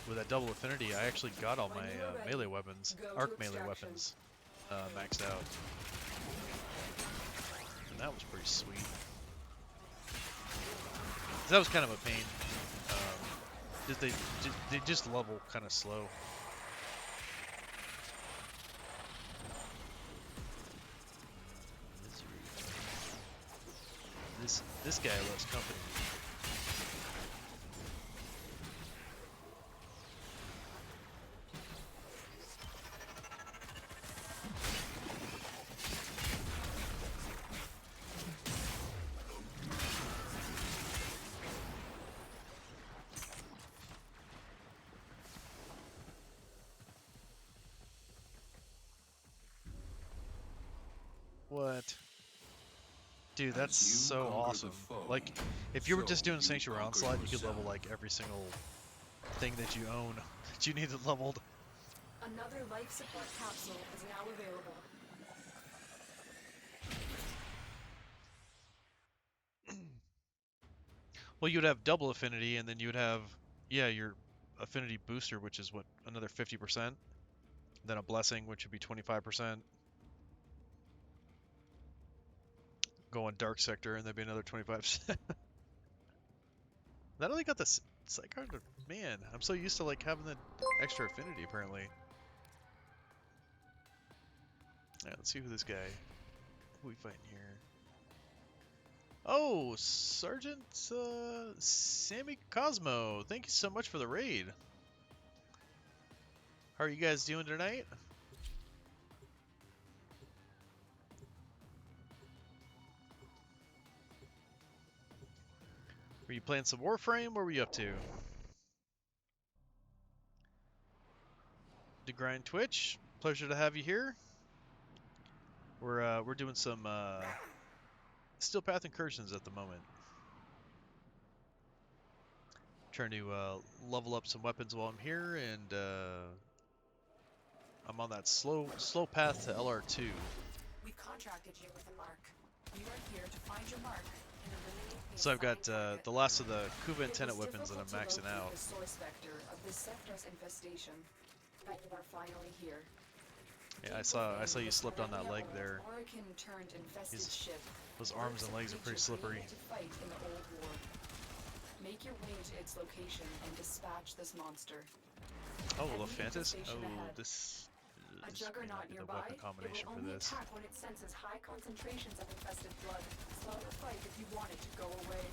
with that double affinity, I actually got all my melee weapons, arc melee weapons, maxed out. And that was pretty sweet. 'Cause that was kind of a pain. They just level kind of slow. This guy loves company. What? Dude, that's so awesome. Like, if you were just doing Sanctuary Onslaught, you could level like every single thing that you own that you needed leveled. Another life support capsule is now available. Well, you'd have double affinity, and then you'd have, yeah, your affinity booster, which is what, another 50%. Then a blessing, which would be 25%. Go on dark sector, and that'd be another 25%. That only got the psych card. Man, I'm so used to like having the extra affinity. Apparently. Alright, let's see who this guy. Who we fighting here? Oh, Sergeant Sammy Cosmo. Thank you so much for the raid. How are you guys doing tonight? Were you playing some Warframe? What were you up to? To grind Twitch. Pleasure to have you here. We're doing some Steel Path incursions at the moment. Trying to level up some weapons while I'm here, and I'm on that slow path to LR2. We've contracted you with a mark. You are here to find your mark and eliminate the So I've got assigned target. the last of the Kuva It antenna was weapons that I'm difficult to maxing locate out. the source vector of this sector's infestation, but you are finally here. Yeah, I saw you slipped on that leg there. Orokin turned infested His- ship. Those arms and legs are pretty slippery. To fight in the old war. Make your way to its location and dispatch this monster. Oh, Enemy Lephantis? infestation Oh, ahead. this A is juggernaut the nearby, weapon combination it for will only this. attack when it senses high concentrations of infested blood. Stop the fight if you want it to go away.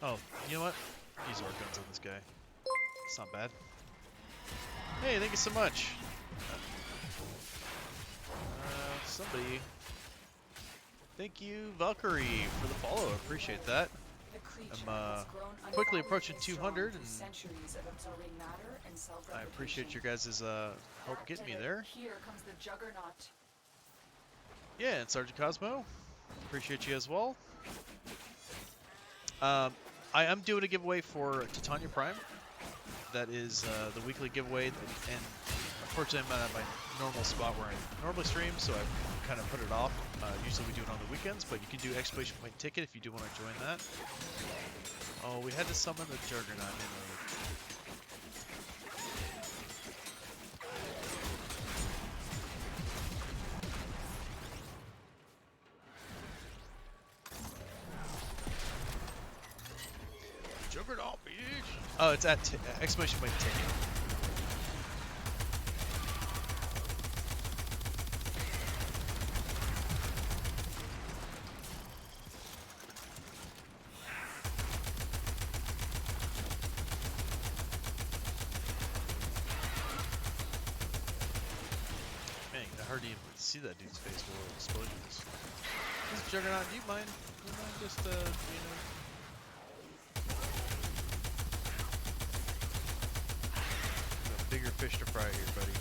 Oh, you know what? Use our guns on this guy. It's not bad. Hey, thank you so much. Somebody. Thank you, Valkyrie, for the follow. I appreciate that. The creature I'm has grown quickly approaching unfathomably 200, strong and through centuries of absorbing matter and I appreciate your self-replication. guys' help getting me there. Here comes the juggernaut. Yeah, and Sergeant Cosmo, appreciate you as well. I am doing a giveaway for Titania Prime. That is the weekly giveaway, and unfortunately I'm not at my normal spot where I normally stream, so I kind of put it off. Usually we do it on the weekends, but you can do exclamation point ticket if you do want to join that. Oh, we had to summon the Juggernaut, didn't we? Juggernaut, bitch! Oh, it's at exclamation point ticket. Man, I hardly even see that dude's face full of explosions. This Juggernaut, do you mind? Do you mind just, you know? Got bigger fish to fry here, buddy.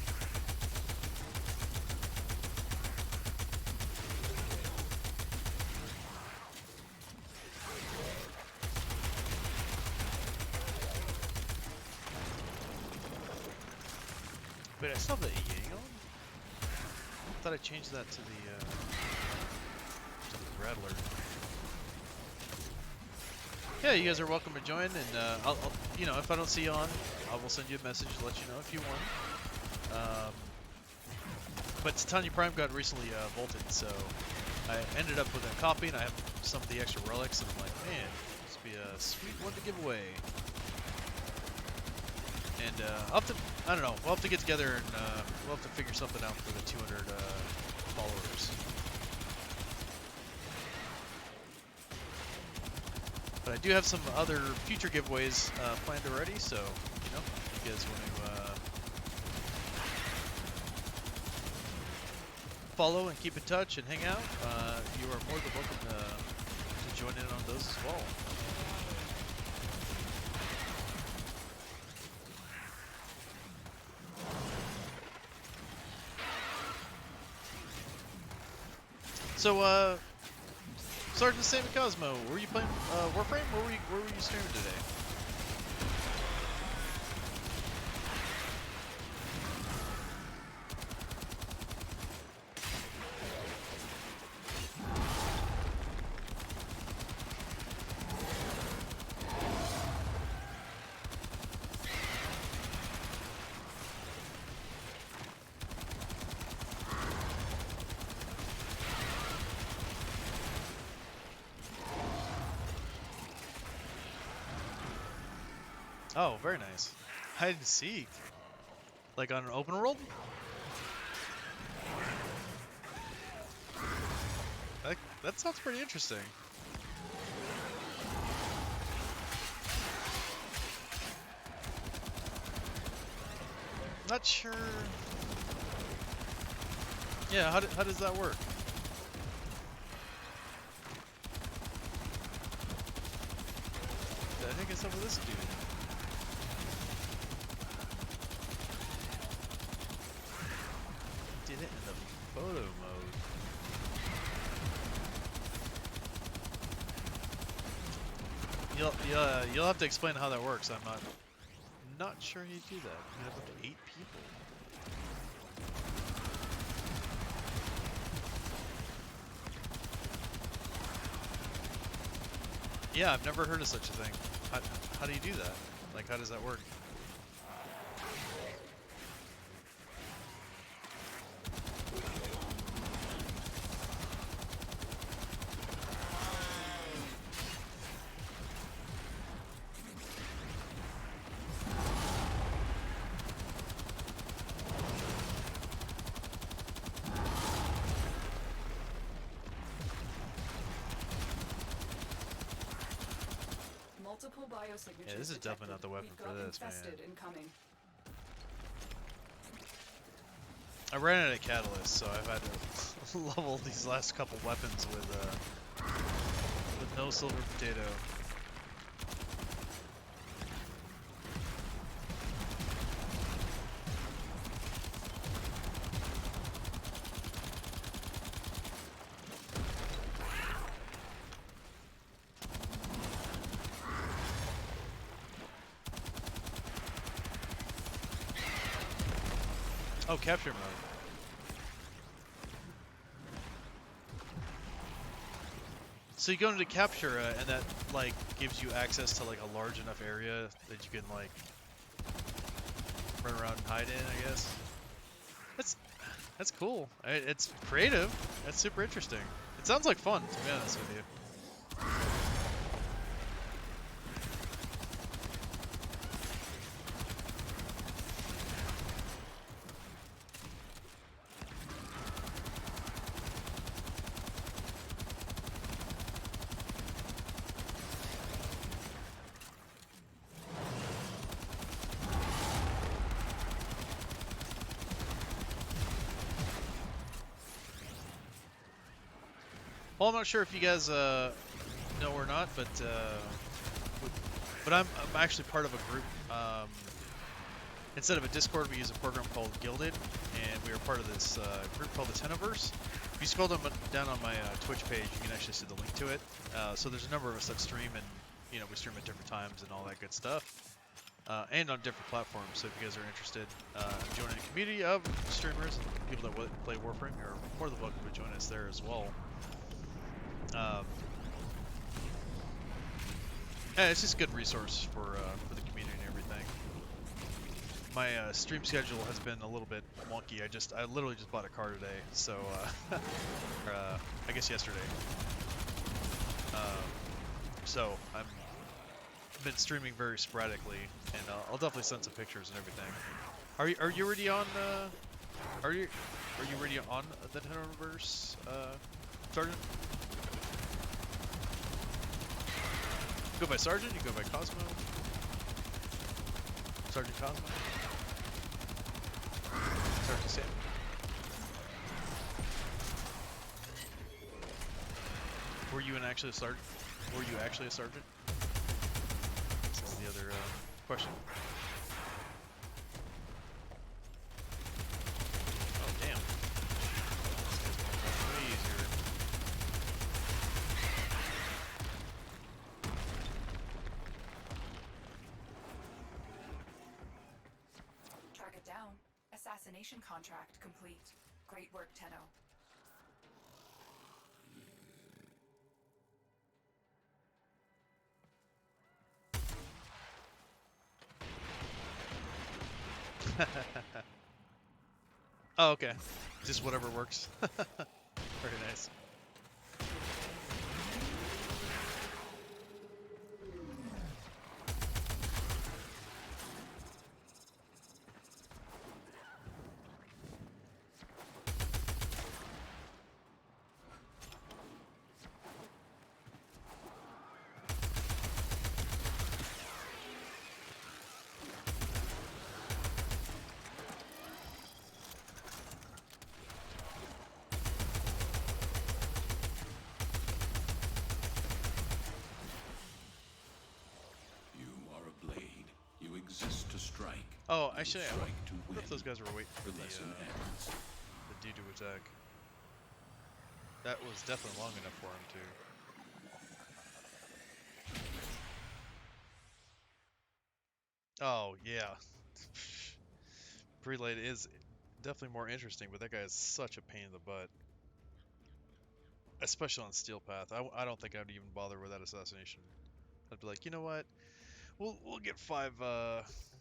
Wait, I still have the Yang on? I thought I changed that to the Rattler. Yeah, you guys are welcome to join, and I'll, you know, if I don't see you on, I will send you a message to let you know if you won. But Titania Prime got recently vaulted, so I ended up with a copy, and I have some of the extra relics, and I'm like, man, this would be a sweet one to give away. And I'll have to, I don't know, we'll have to get together and we'll have to figure something out for the 200 followers. But I do have some other future giveaways planned already, so, you know, if you guys want to follow and keep in touch and hang out, you are more than welcome to join in on those as well. So, Sergeant Sammy Cosmo, were you playing Warframe? Where were you streaming today? Oh, very nice. Hide and seek. Like on an open world? That sounds pretty interesting. Not sure. Yeah, how does that work? I think it's over this dude. Did it in the photo mode. You'll have to explain how that works. I'm not sure you do that. You have up to 8 people. Yeah, I've never heard of such a thing. How do you do that? Like, how does that work? Multiple biosignatures. Yeah, this is definitely not the weapon We've for got this, man. infested incoming. I ran out of catalyst, so I've had to level these last couple weapons with no silver potato. Oh, capture mode. So you go into capture, and that like gives you access to like a large enough area that you can like run around and hide in, I guess. That's cool. It's creative. That's super interesting. It sounds like fun, to be honest with you. Well, I'm not sure if you guys know or not, but I'm actually part of a group. Instead of a Discord, we use a program called Guilded, and we are part of this group called the Tenoverse. If you scroll down on my Twitch page, you can actually see the link to it. So there's a number of us that stream, and we stream at different times and all that good stuff, and on different platforms. So if you guys are interested in joining a community of streamers and people that play Warframe, you're more than welcome to join us there as well. Yeah, it's just a good resource for the community and everything. My stream schedule has been a little bit wonky. I literally just bought a car today, so or, I guess yesterday. So I've been streaming very sporadically, and I'll definitely send some pictures and everything. Are you already on? Are you already on the Tenoverse, Sergeant? You go by Sergeant, you go by Cosmo. Sergeant Cosmo. Sergeant Sam. Were you actually a sergeant? Were you actually a sergeant? That's the other question. Oh damn. This guy's going way easier. Track it down. Assassination contract complete. Great work, Tenno. Oh, okay. Just whatever works. Very nice. Oh, actually, I Strike to wonder if those win. guys were waiting for The lesson ends. the dude to attack. That was definitely long enough for him to. Oh yeah, Prelate is definitely more interesting, but that guy is such a pain in the butt, especially on Steel Path. I don't think I'd even bother with that assassination. I'd be like, you know what? We'll get 5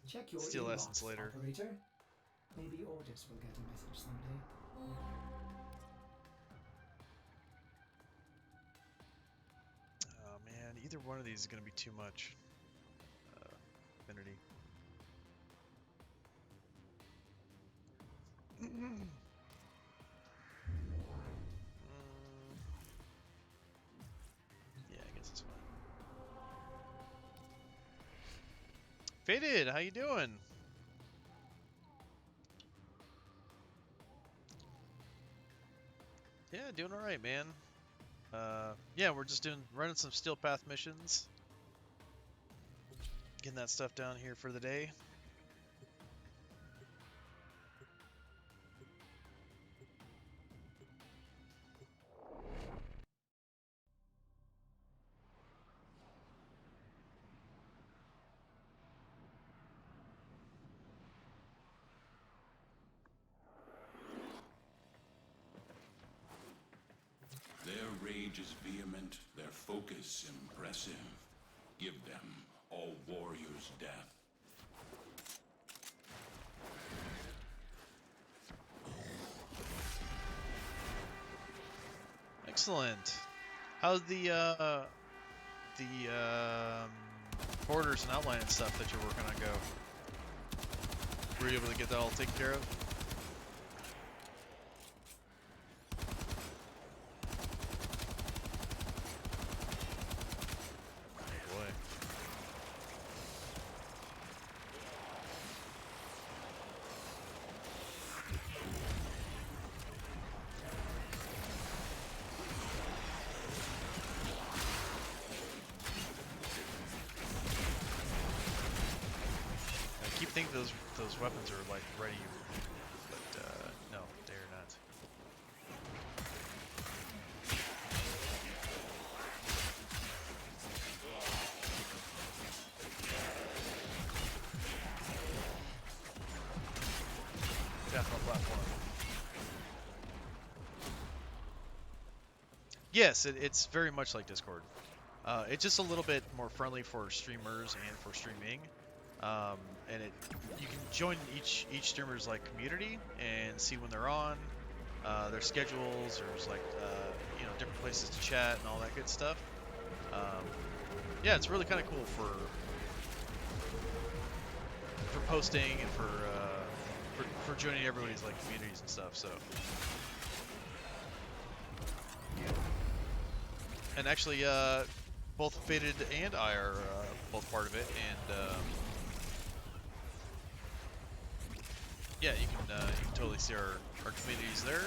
Check your Steel Essence inbox, later. operator. Maybe Ordis will get a message someday. Oh man, either one of these is gonna be too much. Affinity. Yeah, I guess it's fine. Faded, how you doing? Yeah, doing all right, man. Yeah, we're just running some Steel Path missions, getting that stuff down here for the day. Their rage is vehement, their focus impressive. Give them all warrior's death. Excellent. How's the borders and outline and stuff that you're working on go? Were you able to get that all taken care of? Oh boy. I keep thinking those weapons are like ready, but no, they're not. Definitely platform. Yes, it's very much like Discord. It's just a little bit more friendly for streamers and for streaming. And you can join each streamer's like community and see when they're on, their schedules. There's like different places to chat and all that good stuff. Yeah, it's really kind of cool for posting and for joining everybody's like communities and stuff. So. And actually, both Faded and I are both part of it, and yeah, you can totally see our communities there.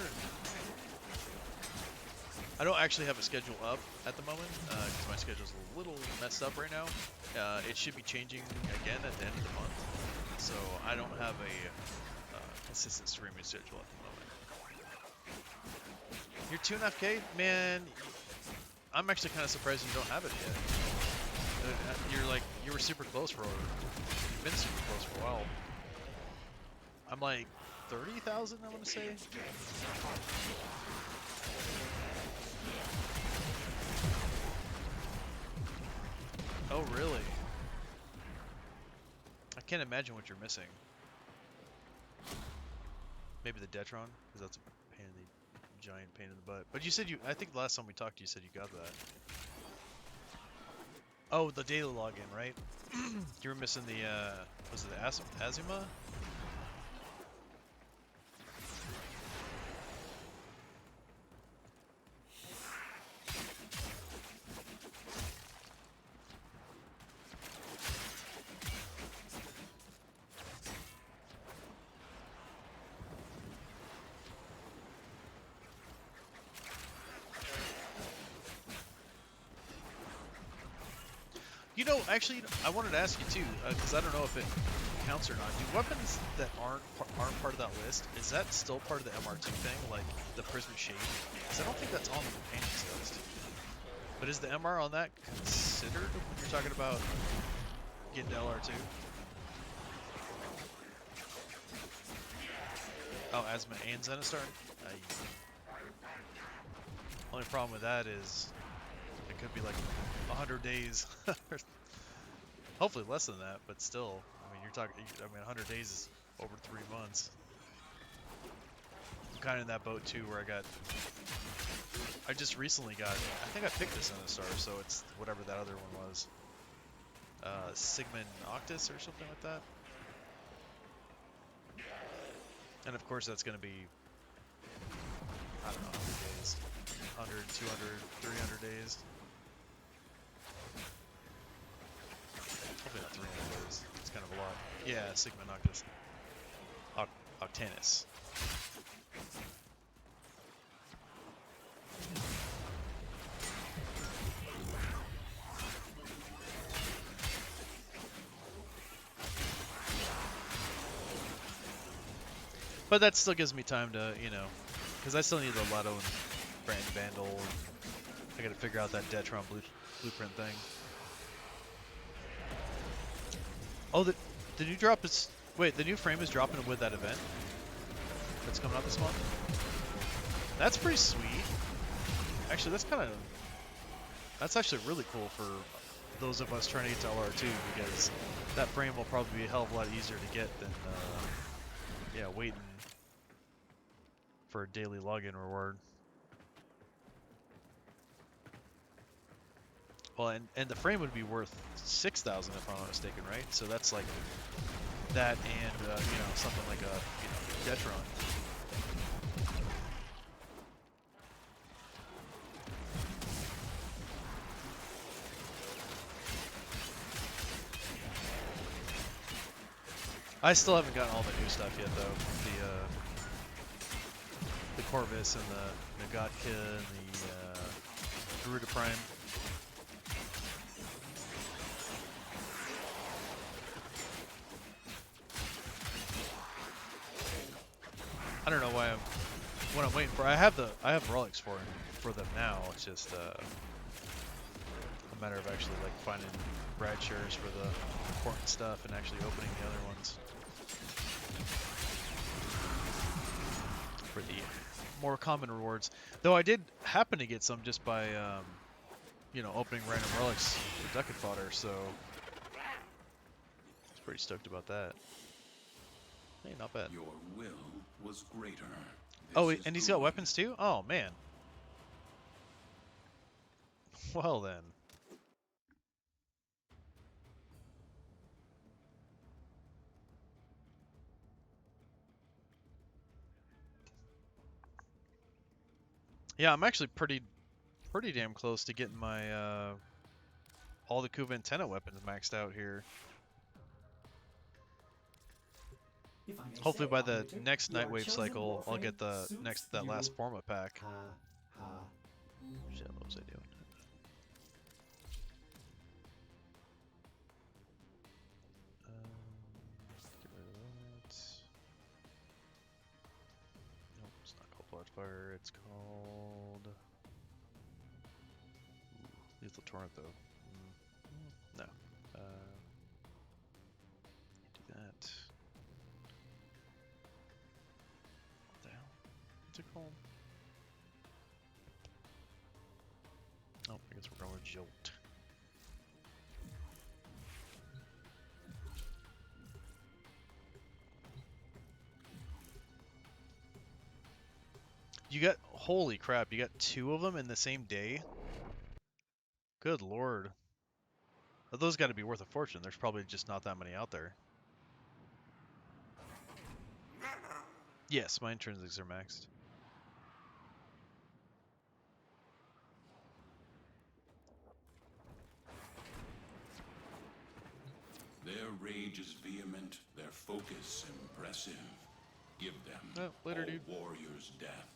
I don't actually have a schedule up at the moment because my schedule's a little messed up right now. It should be changing again at the end of the month, so I don't have a consistent streaming schedule at the moment. You're 2.5K, man. I'm actually kind of surprised you don't have it yet. You were super close you've been super close for a while. I'm like 30,000, I want to say. Oh, really? I can't imagine what you're missing. Maybe the Detron, because that's a pain in the giant pain in the butt. But you said I think the last time we talked, you said you got that. Oh, the daily login, right? You were missing the, was it the Azuma? You know, actually, I wanted to ask you too, because I don't know if it counts or not. Do weapons that aren't part of that list, is that still part of the MR2 thing, like the Prism Shade? Because I don't think that's on the companions list. But is the MR on that considered when you're talking about getting to LR2? Oh, Asthma and Zenistar? Only problem with that is it could be like 100 days. Hopefully less than that, but still, I mean, you're talking, I mean, 100 days is over 3 months. I'm kind of in that boat too, where I just recently got, I think I picked this Zenistar, so it's whatever that other one was. Sigmund Octus or something like that. And of course that's going to be, I don't know, how many days? 100, 200, 300 days. Hopefully not 300 days. It's kind of a lot. Yeah, Sigma Noctis. Octanus. But that still gives me time to, you know, because I still need the Lotto and Brand Vandal. And I gotta figure out that Detron blueprint thing. Oh, the new drop is... Wait, the new frame is dropping with that event? That's coming out this month? That's pretty sweet. Actually, that's kind of... That's actually really cool for those of us trying to get to LR2, because that frame will probably be a hell of a lot easier to get than, yeah, waiting for a daily login reward. Well, and the frame would be worth 6,000 if I'm not mistaken, right? So that's like that and you know, something like a Detron. I still haven't gotten all the new stuff yet though. The Corvus and the Nagatka and the Garuda Prime. I don't know why what I'm waiting for. I have relics for them now. It's just a matter of actually like finding rad shares for the important stuff and actually opening the other ones for the more common rewards. Though I did happen to get some just by you know, opening random relics for Ducat Fodder, so I was pretty stoked about that. Hey, not bad. Your will was greater. Oh, This is and he's got good. weapons too? Oh, man. Well then. Yeah, I'm actually pretty damn close to getting my all the Kuventenna weapons maxed out here. If I may Hopefully say, by the operator, next your Nightwave chosen cycle, I'll warframe get the suits that you. last Forma pack. Ha, ha. Shit, what was I doing? Get rid of that. Nope, it's not called Bloodfire. It's called Lethal Torrent, though. No. Do that. What the hell? What's it called? Oh, I guess we're going with Jolt. You got, holy crap, you got 2 of them in the same day? Good lord. Those got to be worth a fortune. There's probably just not that many out there. Yes, my intrinsics are maxed. Their rage is vehement, their focus impressive. Give them Later, all dude. warriors' death.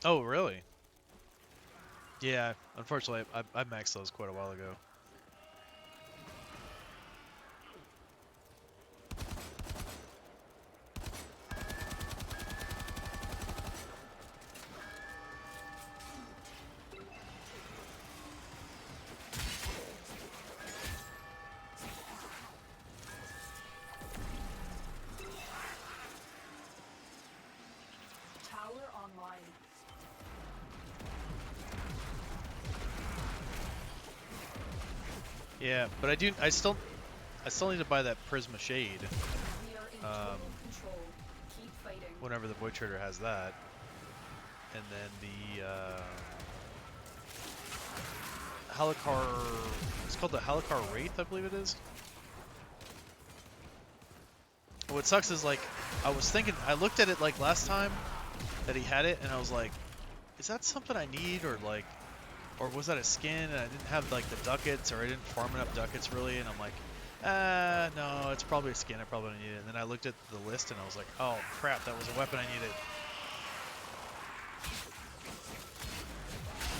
Oh, really? Yeah, unfortunately, I maxed those quite a while ago. Tower online. Yeah, but I still need to buy that Prisma Shade. We are in total Um, control. Keep fighting. whenever the Void Trader has that, and then the Halakar. It's called the Halakar Wraith, I believe it is. What sucks is like I was thinking, I looked at it like last time that he had it, and I was like, is that something I need, or like, or was that a skin and I didn't have like the ducats, or I didn't farm enough ducats really, and I'm like, no, it's probably a skin, I probably don't need it. And then I looked at the list and I was like, oh crap, that was a weapon I needed.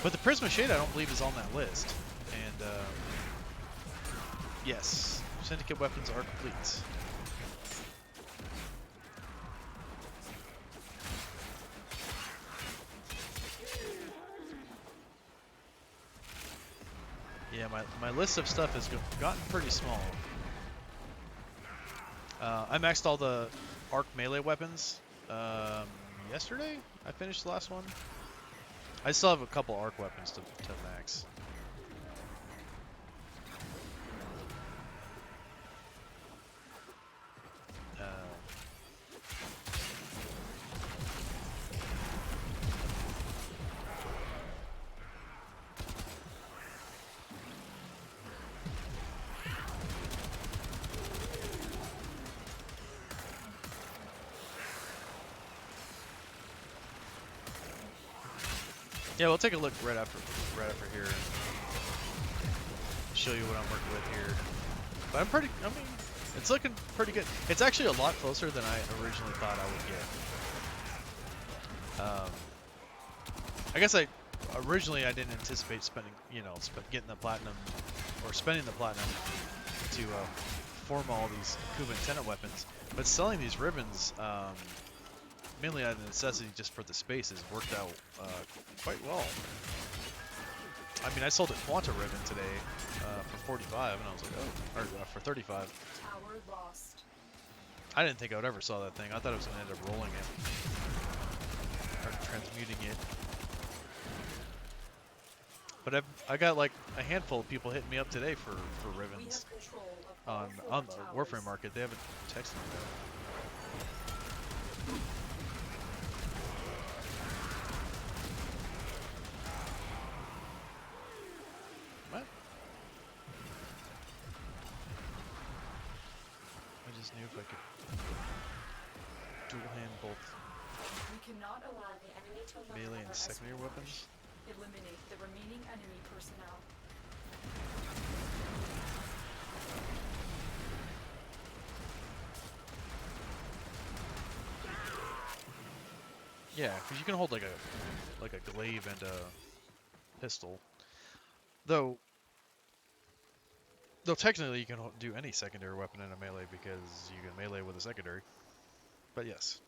But the Prisma Shade I don't believe is on that list. And yes, Syndicate weapons are complete. Yeah, my list of stuff has gotten pretty small. I maxed all the arc melee weapons yesterday. I finished the last one. I still have a couple arc weapons to max. Yeah, we'll take a look right after here and show you what I'm working with here. But I mean, it's looking pretty good. It's actually a lot closer than I originally thought I would get. I guess originally I didn't anticipate spending, getting the platinum or spending the platinum to form all these Kuba and Tenet weapons. But selling these ribbons, mainly out of necessity just for the spaces, worked out quite well. I mean, I sold a Quanta ribbon today for 45, and I was like, oh, or for 35. Tower lost. I didn't think I would ever sell that thing. I thought I was going to end up rolling it or transmuting it. But I got like a handful of people hitting me up today for ribbons on the Warframe market. They haven't texted me though. What? I just knew if I could dual hand both We cannot allow the enemy to melee and secondary weapons. eliminate the remaining enemy personnel. Yeah, because you can hold like a glaive and a pistol. Though technically you can do any secondary weapon in a melee because you can melee with a secondary. But yes.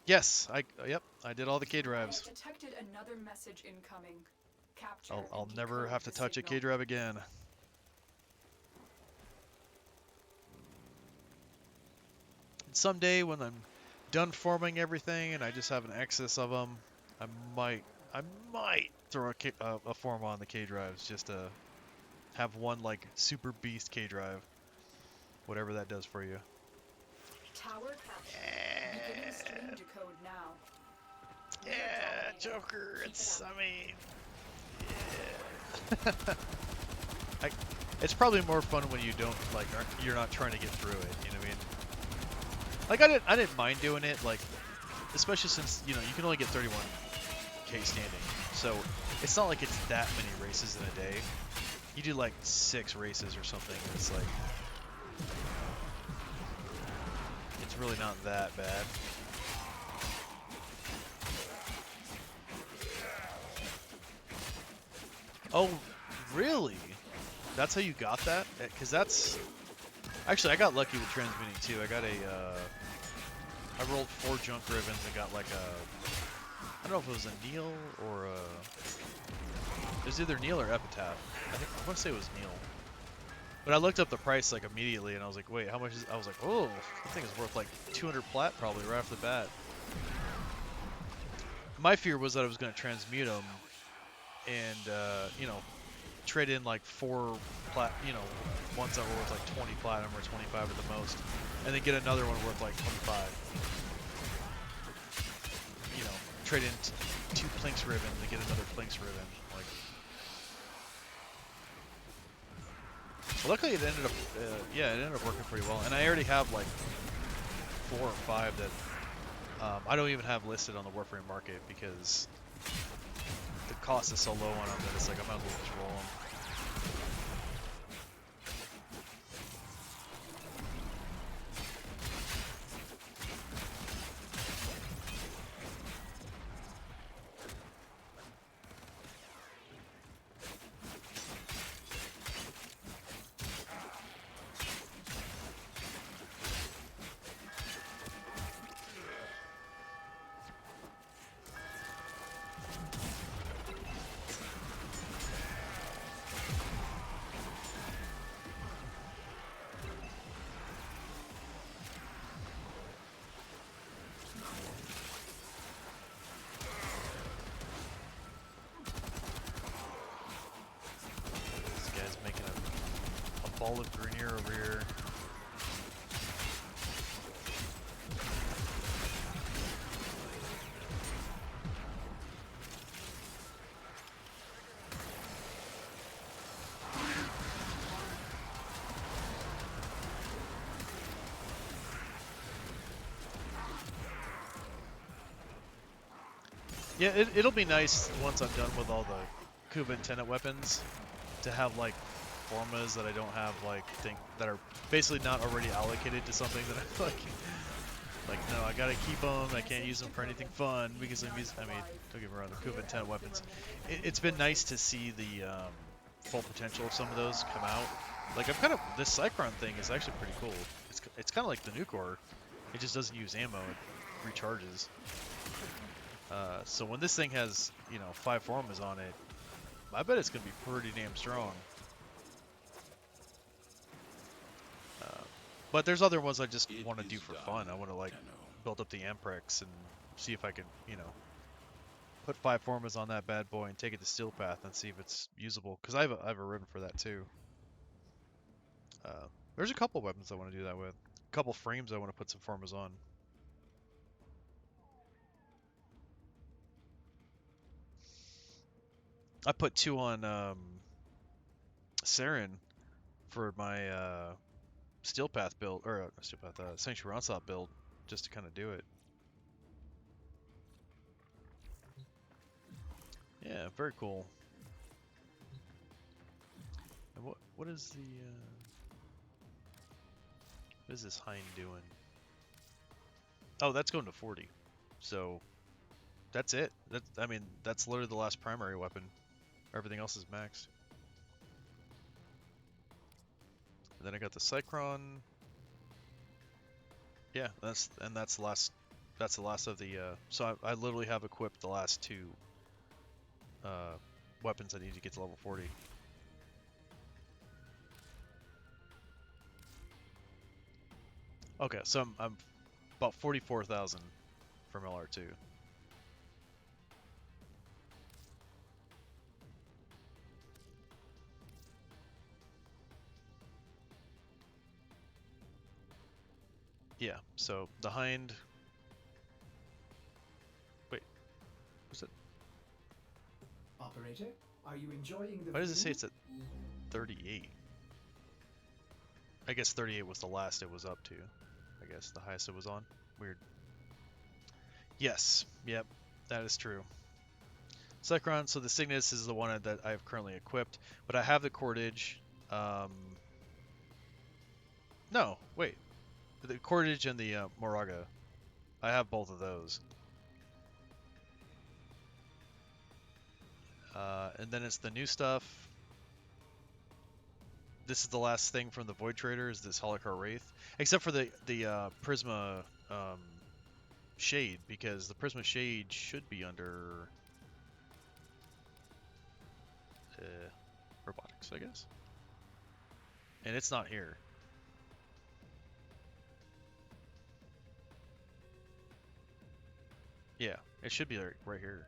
Yes, yep, I did all the K drives. Detected another message incoming. Capture I'll and never decode have to the touch a signal. K drive again. And someday when I'm done forming everything and I just have an excess of them, I might throw a form on the K drives just to have one like super beast K drive, whatever that does for you. Tower capture. Beginning stream decode now. Yeah, Joker. It's probably more fun when you don't you're not trying to get through it. You know what I mean? Like I didn't mind doing it, like especially since you can only get 31k standing, so it's not like it's that many races in a day. You do like 6 races or something, and it's like it's really not that bad. Oh, really? That's how you got that? Because that's... Actually, I got lucky with transmitting too. I got a... I rolled 4 junk ribbons and got like a... I don't know if it was a Neil or a... It was either Neil or Epitaph. I want to say it was Neil. But I looked up the price like immediately and I was like, wait, how much is... I was like, oh, that thing is worth like 200 plat probably right off the bat. My fear was that I was going to transmute them and, you know, trade in like 4 ones that were worth like 20 platinum or 25 at the most, and then get another one worth like 25. You know, trade in 2 Plinks ribbon to get another Plinks ribbon. Like, well, luckily it ended up, yeah, it ended up working pretty well. And I already have like 4 or 5 that I don't even have listed on the Warframe market because the cost is so low on them that it's like I might as well just roll them. Ball of Grenier over here. Yeah, it'll be nice once I'm done with all the Kuba and Tenet weapons to have like formas that I don't have that are basically not already allocated to something that I like no, I gotta keep them. I can't use them for anything fun because I mean, don't get me wrong, the Kuba and Tenet weapons. It's been nice to see the full potential of some of those come out. Like this Cycron thing is actually pretty cool. It's kind of like the Nucor. It just doesn't use ammo. It recharges. So when this thing has, 5 formas on it, I bet it's gonna be pretty damn strong. But there's other ones I just want to do for fun. I want to like build up the Amprex and see if I can, put 5 formas on that bad boy and take it to Steel Path and see if it's usable. Because I have a ribbon for that too. There's a couple weapons I want to do that with. A couple frames I want to put some formas on. I put 2 on Saren for my Steel Path build, or Steel Path, Sanctuary Onslaught build, just to kind of do it. Yeah, very cool. And what is the what is this Hind doing? Oh, that's going to 40. So that's it. I mean, that's literally the last primary weapon. Everything else is maxed. And then I got the Cycron. Yeah, that's the last. That's the last of the. So I literally have equipped the last 2 weapons I need to get to level 40. Okay, so I'm about 44,000 from LR2. Yeah, so the Hind. Wait, what's it? Operator, are you enjoying the Why does it say view? it's at 38? I guess 38 was the last it was up to. I guess the highest it was on. Weird. Yes, yep, that is true. Cycron, so the Cygnus is the one that I have currently equipped, but I have the Cordage. No, wait. The Cordage and the Moraga. I have both of those. And then it's the new stuff. This is the last thing from the Void Trader, is this Holocar Wraith. Except for the Prisma Shade, because the Prisma Shade should be under robotics, I guess. And it's not here. Yeah, it should be right here.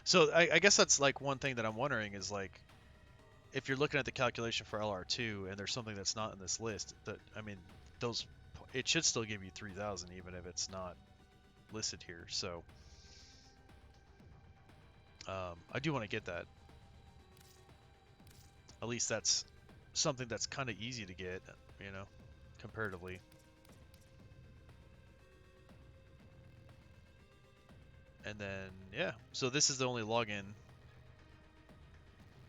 So I guess that's like one thing that I'm wondering is like, if you're looking at the calculation for LR2 and there's something that's not in this list, that I mean, those it should still give you 3,000 even if it's not listed here. So I do want to get that. At least that's something that's kind of easy to get, you know, comparatively. And then, yeah, so this is the only login.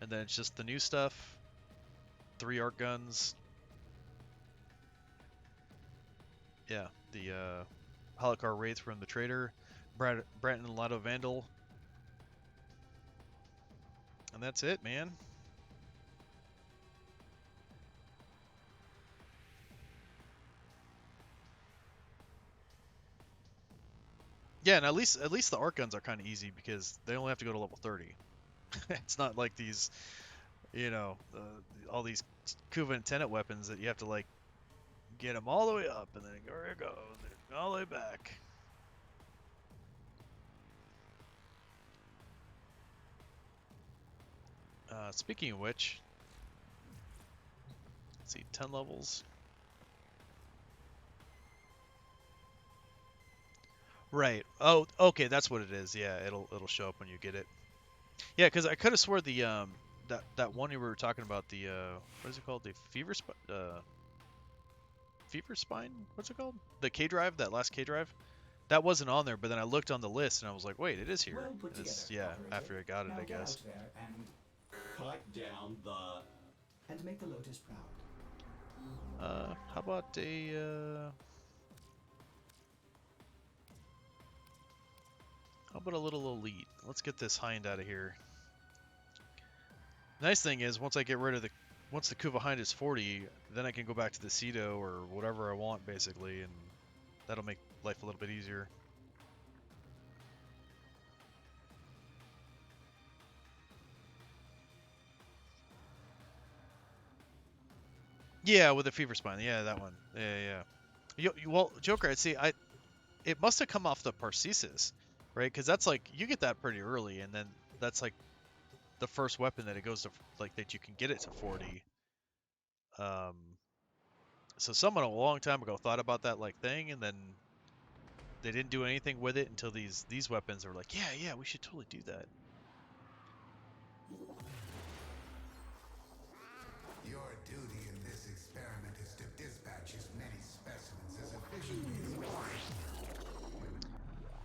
And then it's just the new stuff. 3 arc guns. Yeah, the Holocar Wraith from the Trader. Branton Lotto Vandal. And that's it, man. Yeah, and at least the arc guns are kind of easy because they only have to go to level 30. It's not like these, you know, all these Kuva and Tenet weapons that you have to like get them all the way up and then go all the way back. Speaking of which, let's see, 10 levels. Right. Oh, okay, that's what it is. Yeah, it'll show up when you get it. Yeah, because I could have swore the that one you were talking about, the what is it called? The Fever Spine? What's it called? The K drive, that last K drive. That wasn't on there, but then I looked on the list and I was like, wait, it is here. Well put together, Yeah, operator. after I got it, Now I get guess. out there and Down the. and make the Lotus proud. How about a little elite? Let's get this hind out of here. Nice thing is, once I get rid of once the Kuva hind is 40, then I can go back to the Cedo or whatever I want, basically, and that'll make life a little bit easier. Yeah, with the Fever Spine. Yeah, that one. Yeah. Well, Joker, I'd see, it must have come off the Parcesis, right? Because that's like, you get that pretty early, and then that's like the first weapon that it goes to, like, that you can get it to 40. So someone a long time ago thought about that like thing, and then they didn't do anything with it until these weapons were like, yeah, we should totally do that. Your duty in this experiment is to dispatch as many specimens as efficiently as possible.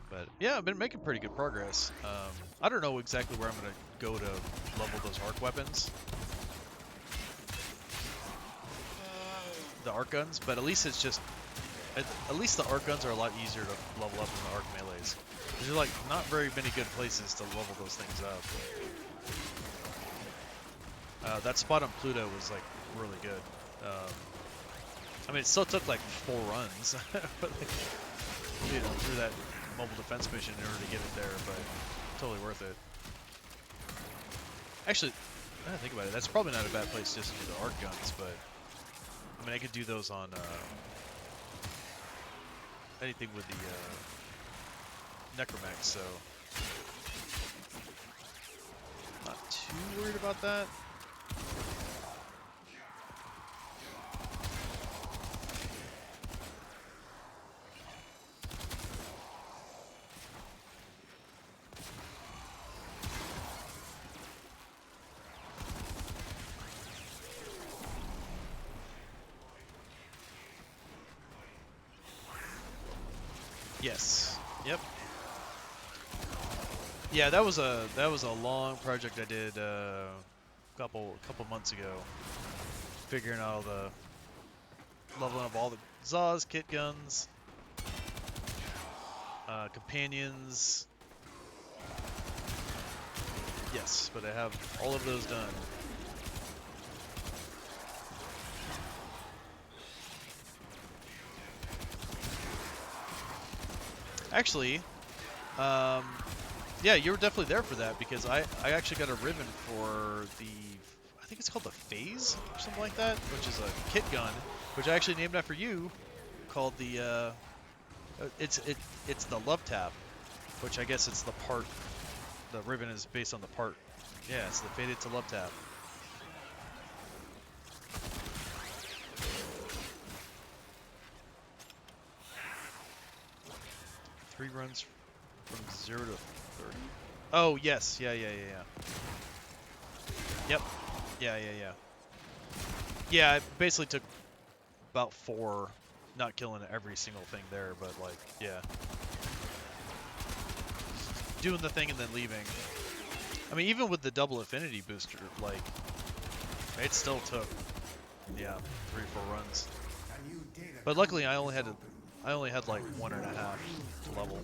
But yeah, I've been making pretty good progress. I don't know exactly where I'm gonna go to level those arc weapons, the arc guns, but at least it's just, at least the arc guns are a lot easier to level up than the arc melees. There's like not very many good places to level those things up. That spot on Pluto was like really good. I mean, it still took like 4 runs, but like, you know, through that mobile defense mission in order to get it there, but totally worth it. Actually, I think about it, that's probably not a bad place just to do the arc guns, but I mean, I could do those on anything with the Necromech, so not too worried about that. Yes. Yep. Yeah, that was a long project I did a couple months ago, figuring out all the leveling up all the Zaws, kit guns, companions, Yes, but I have all of those done. Actually, yeah, you were definitely there for that because I actually got a ribbon for the, I think it's called the Phase or something like that, which is a kit gun, which I actually named after you, called the it's the Love Tap, which I guess it's the part, the ribbon is based on the part. Yeah, it's the Faded to Love Tap. Three runs from 0 to 30? Oh, yes. Yeah. Yep. Yeah. Yeah, it basically took about 4, not killing every single thing there, but like, yeah. Doing the thing and then leaving. I mean, even with the double affinity booster, like, it still took, yeah, 3 or 4 runs. But luckily, I only had like 1.5 to level.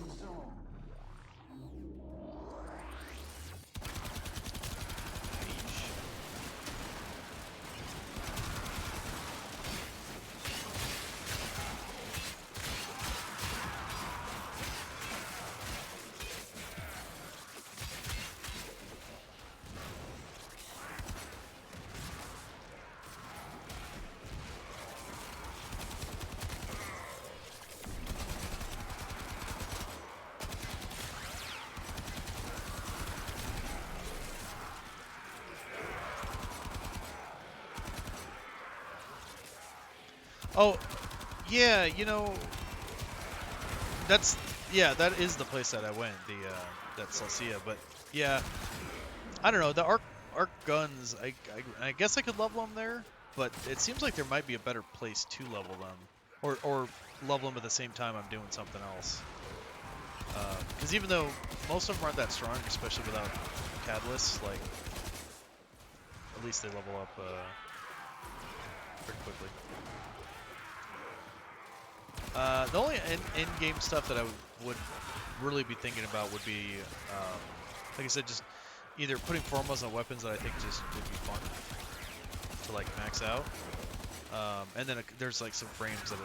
Oh, yeah, you know, that is the place that I went, that Celsia, but yeah, I don't know, the arc guns, I guess I could level them there, but it seems like there might be a better place to level them, or level them at the same time I'm doing something else. Because even though most of them aren't that strong, especially without catalysts, like, at least they level up pretty quickly. The only in-game stuff that I would really be thinking about would be, like I said, just either putting formos on weapons that I think just would be fun to like max out, and then there's like some frames that,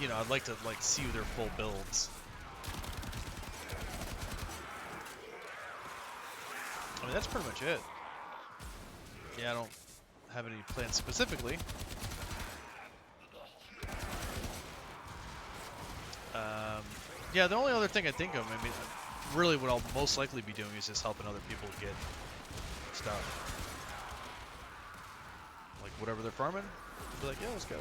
you know, I'd like to like see their full builds. I mean, that's pretty much it. Yeah, I don't have any plans specifically. Yeah, the only other thing I think of, I mean, really what I'll most likely be doing is just helping other people get stuff. Like, whatever they're farming, I'll be like, yeah, let's go.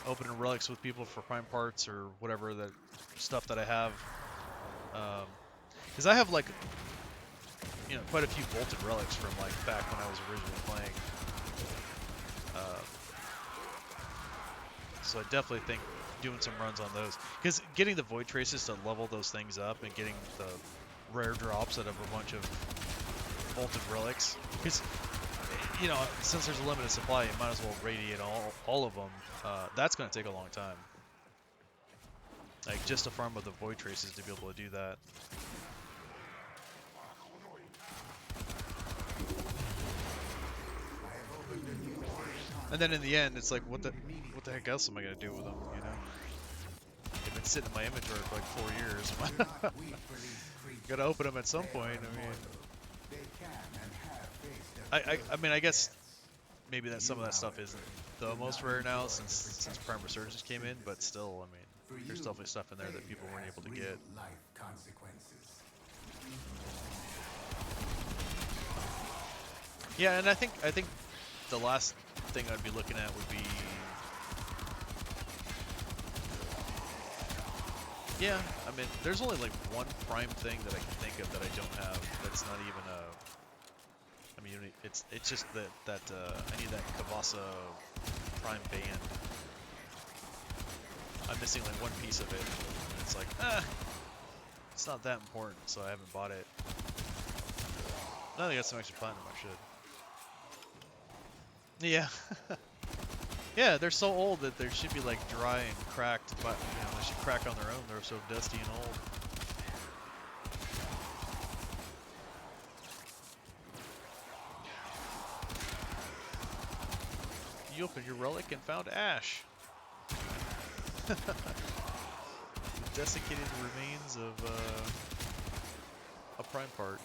Opening relics with people for prime parts or whatever that stuff that I have. Because I have, like, you know, quite a few bolted relics from, like, back when I was originally playing. So I definitely think doing some runs on those, because getting the void traces to level those things up and getting the rare drops out of a bunch of bolted relics, because, you know, since there's a limited supply, you might as well radiate all of them. That's going to take a long time, like just to farm with the void traces to be able to do that. And then in the end, it's like, what the heck else am I gonna do with them? You know, they've been sitting in my inventory for like 4 years. Gotta open them at some point. I mean, I guess maybe that some of that stuff isn't the most rare now since Prime Resurgence came in, but still, I mean, there's definitely stuff in there that people weren't able to get. Yeah, and I think the last thing I'd be looking at would be, yeah, I mean, there's only like one prime thing that I can think of that I don't have. That's not even a. I mean, it's just that I need that Kavasa prime band. I'm missing like one piece of it, and it's like, it's not that important, so I haven't bought it. Now that I got some extra platinum, I should. Yeah. Yeah, they're so old that they should be like dry and cracked, but you know, they should crack on their own. They're so dusty and old. You opened your relic and found ash. The desiccated remains of a prime part.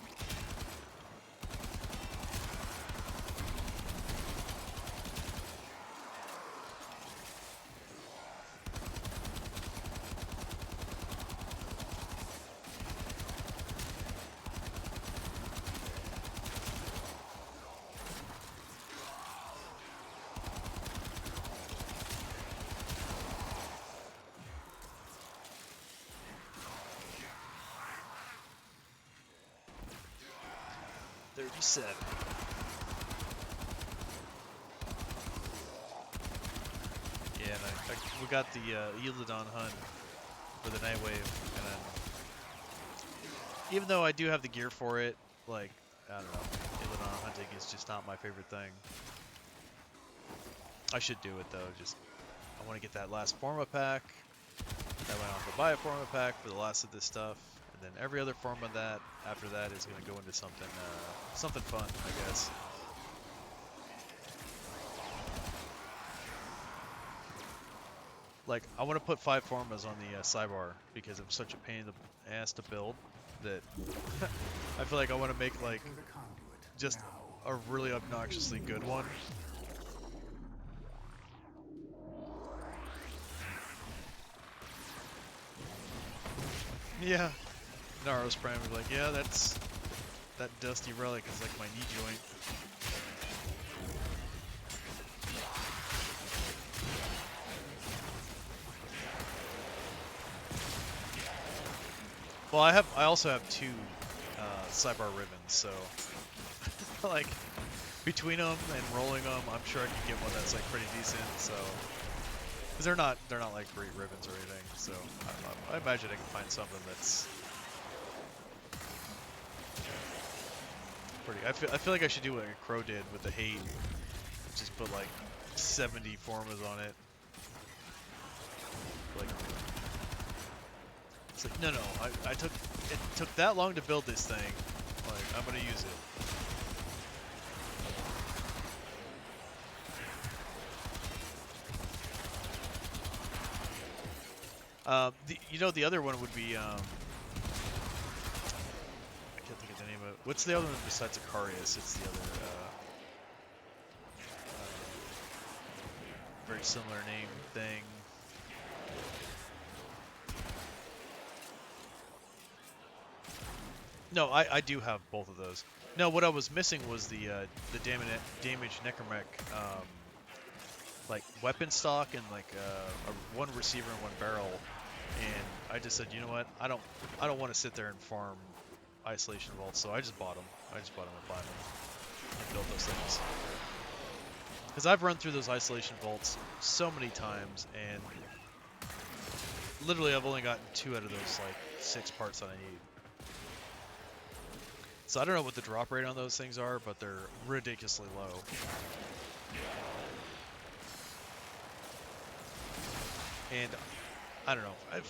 Yeah, and we got the Eladon hunt for the Night Wave, and then, even though I do have the gear for it, like, I don't know, Eladon hunting is just not my favorite thing. I should do it though, just, I want to get that last Forma pack, that way I'll have to buy a Forma pack for the last of this stuff, and then every other form of that, after that, is going to go into something, something fun, I guess. Like, I want to put 5 formas on the sidebar because I'm such a pain in the ass to build that I feel like I want to make like just a really obnoxiously good one. Yeah, Naro's Prime would be like, yeah, that dusty relic is like my knee joint. Well, I also have 2 sidebar ribbons, so like between them and rolling them, I'm sure I can get one that's like pretty decent. So, because they're not like great ribbons or anything. So I imagine I can find something that's pretty. I feel like I should do what Crow did with the hate, just put like 70 formas on it. Like, it's like, no, it took that long to build this thing, like, I'm gonna use it. The other one would be, I can't think of the name of it. What's the other one besides Icarius? It's the other, very similar name thing. No, I do have both of those. No, what I was missing was the damage necromech, like weapon stock and like one receiver and one barrel. And I just said, you know what? I don't want to sit there and farm isolation vaults, so I just bought them. I just bought them and platinum and built those things. Because I've run through those isolation vaults so many times, and literally I've only gotten 2 out of those like 6 parts that I need. So I don't know what the drop rate on those things are, but they're ridiculously low. And I don't know. I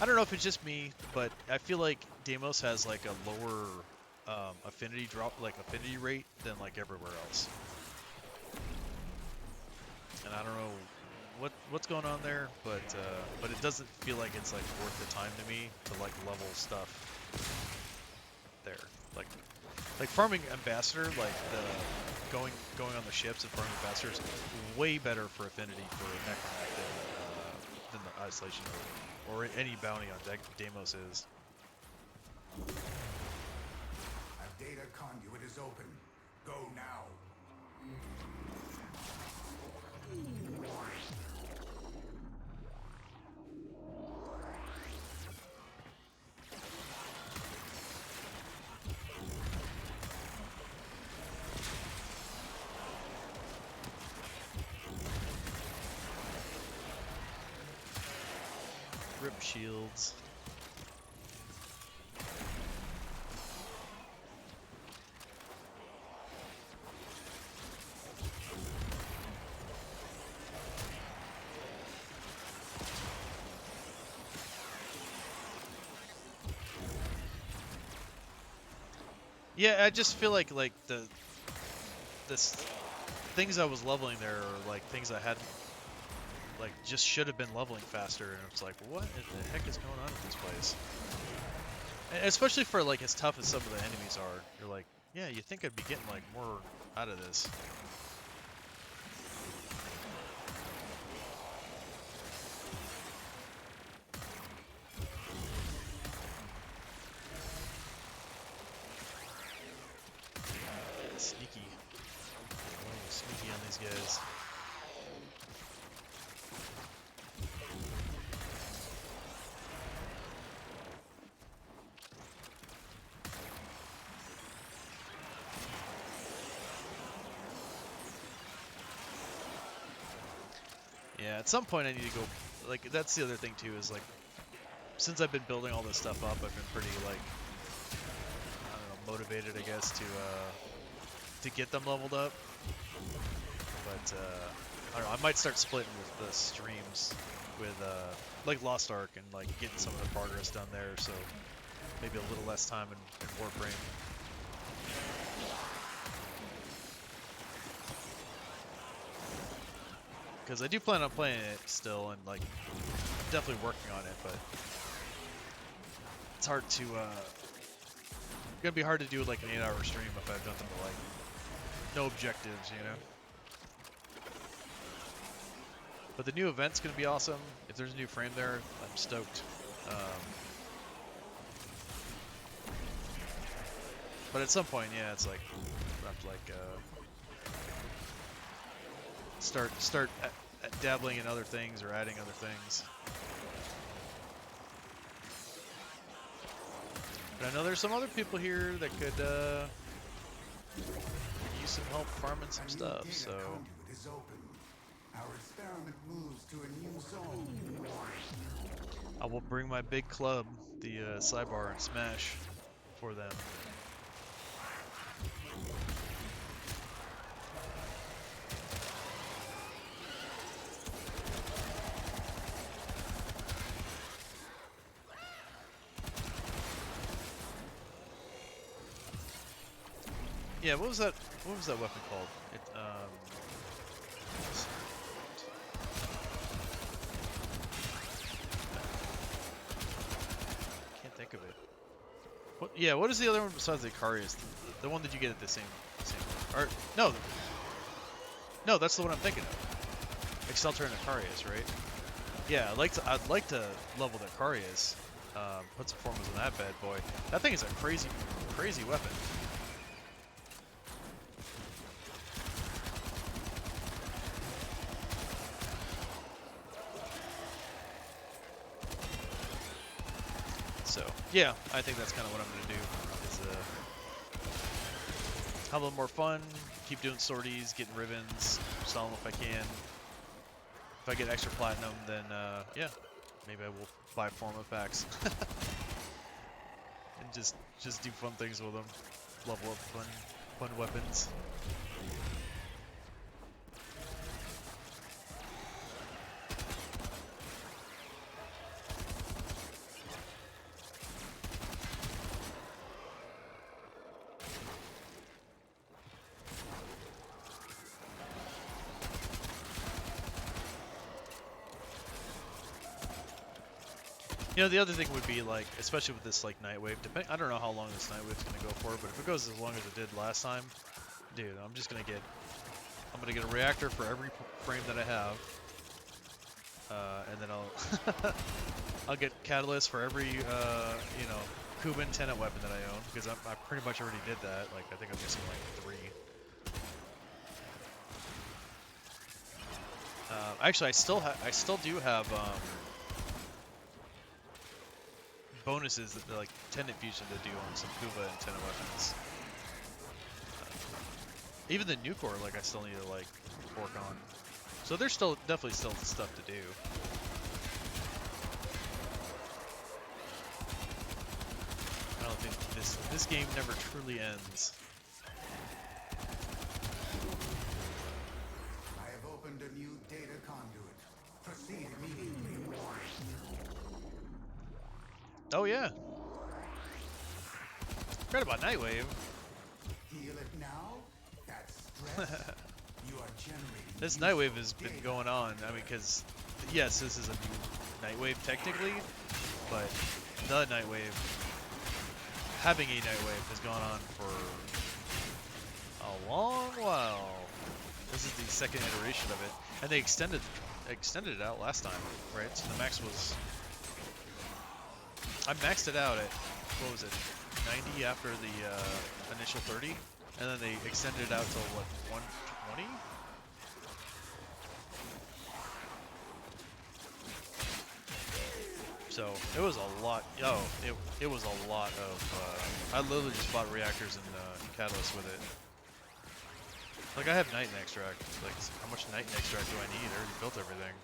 don't know if it's just me, but I feel like Deimos has like a lower affinity rate than like everywhere else. And I don't know what's going on there, but it doesn't feel like it's like worth the time to me to like level stuff there. Like farming ambassador, like the going on the ships and farming ambassador is way better for affinity for necromech than the isolation or any bounty on Deimos is. A data conduit is open. Go now. Rip shields. Yeah, I just feel like this things I was leveling there are like things I hadn't like just should have been leveling faster, and it's like what the heck is going on in this place? And especially for like as tough as some of the enemies are, you're like, yeah, you think I'd be getting like more out of this. Sneaky. Oh, sneaky on these guys. Yeah, at some point I need to go, like, that's the other thing too, is like, since I've been building all this stuff up, I've been pretty, like, I don't know, motivated, I guess, to get them leveled up. But, I don't know, I might start splitting with the streams with, like, Lost Ark and, like, getting some of the progress done there, so maybe a little less time in Warframe. Because I do plan on playing it still, and like definitely working on it, but it's hard to gonna be hard to do like an 8-hour stream if I have nothing to like, no objectives, you know. But the new event's gonna be awesome. If there's a new frame there, I'm stoked. But at some point, yeah, it's like I have to like start dabbling in other things or adding other things. But I know there's some other people here that could use some help farming some stuff, so. Is open. Our experiment moves to a new zone. I will bring my big club, the Cybar, and smash for them. Yeah, what was that weapon called? It can't think of it. What? Yeah, what is the other one besides the Ikarius? The one that you get at the same or no, that's the one I'm thinking of. Excelter and Ikarius, right? Yeah, I'd like to level the Ikarius. Put some formers on that bad boy. That thing is a crazy weapon. So, yeah, I think that's kind of what I'm going to do, is have a little more fun, keep doing sorties, getting ribbons, sell them if I can. If I get extra platinum, then, yeah, maybe I will buy Forma packs. And just do fun things with them, level up fun weapons. You know, the other thing would be like, especially with this like night wave. I don't know how long this night wave's gonna go for, but if it goes as long as it did last time, dude, I'm gonna get a reactor for every frame that I have, and then I'll get catalyst for every you know, Kuban tenant weapon that I own, because I pretty much already did that. Like I think I'm missing like 3. Actually, I still do have bonuses that like tenant fusion to do on some Kuba and tenant weapons. Even the new core, like I still need to like work on. So there's definitely still stuff to do. I don't think this game never truly ends. I have opened a new data conduit. Proceed immediately. Oh yeah. Forgot about Nightwave. You are generating. This Nightwave has been going on. I mean, because yes, this is a new Nightwave technically, but the Nightwave, having a Nightwave, has gone on for a long while. This is the second iteration of it, and they extended it out last time, right? So the max was, I maxed it out at, what was it, 90 after the initial 30, and then they extended it out to what, 120? So it was a lot. It was a lot of. I literally just bought reactors and catalysts with it. Like I have Night Extract. Like how much Night Extract do I need? I already built everything.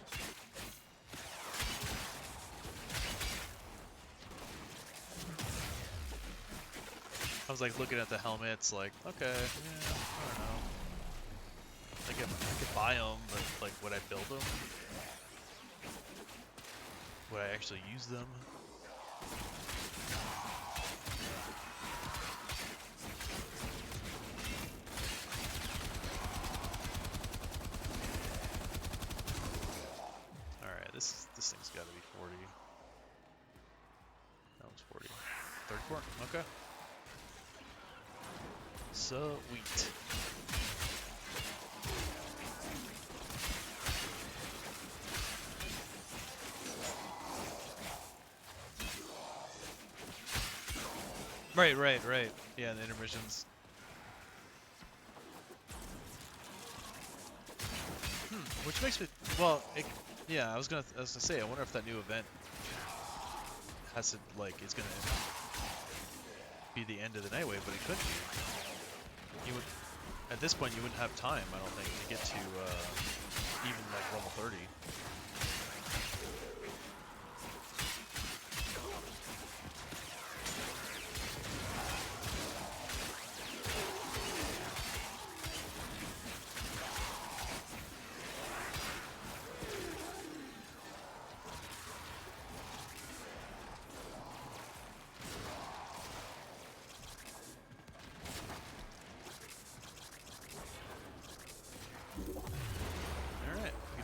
I was like looking at the helmets, like okay, yeah, I don't know. I could buy them, but like would I build them? Would I actually use them? Alright, this thing's gotta be 40. That one's 40. 34? Okay. Sweet. Right. Yeah, the intermissions. Which makes me, well, yeah, I was gonna say, I wonder if that new event has to, like, it's gonna be the end of the Nightwave, but it could be. You would, at this point, you wouldn't have time, I don't think, to get to, even, like, level 30.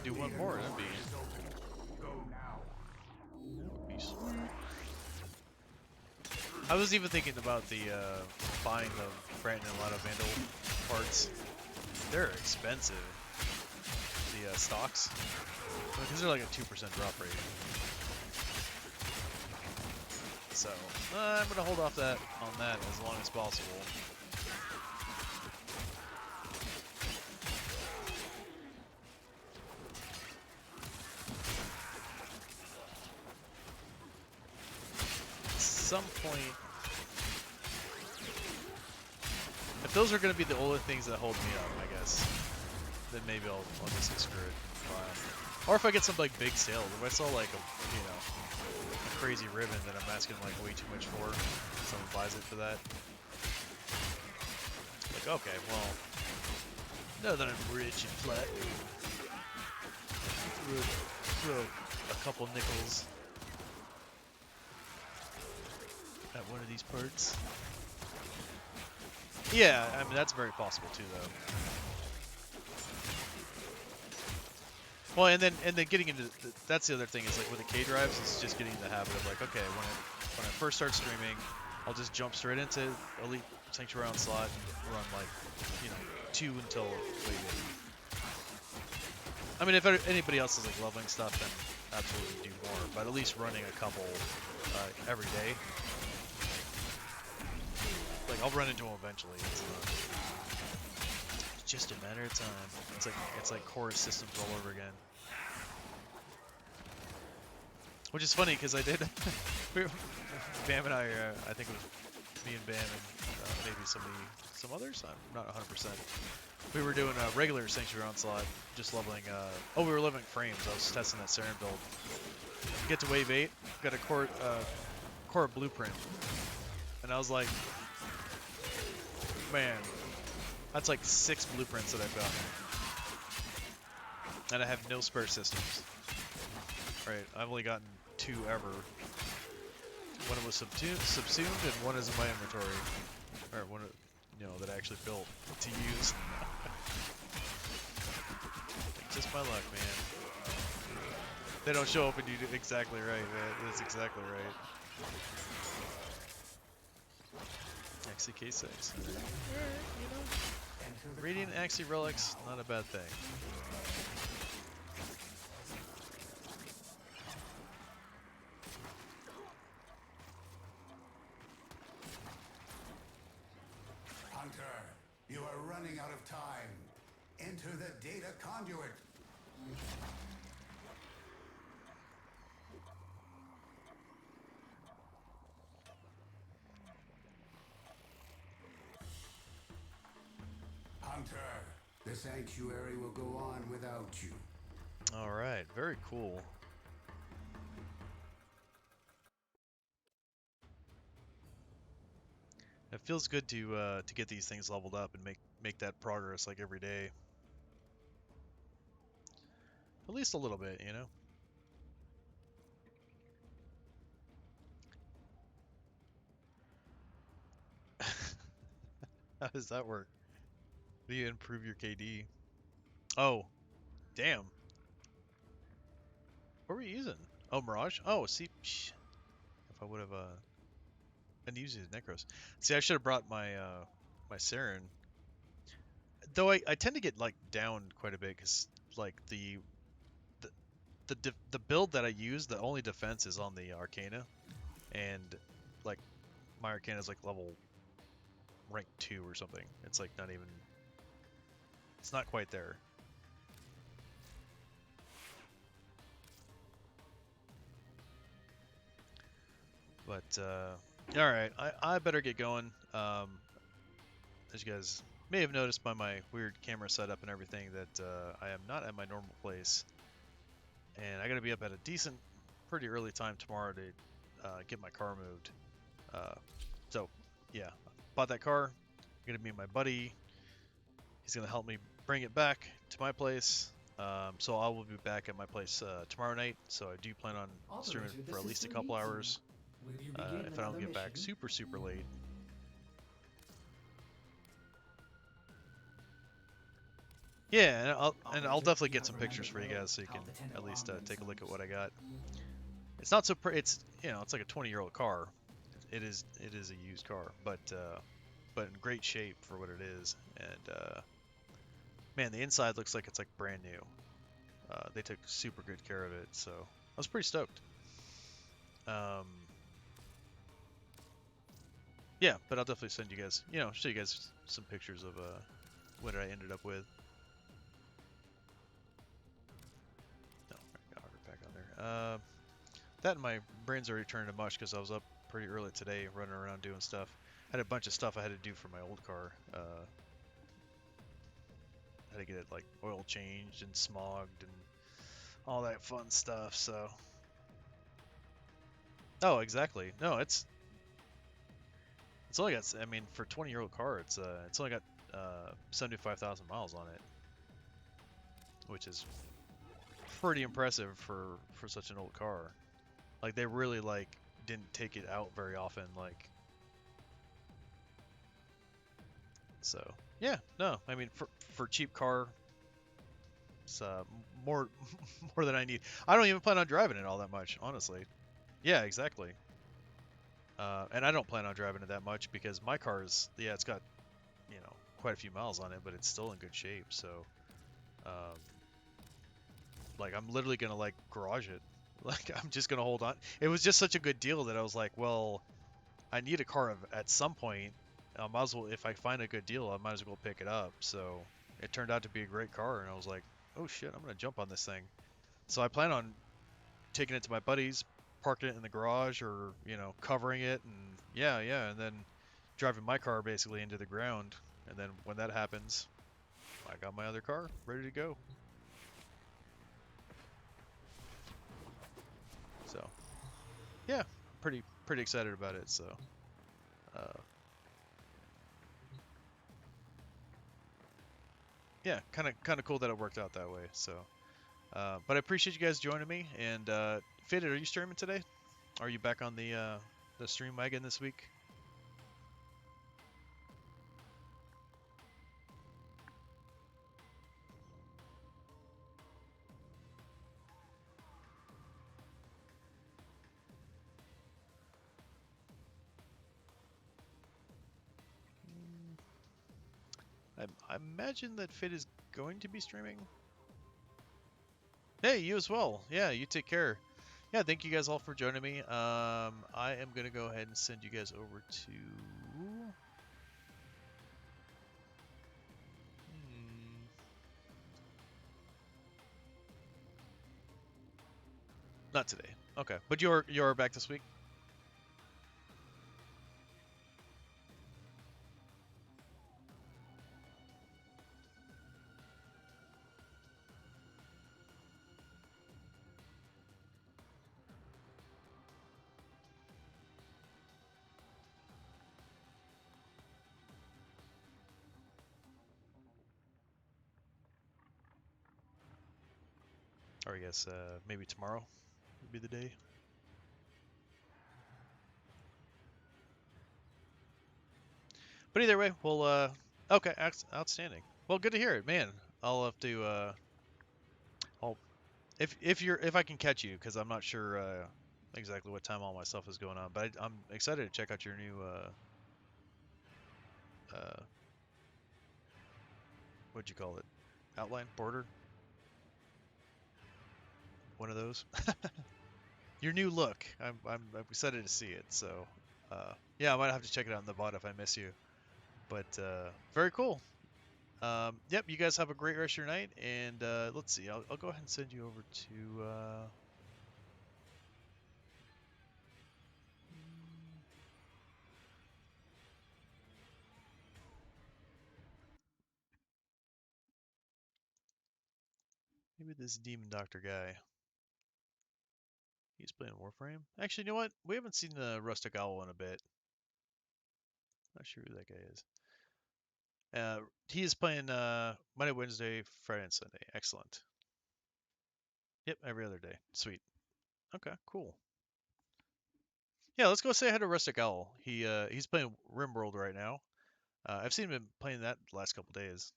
Do one more, that'd be sweet. I was even thinking about the buying the Brandon and Lotto Vandal parts. They're expensive. The stocks, because they're like a 2% drop rate. So I'm gonna hold off on that as long as possible. Some point, if those are going to be the only things that hold me up, I guess, then maybe I'll just get screwed. Or if I get some like big sales, if I saw like a crazy ribbon that I'm asking like way too much for, someone buys it for that. Like okay, well, now that I'm rich and flat, throw a couple nickels at one of these parts. Yeah, I mean that's very possible too, though. Well, and then getting into that's the other thing is like with the K drives, it's just getting in the habit of like, okay, when I first start streaming, I'll just jump straight into Elite Sanctuary Onslaught and run like 2 until wave 8. I mean, if anybody else is like leveling stuff, then absolutely do more. But at least running a couple every day. Like I'll run into them eventually. It's just a matter of time. It's like core systems all over again. Which is funny because I did. Bam and I think it was me and Bam and maybe some others. I'm not 100%. We were doing a regular Sanctuary Onslaught, just leveling. We were leveling frames. I was testing that Saren build. Get to wave 8, got a core blueprint, and I was like, man, that's like 6 blueprints that I've gotten. And I have no spare systems. Right, I've only gotten 2 ever. One was subsumed and one is in my inventory. Or one that I actually built to use. Just my luck, man. They don't show up and you do exactly right, man. That's exactly right. XCK6. Alright, you know. Radiant Axie Relics, not a bad thing. Hunter, you are running out of time. Enter the data conduit. Hunter, the sanctuary will go on without you. Alright, very cool. It feels good to get these things leveled up and make that progress like every day. At least a little bit, you know? How does that work? Do you improve your KD? Oh, damn. What were you using? Oh, Mirage? Oh, see, if I would have been using Necros. See, I should have brought my my Saren. Though I tend to get like downed quite a bit because like the build that I use, the only defense is on the Arcana, and like my Arcana is like level rank 2 or something. It's like not even. It's not quite there. But alright, I better get going. As you guys may have noticed by my weird camera setup and everything that I am not at my normal place. And I gotta be up at a decent, pretty early time tomorrow to get my car moved. So yeah, bought that car. I'm gonna meet my buddy. He's gonna help me bring it back to my place. So I will be back at my place tomorrow night. So I do plan on streaming for at least a couple hours. If I don't get back super late. Yeah, and I'll definitely get some pictures for you guys so you can at least take a look at what I got. It's not so it's it's like a 20-year-old car. It is a used car, but in great shape for what it is. And man, the inside looks like it's like brand new. They took super good care of it, so I was pretty stoked. Yeah, but I'll definitely send you guys, show you guys some pictures of what I ended up with. No, I got Hard Pack on there. That and my brain's already turned to mush because I was up pretty early today running around doing stuff. I had a bunch of stuff I had to do for my old car. I had to get it like oil changed and smogged and all that fun stuff, so. Oh, exactly. No, it's only got, I mean, for a 20-year-old car, it's only got 75,000 miles on it, which is pretty impressive for such an old car. Like they really like didn't take it out very often, like. So yeah, no, I mean for cheap car, it's more more than I need. I don't even plan on driving it all that much, honestly. Yeah, exactly. And I don't plan on driving it that much because my car is, yeah, it's got, quite a few miles on it, but it's still in good shape. So, like, I'm literally gonna like garage it. Like, I'm just gonna hold on. It was just such a good deal that I was like, well, I need a car at some point. I might as well, if I find a good deal, I might as well pick it up. So it turned out to be a great car, and I was like, oh shit, I'm gonna jump on this thing. So I plan on taking it to my buddies, parking it in the garage, or covering it, and yeah, and then driving my car basically into the ground. And then when that happens, I got my other car ready to go. So yeah, pretty excited about it. So yeah, kind of cool that it worked out that way. So but I appreciate you guys joining me. And Faded, are you streaming today? Are you back on the stream wagon this week? I imagine that Fit is going to be streaming. Hey, you as well. Yeah, you take care. Yeah, thank you guys all for joining me. I am gonna go ahead and send you guys over to. Not today. Okay, but you're back this week. Or I guess maybe tomorrow would be the day. But either way, we'll okay, outstanding. Well, good to hear it, man. I'll have to I'll if I can catch you, because I'm not sure exactly what time all my stuff is going on, but I'm excited to check out your new what'd you call it? Outline border? One of those. Your new look. I'm excited to see it. So yeah, I might have to check it out in the VOD if I miss you. But very cool. Yep, you guys have a great rest of your night, and let's see. I'll go ahead and send you over to. Maybe this Demon Doctor guy. He's playing Warframe. Actually, you know what? We haven't seen the Rustic Owl in a bit. Not sure who that guy is. He is playing Monday, Wednesday, Friday, and Sunday. Excellent. Yep, every other day. Sweet. Okay, cool. Yeah, let's go say hi to Rustic Owl. He's playing RimWorld right now. I've seen him playing that the last couple days.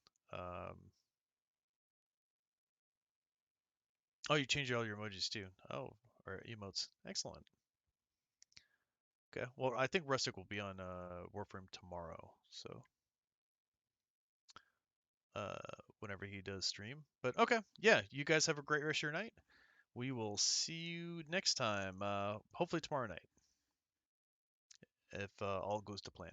Oh, you changed all your emojis too. Oh, or emotes. Excellent. Okay. Well, I think Rustic will be on Warframe tomorrow. So whenever he does stream. But okay, yeah. You guys have a great rest of your night. We will see you next time. Hopefully tomorrow night, if all goes to plan.